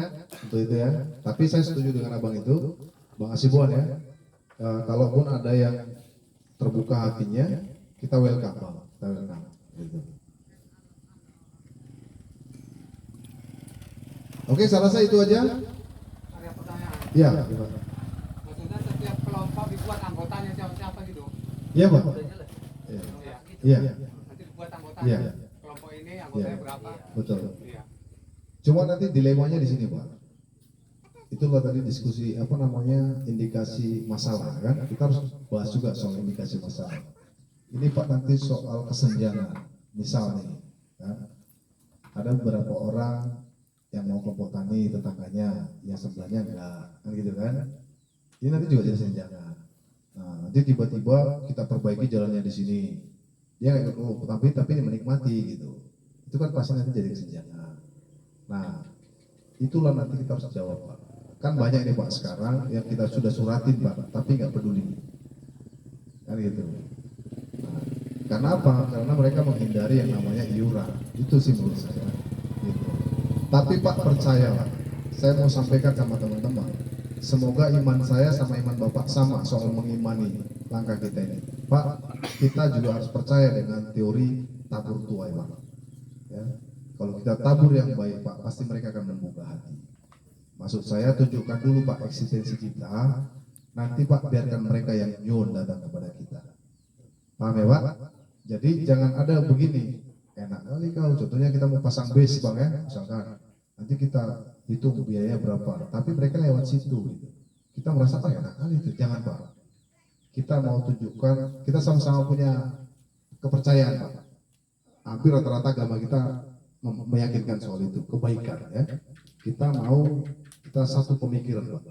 untuk itu ya. Tapi saya setuju dengan abang itu, Bang Asibuan ya. Kalaupun ada yang terbuka hatinya, kita welcome bang, kita welcome. Gitu. Oke, saya rasa itu aja. Ada pertanyaan. Ya, Maksudnya setiap kelompok dibuat anggotanya siapa-siapa gitu. iya bang. Udah jelas. Iya, Iya. iya, Nanti dibuat anggotanya. iya, Kelompok ini anggotanya Iya. berapa? betul. Iya. Cuma nanti dilemanya di sini pak. Itulah tadi diskusi apa namanya indikasi masalah kan. Kita harus bahas juga soal indikasi masalah. Ini pak nanti soal kesenjangan. Misal nih, kan, ada beberapa orang yang mau kelompok tani tetangganya, yang sebelahnya enggak, kan gitu kan? Ini nanti juga jadi kesenjangan. Nah, nanti tiba-tiba kita perbaiki jalannya di sini. Dia nggak ikut kelompok tapi dia menikmati gitu. Itu kan pasti nanti jadi kesenjangan. Nah, itulah nanti kita harus jawab pak. Kan banyak nih pak sekarang yang kita sudah suratin pak, tapi nggak peduli. Kan gitu. Nah, karena apa? Karena mereka menghindari yang namanya iuran. Itu sih menurut saya. Gitu. Tapi pak percayalah, saya mau sampaikan sama teman-teman. Semoga iman saya sama iman bapak sama soal mengimani langkah kita ini. Pak, kita juga harus percaya dengan teori tabur tuai pak. Ya. Kalau kita tabur yang baik pak, pasti mereka akan membuka hati. Maksud saya tunjukkan dulu pak eksistensi kita, nanti pak biarkan mereka yang nyon datang kepada kita. Paham ya pak? Jadi jangan ada begini, enak kali kau, contohnya kita mau pasang base bang ya, misalkan, nanti kita hitung biaya berapa, tapi mereka lewat situ, gitu. Kita merasa pak enak kali itu, jangan pak. Kita mau tunjukkan, kita sama-sama punya kepercayaan pak. Hampir rata-rata agama kita meyakinkan soal itu, kebaikan ya. Kita mau, kita satu pemikiran pak.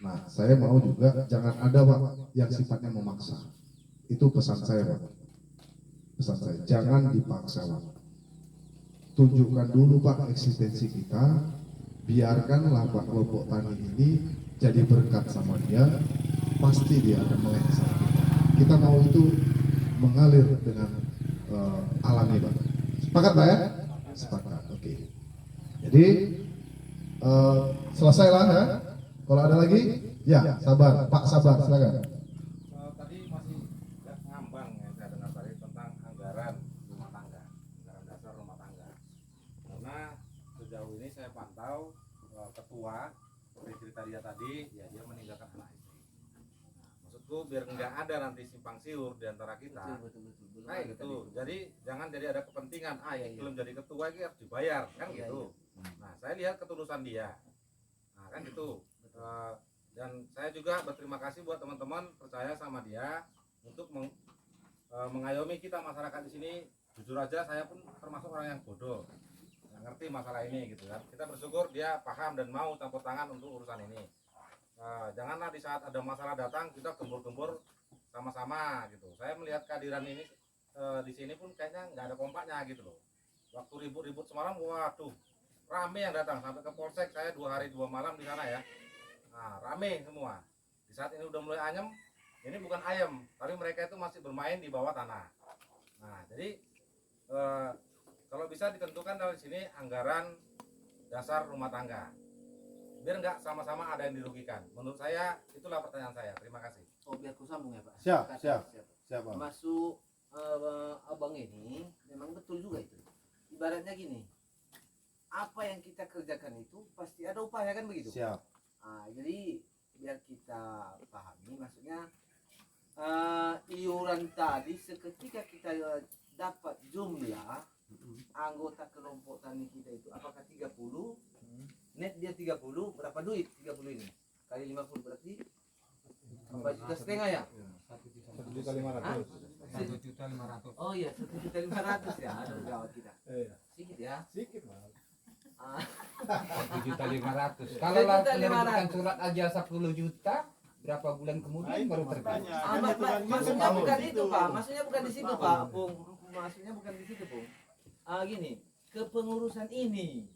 Nah saya mau juga jangan ada pak yang sifatnya memaksa. Itu pesan saya pak. Pesan saya, jangan dipaksa pak. Tunjukkan dulu pak eksistensi kita, biarkanlah pak kelompok tani ini jadi berkat sama dia, pasti dia akan melengser. Kita mau itu mengalir dengan alami pak. Sepakat pak ya? Sepakat, oke. Jadi selesailah ya. Kalau ada lagi, ya sabar, Pak sabar, silakan. Tadi masih ngambang yang saya dengar tadi tentang anggaran rumah tangga, anggaran dasar rumah tangga. Karena sejauh ini saya pantau ketua seperti cerita dia tadi, ya dia meninggalkan anak istri. Maksudku biar nggak ada nanti simpang siur di antara kita. Betul. Belum Nah ada gitu. tadi. Jadi jangan jadi ada kepentingan, yang Iya. belum jadi ketua ini harus dibayar, kan Iya, gitu. Nah saya lihat ketulusan dia, nah kan gitu. Dan saya juga berterima kasih buat teman-teman percaya sama dia untuk mengayomi kita masyarakat di sini. Jujur aja saya pun termasuk orang yang bodoh, nggak ngerti masalah ini gitu kan. Kita bersyukur dia paham dan mau campur tangan untuk urusan ini. Janganlah di saat ada masalah datang kita gembur-gembur sama-sama gitu. Saya melihat kehadiran ini di sini pun kayaknya nggak ada kompaknya gitu loh. Waktu ribut-ribut semalam, waduh, rame yang datang sampai ke polsek. Saya 2 hari 2 malam di sana ya. Nah, rame semua. Di saat ini udah mulai anyem, ini bukan ayam, tapi mereka itu masih bermain di bawah tanah. Nah, jadi kalau bisa ditentukan dari sini anggaran dasar rumah tangga, biar nggak sama-sama ada yang dirugikan. Menurut saya itulah pertanyaan saya. Terima kasih. Oh biar ku sambung ya pak. Siap. Siapa? Masuk abang ini memang betul juga itu. Ibaratnya gini, apa yang kita kerjakan itu pasti ada upaya kan begitu. Siap. Jadi biar kita pahami, maksudnya iuran tadi seketika kita dapat jumlah anggota kelompok tani kita itu apakah 30 net dia 30 berapa duit 30 ini kali 50 berarti 4,5 juta ya. 1.500.000. 1.500.000. Oh iya 1.500.000 ya. Aduh gawat kita. Iya. Sedikit ya. Sedikit Mas. 1.500.000. Kalau lah 1.500.000. penerbitan surat aja 10 juta, berapa bulan kemudian baru terbit? Maksudnya bukan itu pak, maksudnya bukan di situ pak, Bung. Maksudnya bukan di situ Bung. Gini, kepengurusan ini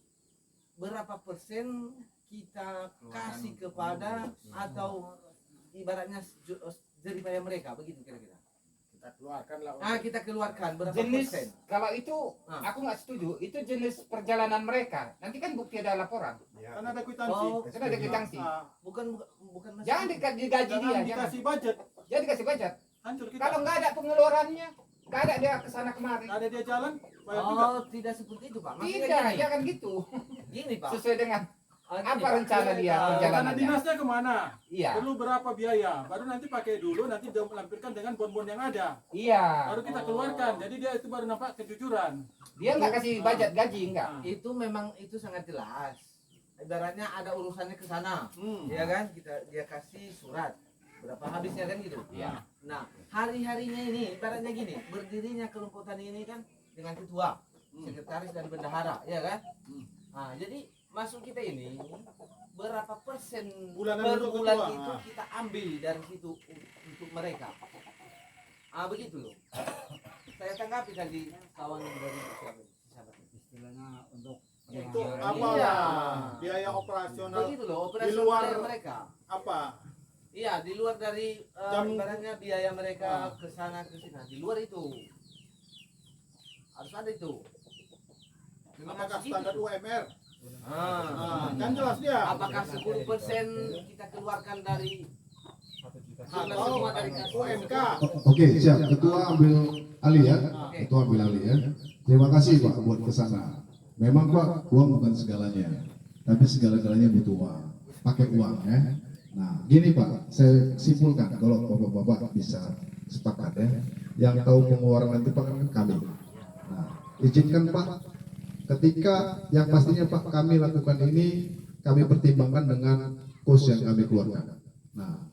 berapa persen kita kasih kepada atau ibaratnya jeripaya mereka begitu kira-kira. Kita keluarkan lah. Kita keluarkan berapa Jenis persen? kalau itu Ah. aku nggak setuju. Itu jenis perjalanan mereka. Nanti kan bukti ada laporan. Kan ada kwitansi. Oh, Kan ada kwitansi. Bukan Jangan digaji dia, Jangan jangan. dikasih budget, Jangan dikasih budget. hancur kita. Kalau nggak ada pengeluarannya, nggak ada dia kesana kemari. Ada dia jalan, bayar juga. Oh, tidak seperti itu, Pak. Maksudnya Tidak, gini. jangan gitu. Gini, Pak. Sesuai dengan Gini, apa Pak. rencana dia Dana perjalanannya. dinasnya kemana? Iya, Perlu berapa biaya? Baru nanti pakai dulu, nanti dia melampirkan dengan bon-bon yang ada. iya. Baru kita keluarkan. Jadi dia itu baru nampak kejujuran. Dia nggak kasih budget gaji enggak. Itu memang itu sangat jelas. Ibaratnya ada urusannya ke sana. Hmm. Ya kan? Dia kasih surat. Berapa habisnya kan gitu. Iya. Nah, hari-harinya ini ibaratnya gini, berdirinya kelompok tani ini kan dengan ketua, sekretaris dan bendahara, ya kan? Nah, jadi masuk kita ini berapa persen Bulanan per untuk bulan ketua. itu kita ambil dari situ untuk mereka. Begitu loh. Saya tanggapi tadi kawan dari sahabat. Istilahnya untuk Itu Iya. apalah biaya operasional Begitu loh, di operasi luar mereka. apa? Iya, di luar dari ibaratnya biaya mereka Ah. ke sana ke sini. Di luar itu harus ada itu. Memang Apakah harus standar gitu. UMR? Ah. Kan jelas dia. Apakah 10% kita keluarkan dari Atau semua dari kas UMK? Oke, siap. Ketua ambil alih ya. Ketua ambil alih ya. Terima kasih Pak buat kesana. Memang Pak, uang bukan segalanya, tapi segala-galanya butuh uang. Pakai uang ya. Nah, gini Pak, saya simpulkan kalau Bapak-bapak bisa sepakat ya. Yang tahu pengeluaran nanti Pak kan kami. Nah, izinkan Pak, ketika yang pastinya Pak kami lakukan ini, kami pertimbangkan dengan kos yang kami keluarkan. Nah,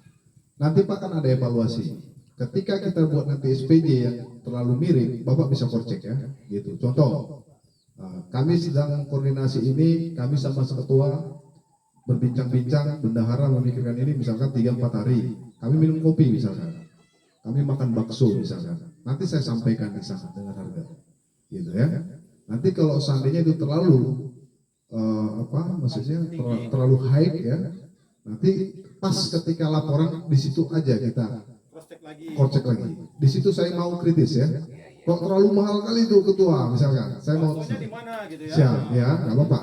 nanti Pak kan ada evaluasi. Ketika kita buat nanti SPJ yang terlalu mirip, Bapak bisa cross-check ya. Gitu. Contoh, kami sedang koordinasi ini, kami sama ketua berbincang-bincang, bendahara memikirkan ini misalkan 3-4 hari. Kami minum kopi misalkan. Kami makan bakso misalkan. Nanti saya sampaikan di sana dengan harga. Gitu ya. Nanti kalau seandainya itu terlalu maksudnya terlalu high ya. Nanti pas ketika laporan di situ aja kita cross-check lagi. Di situ saya mau kritis ya. Kok terlalu mahal kali itu ketua misalkan. Saya mau Maksudnya di mana gitu ya? siap ya, nggak apa-apa.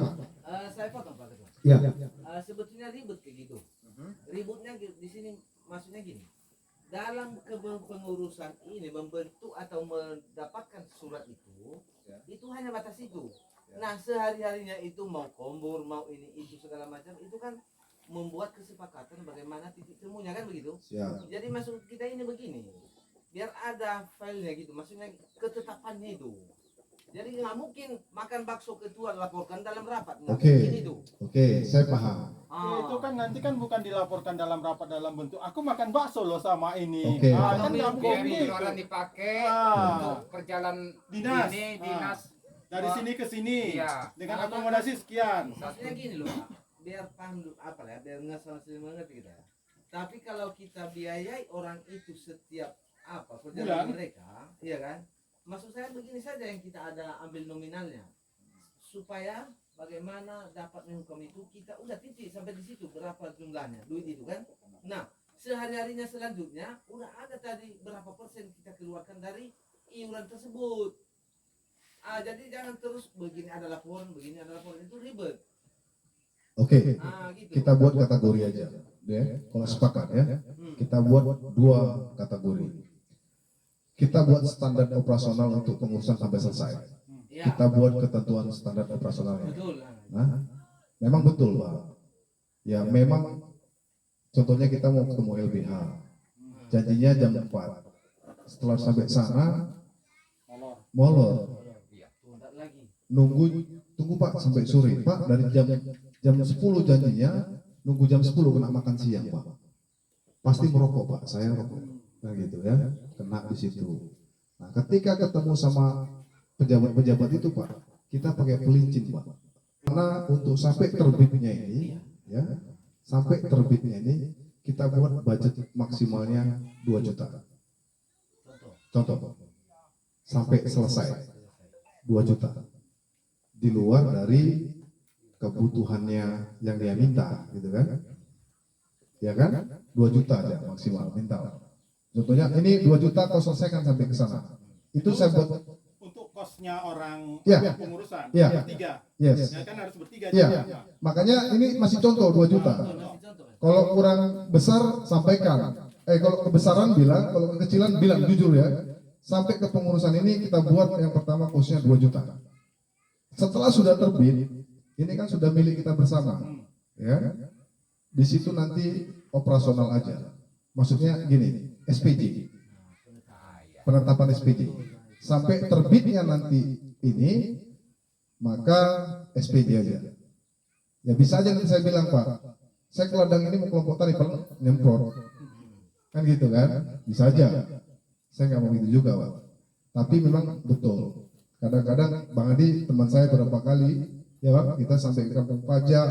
Saya potong Pak Ketua. Ya. Sebetulnya ribut kayak gitu. Ributnya di sini maksudnya gini. Dalam kepengurusan ini membentuk atau mendapatkan surat itu hanya batas itu. Nah, sehari-harinya itu mau kombur, mau ini itu segala macam itu kan membuat kesepakatan bagaimana titik temunya kan begitu. Siap. Jadi maksud kita ini begini. Biar ada filenya gitu, maksudnya ketetapannya itu. Jadi nggak mungkin makan bakso ketua laporkan dalam rapat, nggak Oke. mungkin itu. Oke, saya paham. Ya, itu kan nanti kan bukan dilaporkan dalam rapat dalam bentuk aku makan bakso loh sama ini. Oke. Kan nggak Biaya mungkin gitu. pengeluaran dipakai Ah. untuk perjalanan Dinas. ini, Ah. dinas. Dari sini ke sini Iya. dengan akomodasi sekian. Maksudnya gini loh, Pak. Biar paham dulu, apa ya, biar nggak salah mengerti kita. Tapi kalau kita biayai orang itu setiap perjalanan Bulan. mereka, iya kan? Maksud saya begini saja yang kita ada ambil nominalnya, supaya bagaimana dapat menghukum itu kita udah titik sampai di situ berapa jumlahnya duit itu kan. Nah sehari-harinya selanjutnya udah ada tadi berapa persen kita keluarkan dari iuran tersebut. Jadi jangan terus begini ada laporan itu ribet. Oke, Gitu. kita buat kategori aja. Ya, kalau sepakat ya. Kita buat 2 kategori. Kita buat standar operasional untuk pengurusan sampai selesai. Ya, Kita buat ketentuan standar operasionalnya. betul. Nah, memang betul Pak. Ya memang contohnya kita mau ketemu LBH. Janjinya jam 4. Setelah sampai sana molor. Bentar lagi. Tunggu Pak sampai sore. Pak dari jam 10 janjinya nunggu jam 10 kena makan siang Pak. Pasti merokok Pak, saya rokok. Nah gitu ya, kena di situ. Nah ketika ketemu sama pejabat-pejabat itu Pak, kita pakai pelincin Pak. Karena untuk sampai terbitnya ini, ya, sampai terbitnya ini kita buat budget maksimalnya 2 juta. Contoh, sampai selesai 2 juta. Di luar dari kebutuhannya yang dia minta, gitu kan? Ya kan? 2 juta aja maksimal minta. Contohnya ini 2 juta kau selesaikan sampai ke sana. Itu saya buat Untuk kosnya orang Ya. pengurusan Ya. bertiga. yes. Ya kan harus bertiga. Iya. juga. Makanya ini masih contoh 2 juta. Kalau kurang besar sampaikan. Kalau kebesaran bilang, kalau kekecilan bilang jujur ya. Sampai ke pengurusan ini kita buat yang pertama kosnya 2 juta. Setelah sudah terbit, ini kan sudah milik kita bersama. Ya. Di situ nanti operasional aja. Maksudnya gini, SPJ. Penetapan SPJ. Sampai terbitnya nanti ini, maka SPJ aja. Ya bisa aja nanti saya bilang, Pak, saya ke ladang ini mau kelompok tani nyemprot. Kan gitu kan? Bisa aja. Saya nggak mau gitu juga, Pak. Tapi memang betul. Kadang-kadang Bang Adi, teman saya beberapa kali, ya Pak, kita sampai ke Kampung Pajak,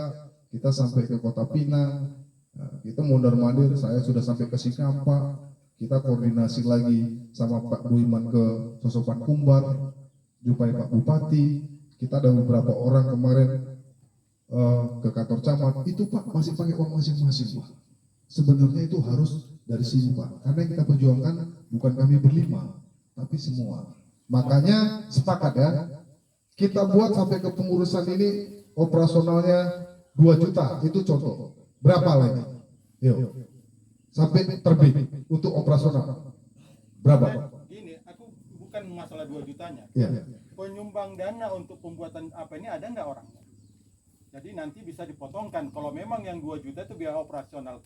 kita sampai ke Kota Pinang, nah, kita mondar-mandir, saya sudah sampai ke Sikampa, kita koordinasi lagi sama Pak Buiman ke Sosopan Kumbar, jumpai Pak Bupati, kita ada beberapa orang kemarin ke kantor camat, itu Pak masih pakai uang masing-masing Pak. Sebenarnya itu harus dari sini Pak, karena yang kita perjuangkan bukan kami berlima, tapi semua. Makanya sepakat ya, kita buat sampai ke pengurusan ini operasionalnya 2 juta, itu contoh. Berapa lagi? Yuk. Sampai terbit untuk operasional. Berapa Pak? Gini, aku bukan masalah 2 jutanya. Iya. Penyumbang dana untuk pembuatan apa ini ada nggak orangnya? Jadi nanti bisa dipotongkan. Kalau memang yang 2 juta itu biaya operasional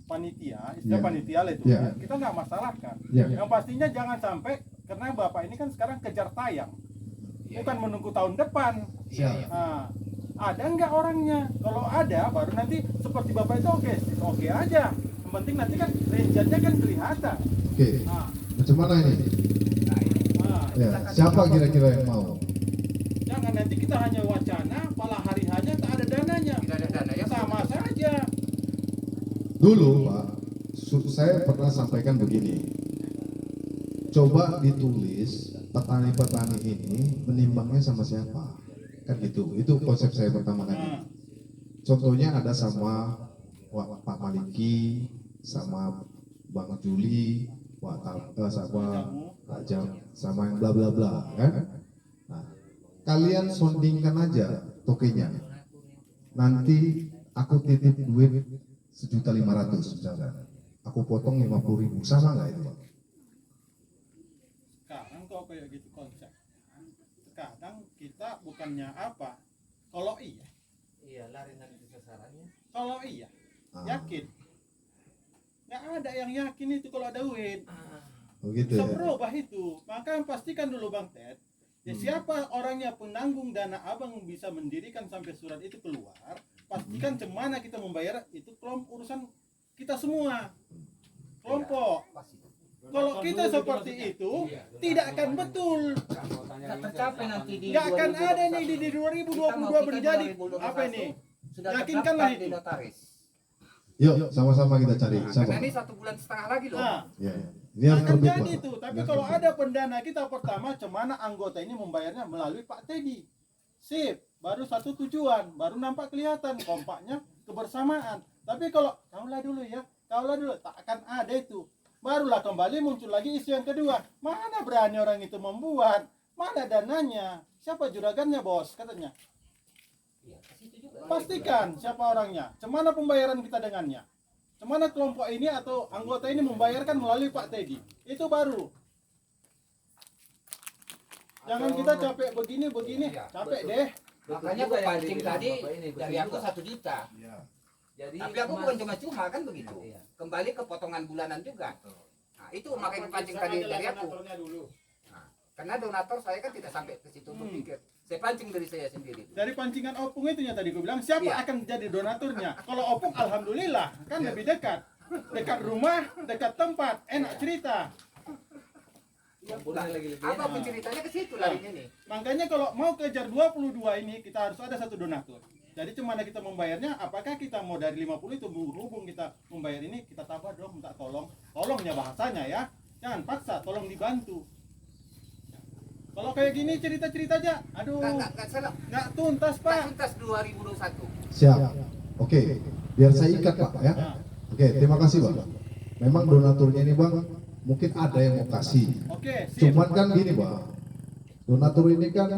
panitia, istilah Iya. panitia lah itu, Iya. kan? Kita nggak masalahkan. Iya. Yang pastinya jangan sampai, karena Bapak ini kan sekarang kejar tayang, bukan menunggu tahun depan. Siap. Nah, ada nggak orangnya? Kalau ada, baru nanti seperti Bapak itu oke aja. Yang penting nanti kan range-nya kan kelihatan. Oke. Nah, Macam mana ini? nah, Ya. Siapa kira-kira yang mau? jangan nanti kita hanya wacana, malah hari hanya tak ada dananya. Tidak ada dana ya. Sama saja. Dulu Pak, saya pernah sampaikan begini. Coba ditulis petani-petani ini menimbangnya sama siapa. Kan gitu. Itu konsep saya pertama kali. Contohnya ada sama Pak Maliki, sama Bang Juli, sama Pak Jam, sama yang bla bla bla kan. Nah, kalian sondingkan aja tokenya. Nanti aku titip duit 1.500.000 misalkan. Aku potong 50.000, sama nggak itu Pak? Sekarang kok kayak gitu konsep. Sekarang kita bukannya apa? Kalau Iya, lari nanti sasarannya. kalau iya, Ah. yakin. Nggak ada yang yakin itu kalau ada duit. Oh gitu Bisa ya. berubah itu. Maka pastikan dulu Bang Ted. Ya siapa orangnya penanggung dana abang bisa mendirikan sampai surat itu keluar. Pastikan cemana kita membayar itu kelompok urusan kita semua. Kelompok. Kalau kita seperti itu tidak akan betul. Nggak tercapai nanti di Nggak akan 2021. ada nih di 2022 menjadi apa ini? Sudah Yakinkanlah terdaftar di itu. notaris. Yuk sama-sama kita cari. Karena Siapa? ini 1,5 bulan lagi loh. Nah, Ya, ya. Ini harus akan terbit jadi Pak. itu. Tapi Ini kalau harus ada pendana kita pertama, cemana anggota ini membayarnya melalui Pak Teddy. Sip, baru satu tujuan, baru nampak kelihatan kompaknya kebersamaan. Tapi kalau kaulah dulu ya, kaulah dulu, tak akan ada itu. Barulah kembali muncul lagi isu yang kedua. Mana berani orang itu membuat? Mana dananya? Siapa juragannya bos? Katanya. Iya, ke situ juga. Pastikan siapa orangnya. Cemana pembayaran kita dengannya. Cemana kelompok ini atau anggota ini membayarkan melalui Pak Teddy. Itu baru. Jangan kita capek begini, capek deh. Makanya aku pancing tadi dari aku 1 juta. Jadi Tapi aku bukan cuma-cuma kan begitu. Iya. Kembali ke potongan bulanan juga. Nah, itu makanya pancing tadi dari aku. Nah, karena donatur saya kan tidak sampai ke situ berpikir. Saya pancing dari saya sendiri. Dari pancingan opung itu yang tadi gue bilang, siapa Iya. akan jadi donaturnya? Kalau opung alhamdulillah, kan lebih dekat. Dekat rumah, dekat tempat, enak cerita. Apapun ceritanya ke situ larinya nih. Makanya kalau mau kejar 22 ini, kita harus ada satu donatur. Jadi cemana kita membayarnya, apakah kita mau dari 50 itu berhubung kita membayar ini, kita tambah dong, minta tolong. Tolongnya bahasanya ya, jangan paksa, tolong dibantu. Kalau Kalau kayak gini cerita-cerita aja, aduh, Nggak salah. nggak tuntas Pak Pak. tuntas 2021. Siap. Oke, biar saya ikat Pak ya. Oke, terima kasih Pak. Memang donaturnya ini Bang, mungkin ada yang mau kasih. Oke, sip. Cuman kan gini Bang, donatur ini kan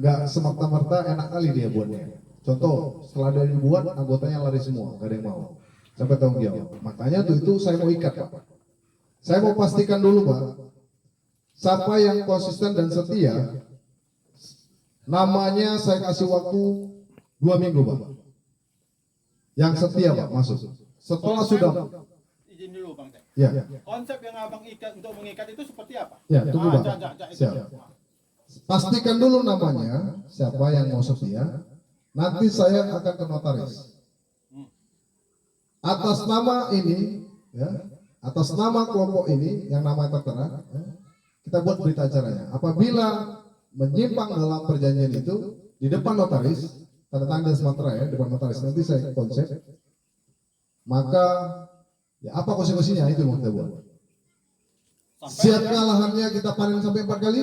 nggak semerta-merta enak kali dia buatnya. Contoh, setelah dia dibuat, anggotanya lari semua, nggak ada yang mau. Sampai tanggung jawab. Makanya tuh itu saya mau ikat Pak. Saya mau pastikan dulu Pak, siapa yang konsisten dan setia, namanya saya kasih waktu 2 minggu Pak. Yang setia Pak masuk. Setelah sudah, Izin dulu Bang Cek. ya, Konsep yang abang ikat untuk mengikat itu seperti apa? ya tunggu Pak. Itu. Siap. Pastikan dulu namanya, siapa yang mau setia. Nanti saya akan ke notaris. Atas nama ini, ya, atas nama kelompok ini yang nama tertera, ya, kita buat berita acaranya. Apabila menyimpang dalam perjanjian itu di depan notaris, tanda tangan dan sementara ya, depan notaris. Nanti saya konsep. Maka ya apa konsekuensinya itu yang mau kita buat. Siapkah lahannya kita panen sampai 4 kali?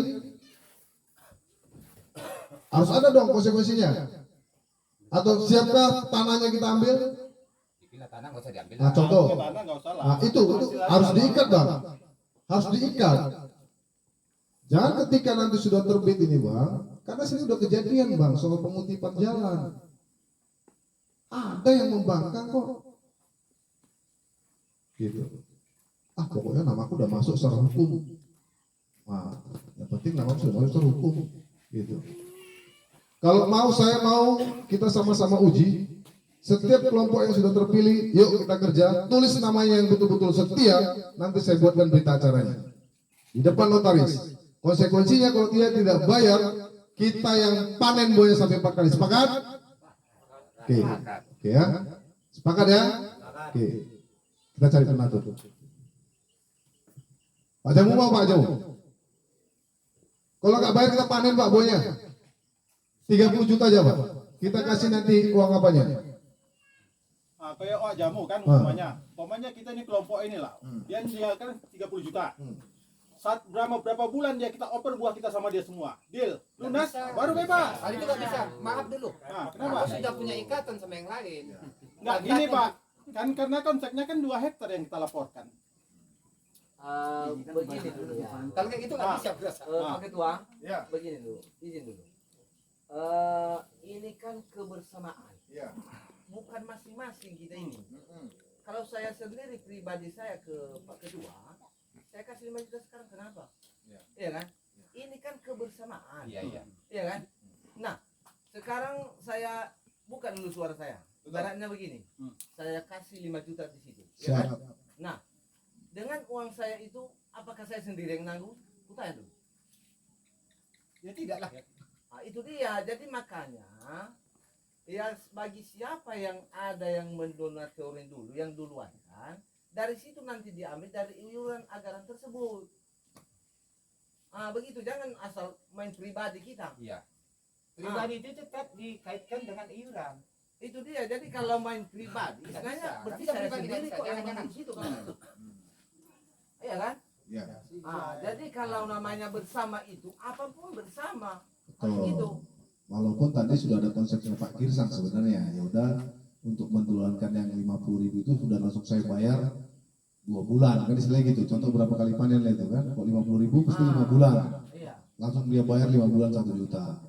Harus ada dong konsekuensinya. Atau siapkah tanahnya kita ambil? Dipilih tanah nggak usah diambil. Nah, contoh. Tanah nggak usah lah. Nah, itu harus diikat Bang. Harus diikat. Jangan ketika nanti sudah terbit ini Bang, karena sini udah kejadian Bang soal pengutipan jalan. Ada yang membangkang kok. Gitu. Pokoknya namaku udah masuk secara hukum. Nah, yang penting namaku sudah masuk secara hukum. Gitu. Kalau mau, saya mau kita sama-sama uji. Setiap kelompok yang sudah terpilih, yuk kita kerja. Tulis namanya yang betul-betul setia. Nanti saya buatkan berita acaranya di depan notaris. Konsekuensinya kalau dia tidak bayar, kita yang panen buahnya sampai 4 kali. Sepakat? Oke, oke ya. Sepakat ya? Oke. Kita cari penatur. Pak Jamu mau Pak Jamu? Kalau nggak bayar kita panen Pak buahnya. 30 juta aja Pak. Kita kasih nanti uang apanya? Nah, kayak jamu kan Ah. umpamanya kita ini kelompok inilah. Dia kan 30 juta. Saat berapa bulan dia kita oper buah kita sama dia semua. Deal, lunas, baru bebas. Kali itu nggak bisa. Maaf dulu. Nah, kenapa? Aku sudah punya ikatan sama yang lain. Nggak gini Pak. Kan karena konsepnya kan 2 hektar yang kita laporkan. Begini dulu ya. Kalau kayak gitu nggak Ah. bisa berasa. Pak Ketua, Ya. begini dulu, izin dulu. Ini kan kebersamaan, Ya. bukan masing-masing kita ini. Kalau saya sendiri pribadi saya ke Pak Ketua, saya kasih 5 juta sekarang, kenapa? Iya kan? Ini kan kebersamaan. Iya. Iya kan? Nah, sekarang saya buka dulu suara saya. Ibaratnya begini, saya kasih 5 juta di situ. Ya kan? Siap. Nah, dengan uang saya itu, apakah saya sendiri yang nanggung? Kutanya dulu. Ya tidak lah. Nah, itu dia. Jadi makanya, ya bagi siapa yang ada yang mendonatorin dulu, yang duluan kan, dari situ nanti diambil dari iuran anggaran tersebut. Begitu, jangan asal main pribadi kita. Iya. Pribadi itu tetap dikaitkan dengan iuran. Itu dia. Jadi kalau main pribadi, Tidak istilahnya bisa. berarti Tidak saya pribadi, sendiri tidak kok bisa. yang Jangan, menang di situ kan. Iya kan? Ya. Jadi kalau namanya bersama itu, apapun bersama. Betul. Gitu. Walaupun tadi sudah ada konsepnya Pak Girsang sebenarnya, ya udah untuk mendulankan yang 50.000 itu sudah langsung saya bayar 2 bulan kan istilahnya gitu. Contoh berapa kali panen lah itu kan, kalau 50.000 pasti 5 bulan, Iya. langsung dia bayar 5 bulan 1 juta.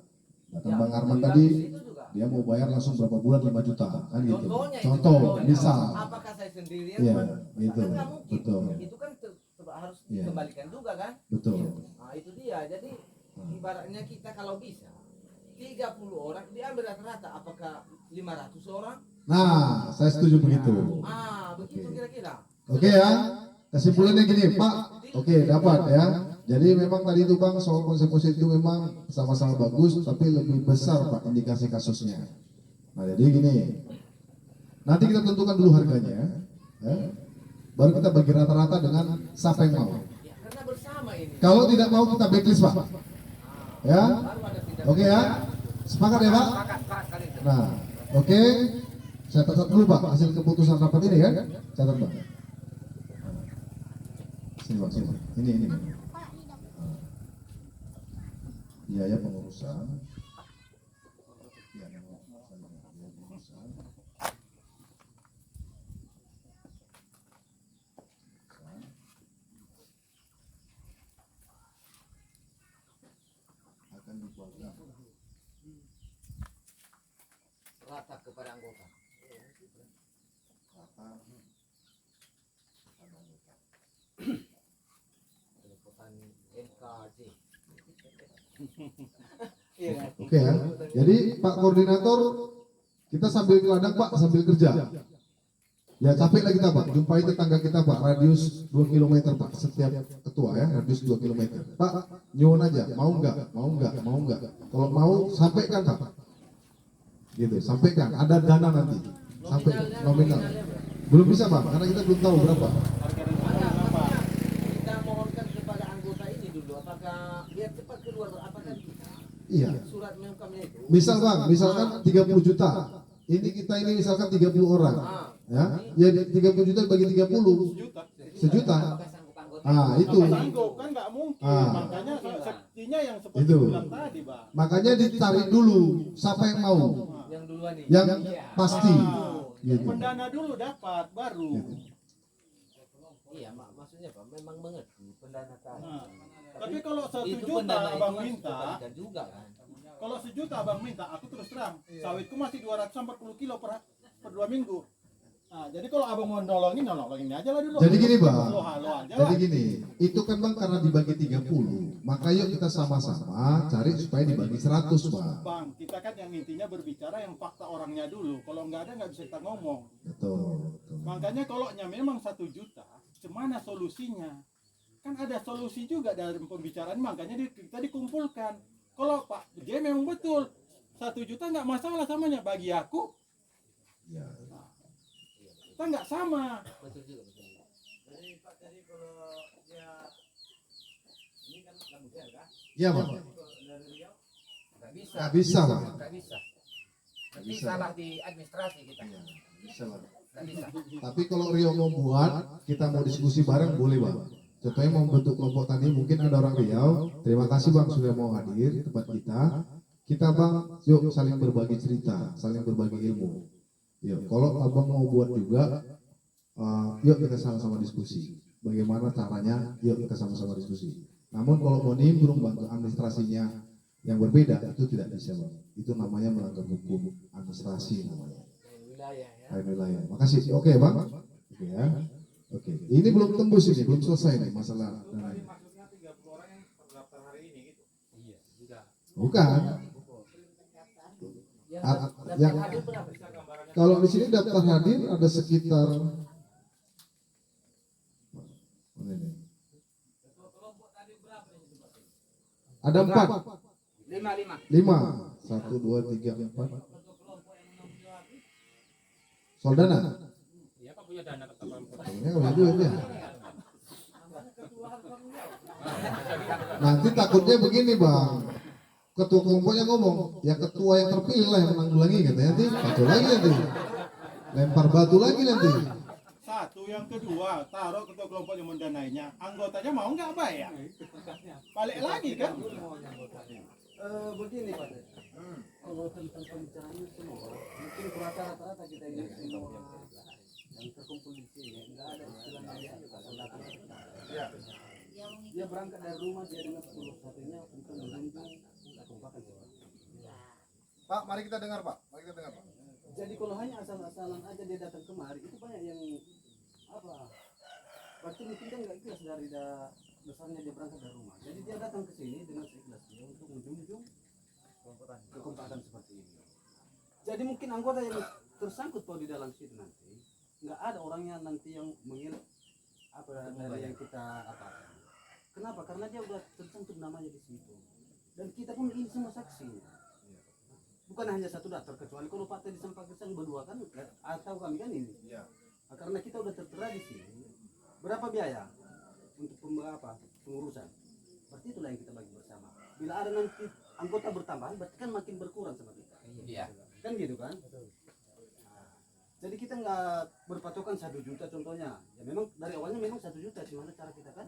Datang Ya, Bang Arman bagus tadi itu juga. dia mau bayar langsung berapa bulan 5 juta kan gitu. Contohnya itu, Contoh, contohnya. misal, Apakah saya sendiri yang Iya, kan gitu, nggak mungkin. betul. Itu kan harus Iya. dikembalikan juga kan. betul. Nah itu dia. Jadi ibaratnya kita kalau bisa 30 orang diambil rata-rata, apakah 500 orang? Nah, saya setuju begitu. Begitu Oke. kira-kira. Oke ya, kesimpulannya gini Pak. Oke, dapat ya. Jadi memang tadi itu Bang soal konsep itu memang sama-sama bagus, tapi lebih besar Pak indikasi kasusnya. Nah jadi gini, nanti kita tentukan dulu harganya, ya. Baru kita bagi rata-rata dengan siapa yang mau. Ya, karena bersama ini. Kalau tidak mau kita backlist Pak, ya. Baru ada tindak. Oke ya, sepakat ya Pak. Sepakat kali itu. Nah, oke, saya catat dulu Pak hasil keputusan rapat ini kan, catat Pak. Sini Pak, sini Pak. Ini. biaya pengurusan. Ya, biaya pengurusan. Akan dibagi Rata kepada anggota. rata pada anggota. Peliputan NKJ. Oke ya. Jadi Pak Koordinator, kita sambil ke ladang Pak, sambil kerja. Ya capek lah kita Pak, jumpai tetangga kita Pak, radius 2 km Pak, setiap ketua ya, radius 2 km. Pak, nyuwun aja, mau nggak? Kalau mau, sampaikan Pak. Gitu, sampaikan, ada dana nanti. Sampai nominal. Belum bisa Pak, karena kita belum tahu berapa. Harga dan tanah apa? Kita mohonkan kepada anggota ini dulu, apakah biar cepat keluar, apakah bisa Iya. surat mengukamnya itu? Misal Bang, misalkan 30 juta. Ini kita ini misalkan 30 orang. Ya, ya 30 juta bagi 30. Juta. Sejuta. Apakah sanggup anggota? Ah, itu. Sanggup kan nggak mungkin. Ah. Makanya sepertinya yang seperti Itu. bilang tadi, Bang. Makanya ditarik dulu siapa yang mau. Yang duluan nih. Yang pasti. Gitu. Pendana dulu dapat baru. Iya, maksudnya Pak, memang mengerti pendana tadi. Nah, tapi kalau 1 itu juta pendana itu abang harus minta, dikembalikan juga kan. kalau 1 juta abang minta, aku terus terang, sawitku masih 240 kilo per 2 minggu. Nah, jadi kalau abang mau nolongin aja lah dulu. Jadi gini Bang. Halo aja Jadi lah. gini, itu kan Bang karena dibagi 30. Maka yuk kita sama-sama cari supaya dibagi 100 Bang. Bang, kita kan yang intinya berbicara yang fakta orangnya dulu. Kalau nggak ada nggak bisa kita ngomong. Betul. Makanya kalau memang 1 juta, cemana solusinya? Kan ada solusi juga dalam pembicaraan, makanya kita dikumpulkan. Kalau Pak J memang betul 1 juta nggak masalah samanya, bagi aku Ya. kita nggak sama. Betul juga, betul juga. Jadi Pak, tadi kalau dia ini kan lampu kan? Iya Bang. Dari Riau Nggak bisa. Nggak bisa Bang. Nggak bisa. Nanti bisa. salah di administrasi kita. Iya, bisa Bang. Nggak bisa. Tapi kalau Rio mau buat, kita mau diskusi bareng boleh Bang. Contohnya mau bentuk kelompok tani, mungkin ada orang Riau. Terima kasih Bang sudah mau hadir di tempat kita. Kita Bang, yuk saling berbagi cerita, saling berbagi ilmu. Yuk, kalau Abang mau buat juga, yuk kita sama-sama diskusi. Bagaimana caranya? Yuk kita sama-sama diskusi. Namun kalau mau nimbrung Bang ke administrasinya yang berbeda, itu tidak bisa Bang. Itu namanya melanggar hukum administrasi namanya. Wilayah ya. Lain wilayah. Makasih. Oke Bang. Oke ya. Oke. Ini belum tembus ini, belum selesai nih masalah. Tadi maksudnya 30 orang yang terdaftar hari ini gitu. Iya, juga. Bukan. Yang Hadir berapa? kalau di sini daftar hadir ada sekitar mana ini? Ada 4, 5. 5, 1, 2, 3, 4. Soldana. Iya Pak punya dana ketemu. Ini nggak duit ya. Nanti takutnya begini Bang. Ketua kelompoknya ngomong, ya ketua yang terpilih lah yang menanggulangi katanya nanti kacau lagi nanti. Lempar batu lagi nanti. Satu, yang kedua, taruh ketua kelompok yang mendanainya, anggotanya mau nggak bayar? Balik lagi kan? Begini Pak, kalau tentang pembicaraan semua, mungkin rata-rata kita ini semua yang terkumpul di sini, nggak ada istilahnya dia kesalahan. Dia berangkat dari rumah, dia dengan 10 satunya untuk menunjuk kekompakan semua. Pak, mari kita dengar Pak. Mari kita dengar Pak. Jadi kalau hanya asal-asalan aja dia datang kemari, itu banyak yang apa? Berarti mungkin kan nggak ikhlas dari besarnya dia berangkat dari rumah. Jadi dia datang ke sini dengan seikhlasnya untuk menjunjung kekompakan seperti ini. Jadi mungkin anggota yang tersangkut kalau di dalam situ nanti nggak ada orangnya nanti yang mengelak apa dari yang kita apa. Kenapa? Karena dia udah tercantum namanya di situ. Dan kita pun ini semua saksi. Bukan hanya satu daftar, kecuali kalau Pak tadi sampaikan berdua kan atau kami kan ini. Nah, karena kita udah tertera di sini. Berapa biaya untuk pengurusan? Berarti itulah yang kita bagi bersama. Bila ada nanti anggota bertambah, berarti kan makin berkurang sama kita. Iya. Kan gitu kan? Jadi kita nggak berpatokan 1 juta contohnya. Ya memang dari awalnya memang 1 juta, gimana cara kita kan?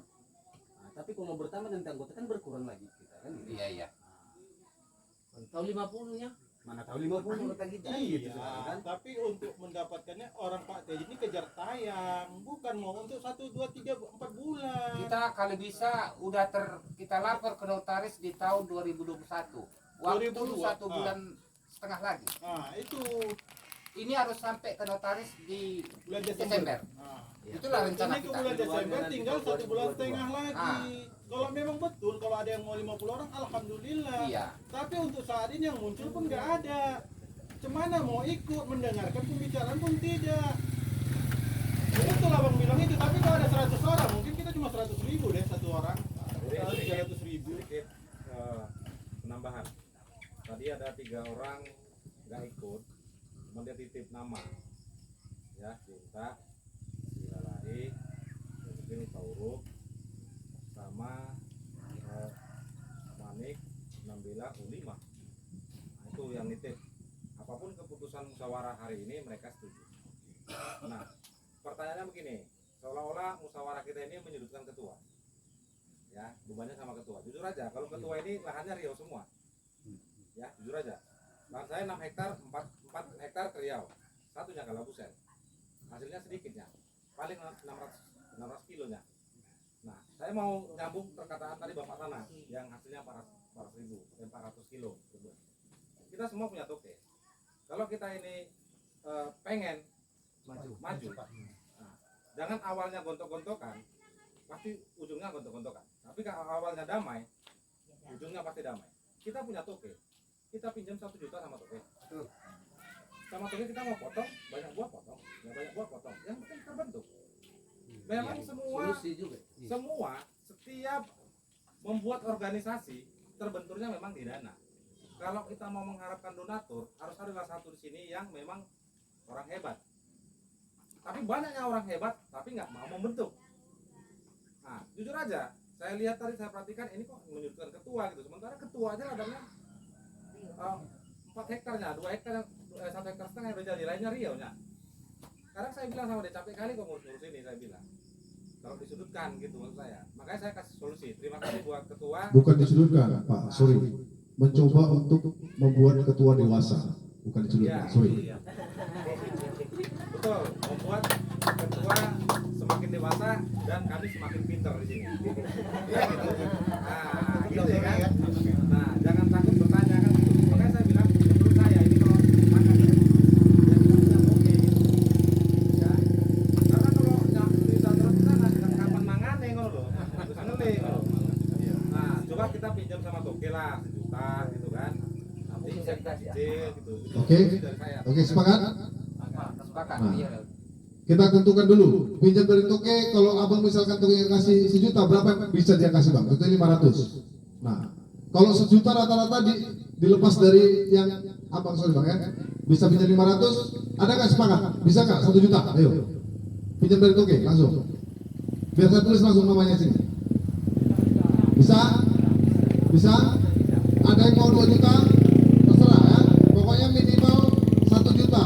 Nah, tapi kalau bertambah nanti anggota kan berkurang lagi kita kan? Gitu. Iya. Tahu 50-nya? Mana tahu 50. Kata kita Iya, gitu kan. tapi untuk mendapatkannya orang Pak Teddy ini kejar tayang, bukan mau untuk 1, 2, 3, 4 bulan. Kita kalau bisa udah kita lapor ke notaris di tahun 2021. Waktu 2022, 1 bulan setengah lagi. Nah, itu Ini harus sampai ke notaris di bulan Desember. Nah, Itulah rencana ini ke kita. bulan Desember Nanti tinggal 1 bulan 2022. setengah lagi. Kalau memang betul, kalau ada yang mau 50 orang, alhamdulillah. Iya. Tapi untuk saat ini yang muncul pun nggak ada. Cemana mau ikut mendengarkan pembicaraan pun tidak. Betul abang bilang itu, tapi kalau ada 100 orang, mungkin kita cuma 100.000 deh satu orang. 300.000. Sedikit penambahan. Tadi ada 3 orang nggak ikut, cuma dia titip nama. Ya, Cinta, Silalahi, mungkin Tauruk, sama Manik, Nambila, Ulima. Nah, itu yang nitip. Apapun keputusan musyawarah hari ini mereka setuju. Nah, pertanyaannya begini, seolah-olah musyawarah kita ini menyudutkan ketua. Ya, bebannya sama ketua. Jujur aja, kalau ketua ini lahannya Riau semua. Ya, jujur aja. Lahan saya 6 hektar, 4 hektar ke Riau. Satunya Kalabusen. Hasilnya sedikitnya. Paling 600 kilonya. Nah, saya mau nyambung perkataan tadi Bapak Tanah yang hasilnya 400 kilo. Kita semua punya toke. Kalau kita ini pengen maju. Nah, jangan awalnya gontok-gontokan, pasti ujungnya gontok-gontokan. Tapi kalau awalnya damai, ujungnya pasti damai. Kita punya toke, kita pinjam 1 juta sama toke. Sama toke kita mau potong, banyak buah potong, nggak banyak buah potong. Yang penting terbentuk. Memang Solusi juga. semua setiap membuat organisasi terbenturnya memang di dana. Kalau kita mau mengharapkan donatur, harus ada satu di sini yang memang orang hebat. Tapi banyaknya orang hebat, tapi nggak mau membentuk. Nah, jujur aja, saya lihat tadi, saya perhatikan ini kok menyudutkan ketua gitu. Sementara ketua aja ladangnya 4 hektarnya, 2 hektar, 1 hektar setengah yang udah jadi, lainnya Riau nya. Sekarang saya bilang sama dia, capek kali kok ngurus ini, saya bilang. Kalau disudutkan gitu maksud saya. Makanya saya kasih solusi. Terima kasih buat ketua. Bukan disudutkan, Pak. Sorry. Mencoba untuk membuat ketua dewasa. Bukan disudutkan. Sorry. Betul, membuat ketua semakin dewasa dan kami semakin pintar di sini. Ya, gitu. Nah, gitu ya kan. Nah, jangan takut bertanya kan. Makanya saya bilang, menurut saya ini kalau makan ya, yang oke. Ya, karena kalau cerita terus kita nggak kapan mangane ngono loh. Terus ngeli. Nah, coba kita pinjam sama Toke lah 1 juta gitu kan. Nanti bisa kita cicil gitu. Oke. Dari saya. Oke, sepakat? Sepakat. Nah. Iya. Kita tentukan dulu. Pinjam dari Toke, kalau abang misalkan Toke yang kasih 1 juta, berapa yang bisa dia kasih bang? Itu 500. Nah, kalau 1 juta rata-rata dilepas dari yang abang sorry bang ya, bisa pinjam 500. Ada nggak sepakat? Bisa nggak 1 juta? Ayo, pinjam dari Toke langsung. Biar saya tulis langsung namanya sini. Bisa? Bisa? Ada yang mau 2 juta? Terserah ya. Pokoknya minimal 1 juta.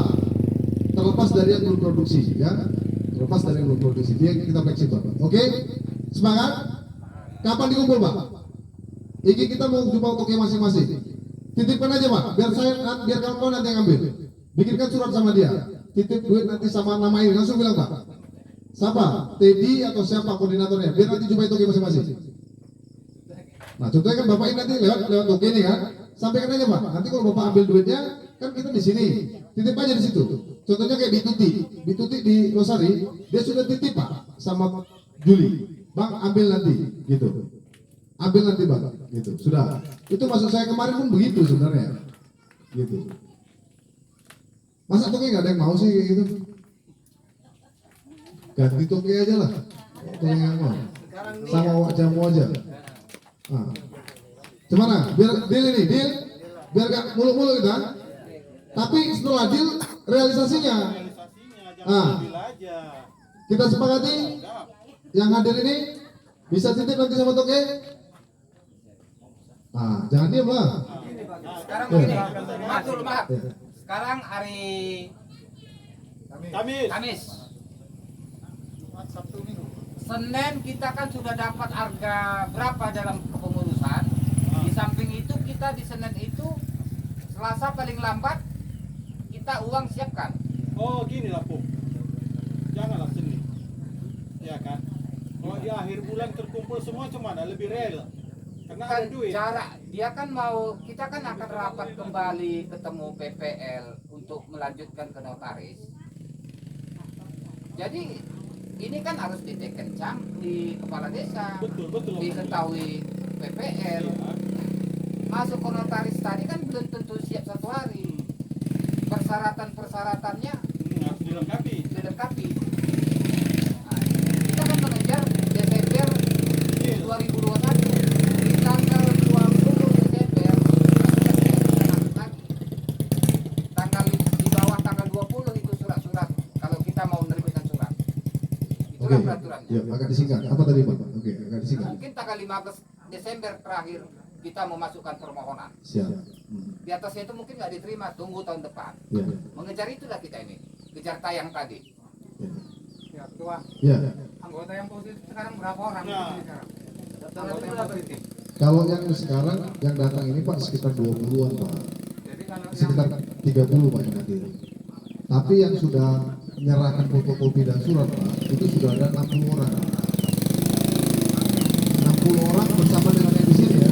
Terlepas dari yang belum produksi ya. Terlepas dari yang belum produksi. Dia kita fleksibel. Oke? Semangat? Kapan dikumpul, Pak? Ini kita mau jumpa Toke masing-masing. Titipkan aja, Pak. Biar kawan-kawan nanti yang ambil. Bikinkan surat sama dia. Titip duit nanti sama nama ini. Langsung bilang, Pak. Siapa? Teddy atau siapa koordinatornya? Biar nanti jumpai Toke masing-masing. Nah, contohnya kan Bapak ini nanti lewat Toke ini kan. Sampaikan aja, Pak. Nanti kalau Bapak ambil duitnya, kan kita di sini. Titip aja di situ. Contohnya kayak Bituti di Losari, dia sudah titip Pak sama Juli. Bang, ambil nanti gitu. Ambil nanti Bang gitu. Sudah. Itu maksud saya kemarin pun begitu sebenarnya. Gitu. Masa Toke nggak ada yang mau sih kayak gitu? Ganti Toke aja lah. Toke yang mau. Sama Wak Jamu aja. Nah. Gimana? Biar deal. Biar gak mulu-mulu kita. Tapi setelah deal realisasinya. Jangan ambil aja. Kita sepakati yang hadir ini bisa titip nanti sama Toke. Nah, jangan diam lah. Sekarang begini, maaf. Ya. Sekarang hari Kamis. Senin kita kan sudah dapat harga berapa dalam kepengurusan. Di samping itu kita di Senin itu Selasa paling lambat kita uang siapkan. Oh gini lah Pung, janganlah Senin, ya kan? Kalau di akhir bulan terkumpul semua cuma ada lebih real, karena ada Kan duit. dia kan mau, kita kan akan rapat kembali ketemu PPL untuk melanjutkan ke notaris. Jadi ini kan harus ditekencang di kepala desa, Betul betul. diketahui PPL. Iya. Masuk ke notaris tadi kan belum tentu siap 1 hari. Persyaratan-persyaratannya Harus dilengkapi. dilengkapi. Nah, kita kan mengejar Desember 2021. Di tanggal 20 Desember kita lanjut lagi. Di bawah tanggal 20 itu surat-surat kalau kita mau menerbitkan surat. Itulah Oke, peraturannya. ya agak disingkat. Apa tadi Pak? Oke, agak disingkat. Mungkin tanggal 15 Desember terakhir kita memasukkan permohonan. Siap. Di atasnya itu mungkin nggak diterima, tunggu tahun depan. Ya. Mengejar itulah kita ini, kejar tayang tadi. Ya. Ya, ketua. Ya. Anggota yang positif sekarang berapa orang? Nah. Sekarang? Datang itu berapa itu? Kalau yang sekarang yang datang ini Pak sekitar 20-an Pak. Jadi kalau yang Sekitar 30 Pak yang hadir. Tapi yang sudah menyerahkan fotokopi dan surat Pak, itu sudah ada 60 orang. 60 orang bersama dengan yang di sini ya.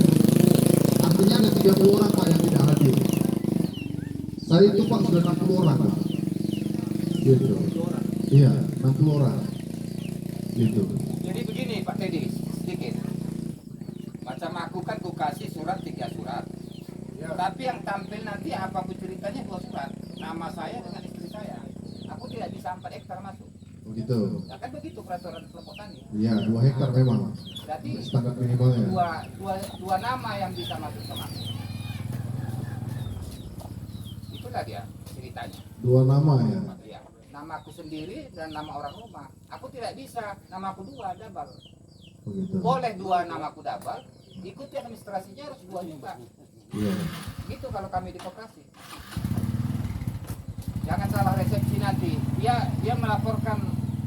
Artinya ada 30 orang Pak yang tidak hadir. Saya itu Pak sudah 60 orang Pak. Gitu. Iya, 60 orang. Gitu. Jadi begini Pak Teddy, sedikit. Macam aku kan ku kasih surat 3 surat. Tapi yang tampil nanti apapun ceritanya 2 surat. Nama saya dengan istri saya. Aku tidak bisa 4 hektar masuk. Begitu. Ya kan begitu peraturan kelompok tani. Iya, 2 hektar memang. Berarti Standar minimalnya. dua nama yang bisa masuk sama aku. Itulah dia ceritanya. 2 nama ya. Iya. Nama aku sendiri dan nama orang rumah. Aku tidak bisa, nama aku 2 double. Begitu. Boleh 2 nama aku double, ikuti administrasinya harus 2 juga. Iya. Gitu kalau kami di koperasi. Jangan salah resepsi nanti. Dia melaporkan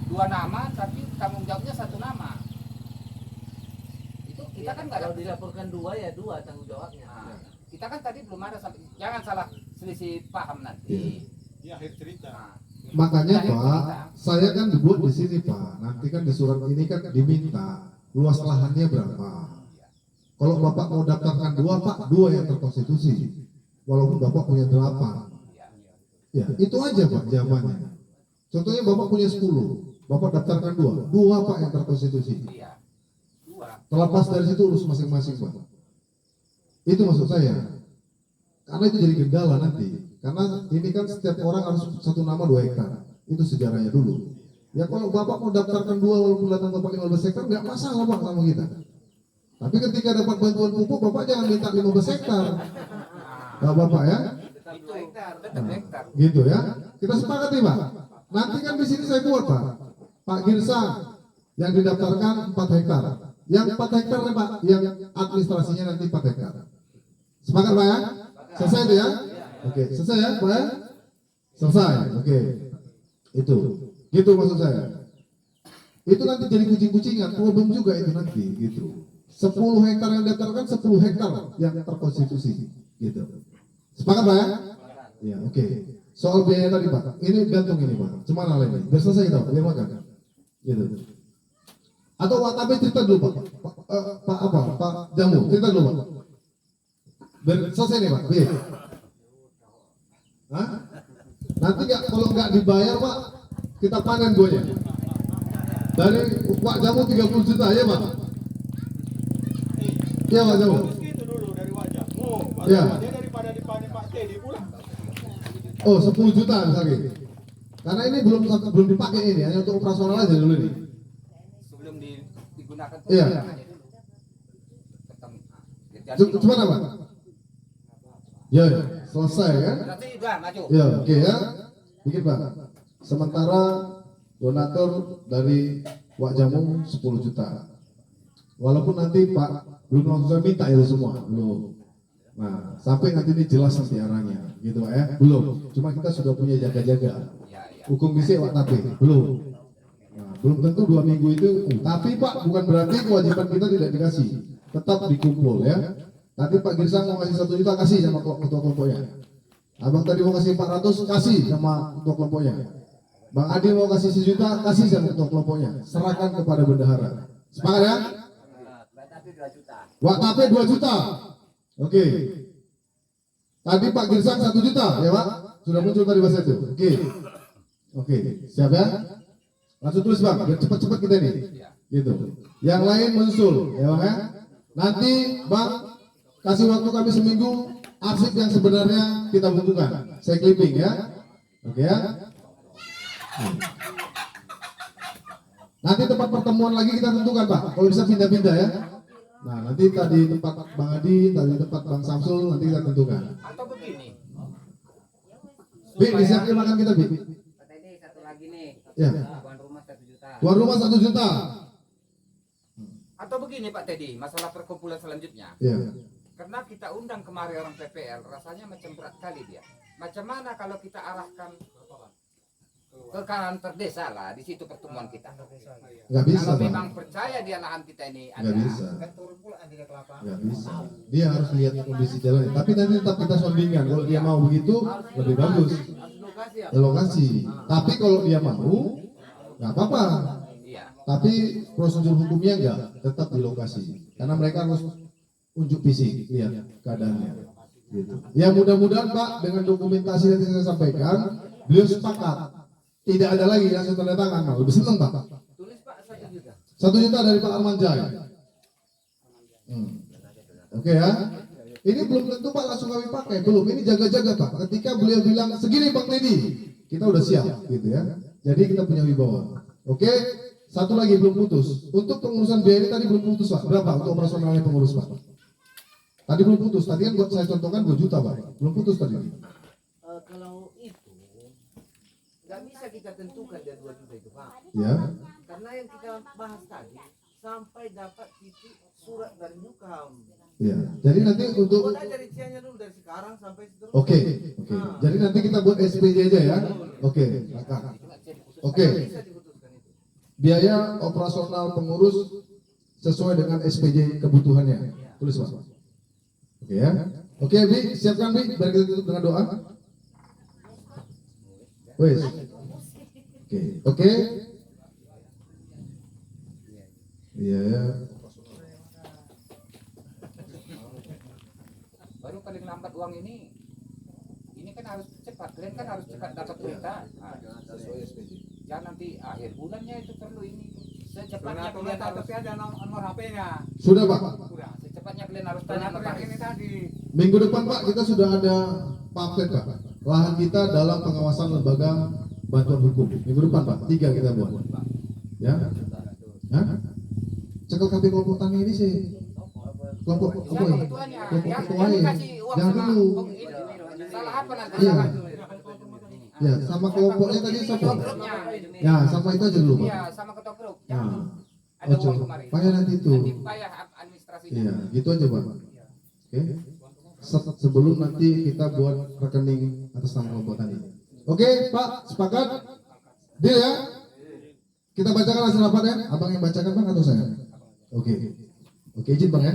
2 nama, tapi tanggung jawabnya 1 nama. Itu kita kan nggak ada. Kalau dilaporkan 2 ya 2 tanggung jawabnya. Nah, kita kan tadi belum ada sampai. Jangan salah selisih paham nanti. Di akhir cerita. Nah, Makanya Terakhir Pak, kita. saya kan dibuat di sini Pak. Nanti kan di surat ini kan diminta luas lahannya berapa. Kalau Bapak mau daftarkan 2 Pak, 2 yang terkonstitusi. Walaupun Bapak punya 8. Ya, itu aja Pak jawabannya. Contohnya Bapak punya 10, Bapak daftarkan 2, 2 Pak yang terkonstitusi. iya. 2. Terlepas dari situ urus masing-masing Pak. Itu maksud saya. Karena itu jadi kendala nanti. Karena ini kan setiap orang harus 1 nama 2 hektar. Itu sejarahnya dulu. Ya kalau Bapak mau daftarkan 2 walaupun datang Bapak 15 hektar nggak masalah Pak sama kita. Tapi ketika dapat bantuan pupuk Bapak jangan minta 15 hektar. Nah, Bapak ya. Itu tetap hektar. Gitu ya. Kita sepakat nih Pak. Nanti kan di sini saya buat Pak. Pak Girsang yang didaftarkan 4 hektar. Yang 4 hektar nih Pak, yang administrasinya nanti 4 hektar. Sepakat Pak ya? Selesai itu ya? Oke, selesai ya Pak ya? Selesai. Oke. Itu. Gitu maksud saya. Itu nanti jadi kucing-kucingan, problem juga itu nanti gitu. 10 hektar yang didaftarkan 10 hektar yang terkonstitusi gitu. Sepakat Pak ya? Ya, oke. Soal biaya tadi Pak, ini gantung ini Pak. Cuma hal ini, biar selesai kita, biar makan. Gitu. Atau Watabe cerita dulu Pak. Pak Jamu, cerita dulu Pak. Biar selesai nih Pak. Biar. Hah? Nanti kalau nggak dibayar Pak, kita panen buahnya. Dari Pak Jamu 30 juta ya Pak. Iya Pak Jamu. Harus gitu dulu dari wajahmu. Iya. Dia daripada dipanen Pak Teddy pulang. Oh 10 juta misalnya. Karena ini belum dipakai ini, hanya untuk operasional aja dulu ini. Sebelum digunakan Iya. Cuma apa? Ya, selesai kan? Berarti udah maju. Ya, oke ya. Dikit Pak. Sementara donatur dari Wak Jamu 10 juta. Walaupun nanti Pak belum langsung saya minta itu semua, belum. Nah, sampai nanti ini jelas nanti arahnya, gitu Pak ya. Belum. Cuma kita sudah punya jaga-jaga. Hukum bisik Wak Tapi, belum. Nah, belum tentu 2 minggu itu. Tapi Pak bukan berarti kewajiban kita tidak dikasih. Tetap dikumpul ya. Nanti Pak Girsang mau kasih 1 juta kasih sama ketua kelompoknya. Abang tadi mau kasih 400, kasih sama ketua kelompoknya. Bang Adi mau kasih 1 juta, kasih sama ketua kelompoknya. Serahkan kepada bendahara. Sepakat ya? Wakafnya 2 juta. Oke. Tadi Pak Girsang 1 juta, ya Pak? Sudah muncul tadi bahasa itu. Oke. Oke, siap ya? Langsung tulis Bang, biar cepat-cepat kita nih. Gitu. Yang lain menyusul, ya Bang ya? Nanti Bang kasih waktu kami seminggu, arsip yang sebenarnya kita butuhkan. Saya clipping ya. Oke ya? Nanti tempat pertemuan lagi kita tentukan Pak. Kalau bisa pindah-pindah ya. Nah nanti tadi tempat Bang Adi, tadi tempat Bang Samsul, nanti kita tentukan. Atau begini, Bi, disiapkan makan kita Bi. Pak Teddy satu lagi nih, Ya. tuan rumah 1 juta. Tuan rumah 1 juta. Atau begini Pak Teddy, masalah perkumpulan selanjutnya. Ya. Karena kita undang kemari orang PPL, rasanya macam berat kali dia. Macam mana kalau kita arahkan ke kantor desa lah, di situ pertemuan kita. Nggak bisa Kalau Bang. memang percaya dia lahan kita ini ada. Nggak bisa. Nggak bisa. Dia harus lihat kondisi jalan. Tapi nanti tetap kita soundingan. Kalau dia mau begitu, lebih bagus. Lokasi. Tapi kalau dia mau, nggak apa-apa. Iya. Tapi prosedur hukumnya enggak, tetap di lokasi. Karena mereka harus unjuk fisik, lihat keadaannya. Gitu. Ya mudah-mudahan Pak, dengan dokumentasi yang saya sampaikan, beliau sepakat. Tidak ada lagi yang saya tanda tangan, lebih senang Pak. Tulis Pak 1 juta. 1 juta dari Pak Arman Jaya. Oke ya. Ini belum tentu Pak langsung kami pakai, belum. Ini jaga-jaga Pak. Ketika beliau bilang segini Bang Teddy, kita udah siap, gitu ya. Jadi kita punya wibawa. Oke. Satu lagi belum putus. Untuk pengurusan biaya ini tadi belum putus Pak. Berapa untuk operasionalnya pengurus Pak? Tadi belum putus. Tadi kan buat saya contohkan 2 juta Pak. Belum putus tadi. Kalau itu nggak bisa kita tentukan dari 2 juta itu Pak. Ya. Karena yang kita bahas tadi sampai dapat titik surat dari Nukam. Ya. Jadi nanti untuk Buat aja rinciannya dulu dari sekarang sampai seterusnya. Oke. Jadi nanti kita buat SPJ aja ya. Oke. Oke. Bisa diputuskan itu. Biaya operasional pengurus sesuai dengan SPJ kebutuhannya. Tulis Pak. Oke ya. Oke Bi, siapkan Bi, biar kita tutup dengan doa. Wes. Oke. Oke. Iya. Baru paling lambat uang ini kan harus cepat. Kalian kan harus cepat dapat berita. Sesuai SPJ. Jangan nanti akhir bulannya itu perlu ini. Secepatnya Donaturnya kalian harus. tapi ada nomor HP-nya. Sudah Pak. Udah, secepatnya kalian harus tanya Donatur yang ini notaris. tadi. Minggu depan Pak kita sudah ada pamflet Pak. Lahan kita dalam pengawasan lembaga bantuan hukum. Minggu depan Pak, 3 kita buat. Ya. Hah? Cekel KP kelompok tani ini sih. Kelompok apa Siapa ya? ketuanya? Kelompok Yang ketuanya. dikasih uang Jangan sama dulu. ini. Salah apa nanti? Iya. Salah. Ya, sama kelompoknya tadi Ketua siapa? grupnya. Ya, sama itu aja dulu Pak. Iya, sama ketua grup. Nah, Jangan. Ada ojo. uang kemarin. Payah nanti itu. Nanti payah administrasinya. Iya, gitu aja Pak. Oke. Sebelum nanti kita buat rekening atas nama kelompok tadi. Oke, Pak, sepakat? Deal ya? Kita bacakan hasil rapatnya. Abang yang bacakan Bang atau saya? Oke. Oke, izin Bang ya.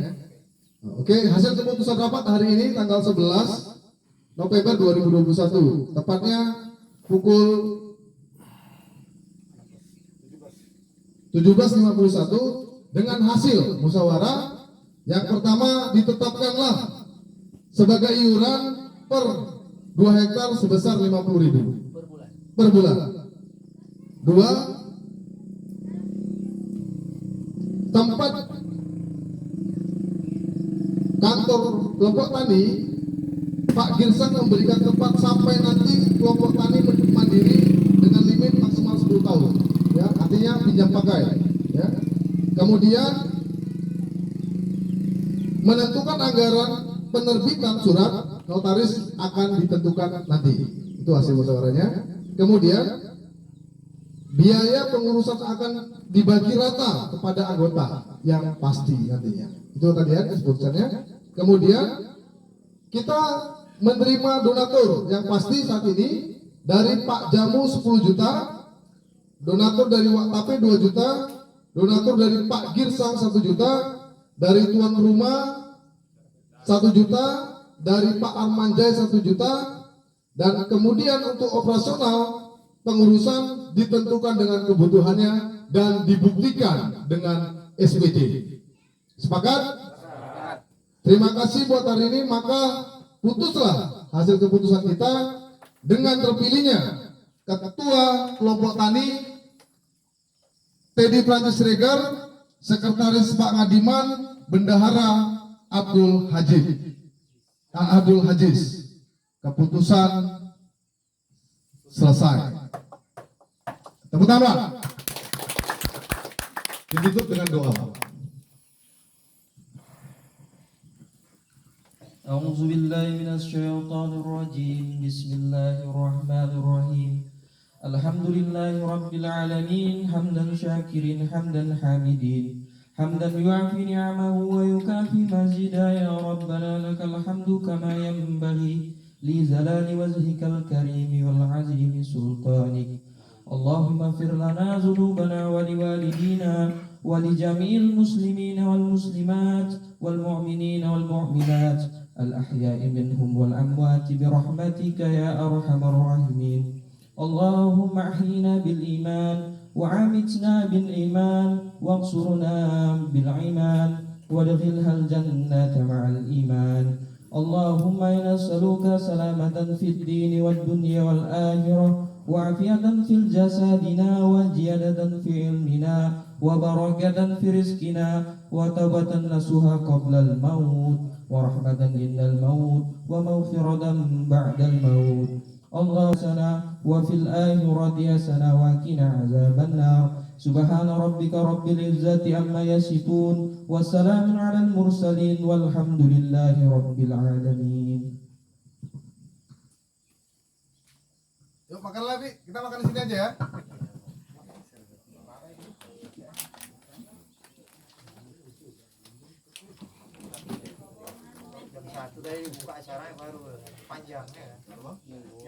Oke, hasil keputusan rapat hari ini tanggal 11 November 2021. Tepatnya pukul 17.51 dengan hasil musyawarah yang pertama ditetapkanlah sebagai iuran per 2 hektar sebesar 50.000 per bulan. 2, tempat kantor kelompok tani Pak Girsang memberikan tempat sampai nanti kelompok tani mandiri dengan limit maksimal 10 tahun. Ya, artinya pinjam pakai. Ya. Kemudian menentukan anggaran penerbitan surat notaris akan ditentukan nanti. Itu hasil musyawarahnya. Kemudian biaya pengurusan akan dibagi rata kepada anggota yang pasti nantinya. Itu tadi ya keputusannya. Kemudian kita menerima donatur yang pasti saat ini dari Pak Jamu 10 juta, donatur dari Waktape 2 juta, donatur dari Pak Girsang 1 juta, dari tuan rumah 1 juta, dari Pak Armanjai 1 juta, Dan kemudian untuk operasional pengurusan ditentukan dengan kebutuhannya dan dibuktikan dengan SPT. Sepakat? Terima kasih buat hari ini, maka putuslah hasil keputusan kita dengan terpilihnya Ketua Kelompok Tani Teddy Prancis Regar, Sekretaris Pak Ngadiman, Bendahara Abdul Hajiz. Keputusan selesai. Tepuk tangan. Ditutup dengan doa. أعوذ بالله من الشيطان الرجيم بسم الله الرحمن الرحيم الحمد لله رب العالمين حمدا شاكرين حمدا حامدين حمدا يعفي نعمه ويكافي مزيدا يا ربنا لك الحمد كما ينبغي لجلال وجهك الكريم والعظيم سلطانك اللهم اغفر لنا ذنوبنا ولوالدينا ولجميع المسلمين والمسلمات والمؤمنين والمؤمنات الأحياء منهم والأموات برحمتك يا أرحم الراحمين اللهم أحينا بالإيمان وعامتنا بالإيمان واقصرنا بالإيمان وادخلها الجنة مع الإيمان اللهم إنا نسألك سلامة في الدين والدنيا والآخرة وعافية في جسدنا وزيادة في علمنا وبركة في رزقنا وتوبة نصوحا قبل الموت ورحمة عند الموت ومغفرة بعد الموت اللهم سنا وفي الآخرة حسنة وقنا عذاب النار سبحان ربك رب العزة عما يصفون وسلام على المرسلين والحمد لله رب العالمين. Yuk makan lagi, kita makan di sini aja ya. Satu dari buka acaranya baru panjang ya. Jam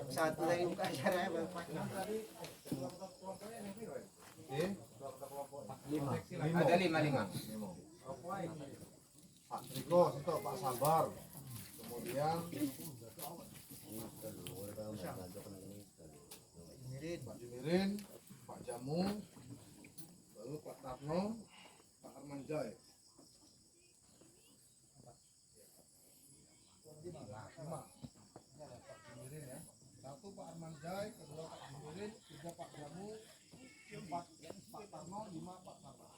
1 dari buka acaranya baru panjang. Ada 5. Pak Riko, situ Pak Sabar, kemudian Pak Jimirin, Pak Jamu, lalu Pak Tarno, Pak Armanjai. 5. Pak Jimirin ya. 1 Pak Armanjai, kedua Pak Jimirin, 3 Pak Jamu, 4 Pak Tarno, 5 Pak Sabar.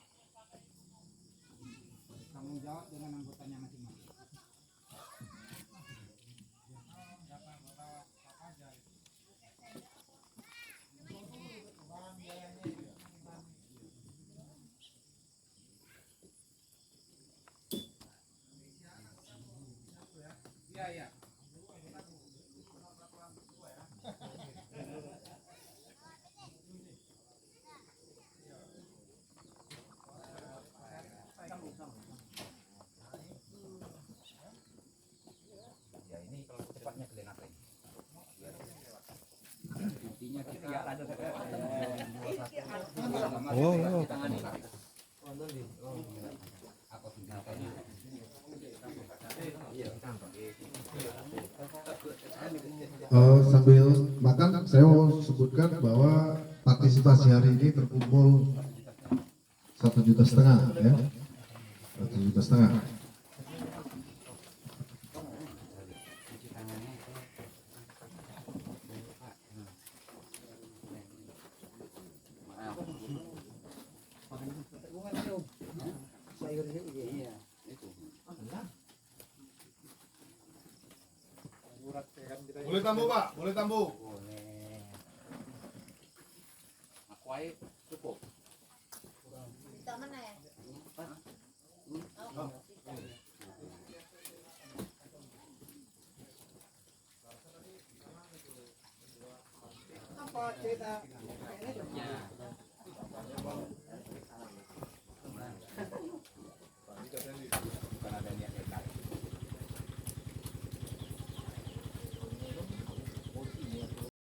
Tanggung jawab dengan anggotanya masing-masing. Iya. Ya ini kalau cepatnya kalian apa ini? Intinya kita ada aku tinggalkannya. Sambil makan, saya mau sebutkan bahwa partisipasi hari ini terkumpul 1,5 juta ya, 1,5 juta. Boleh tambuh Pak, boleh tambuh. Aku aja cukup. Apa cerita?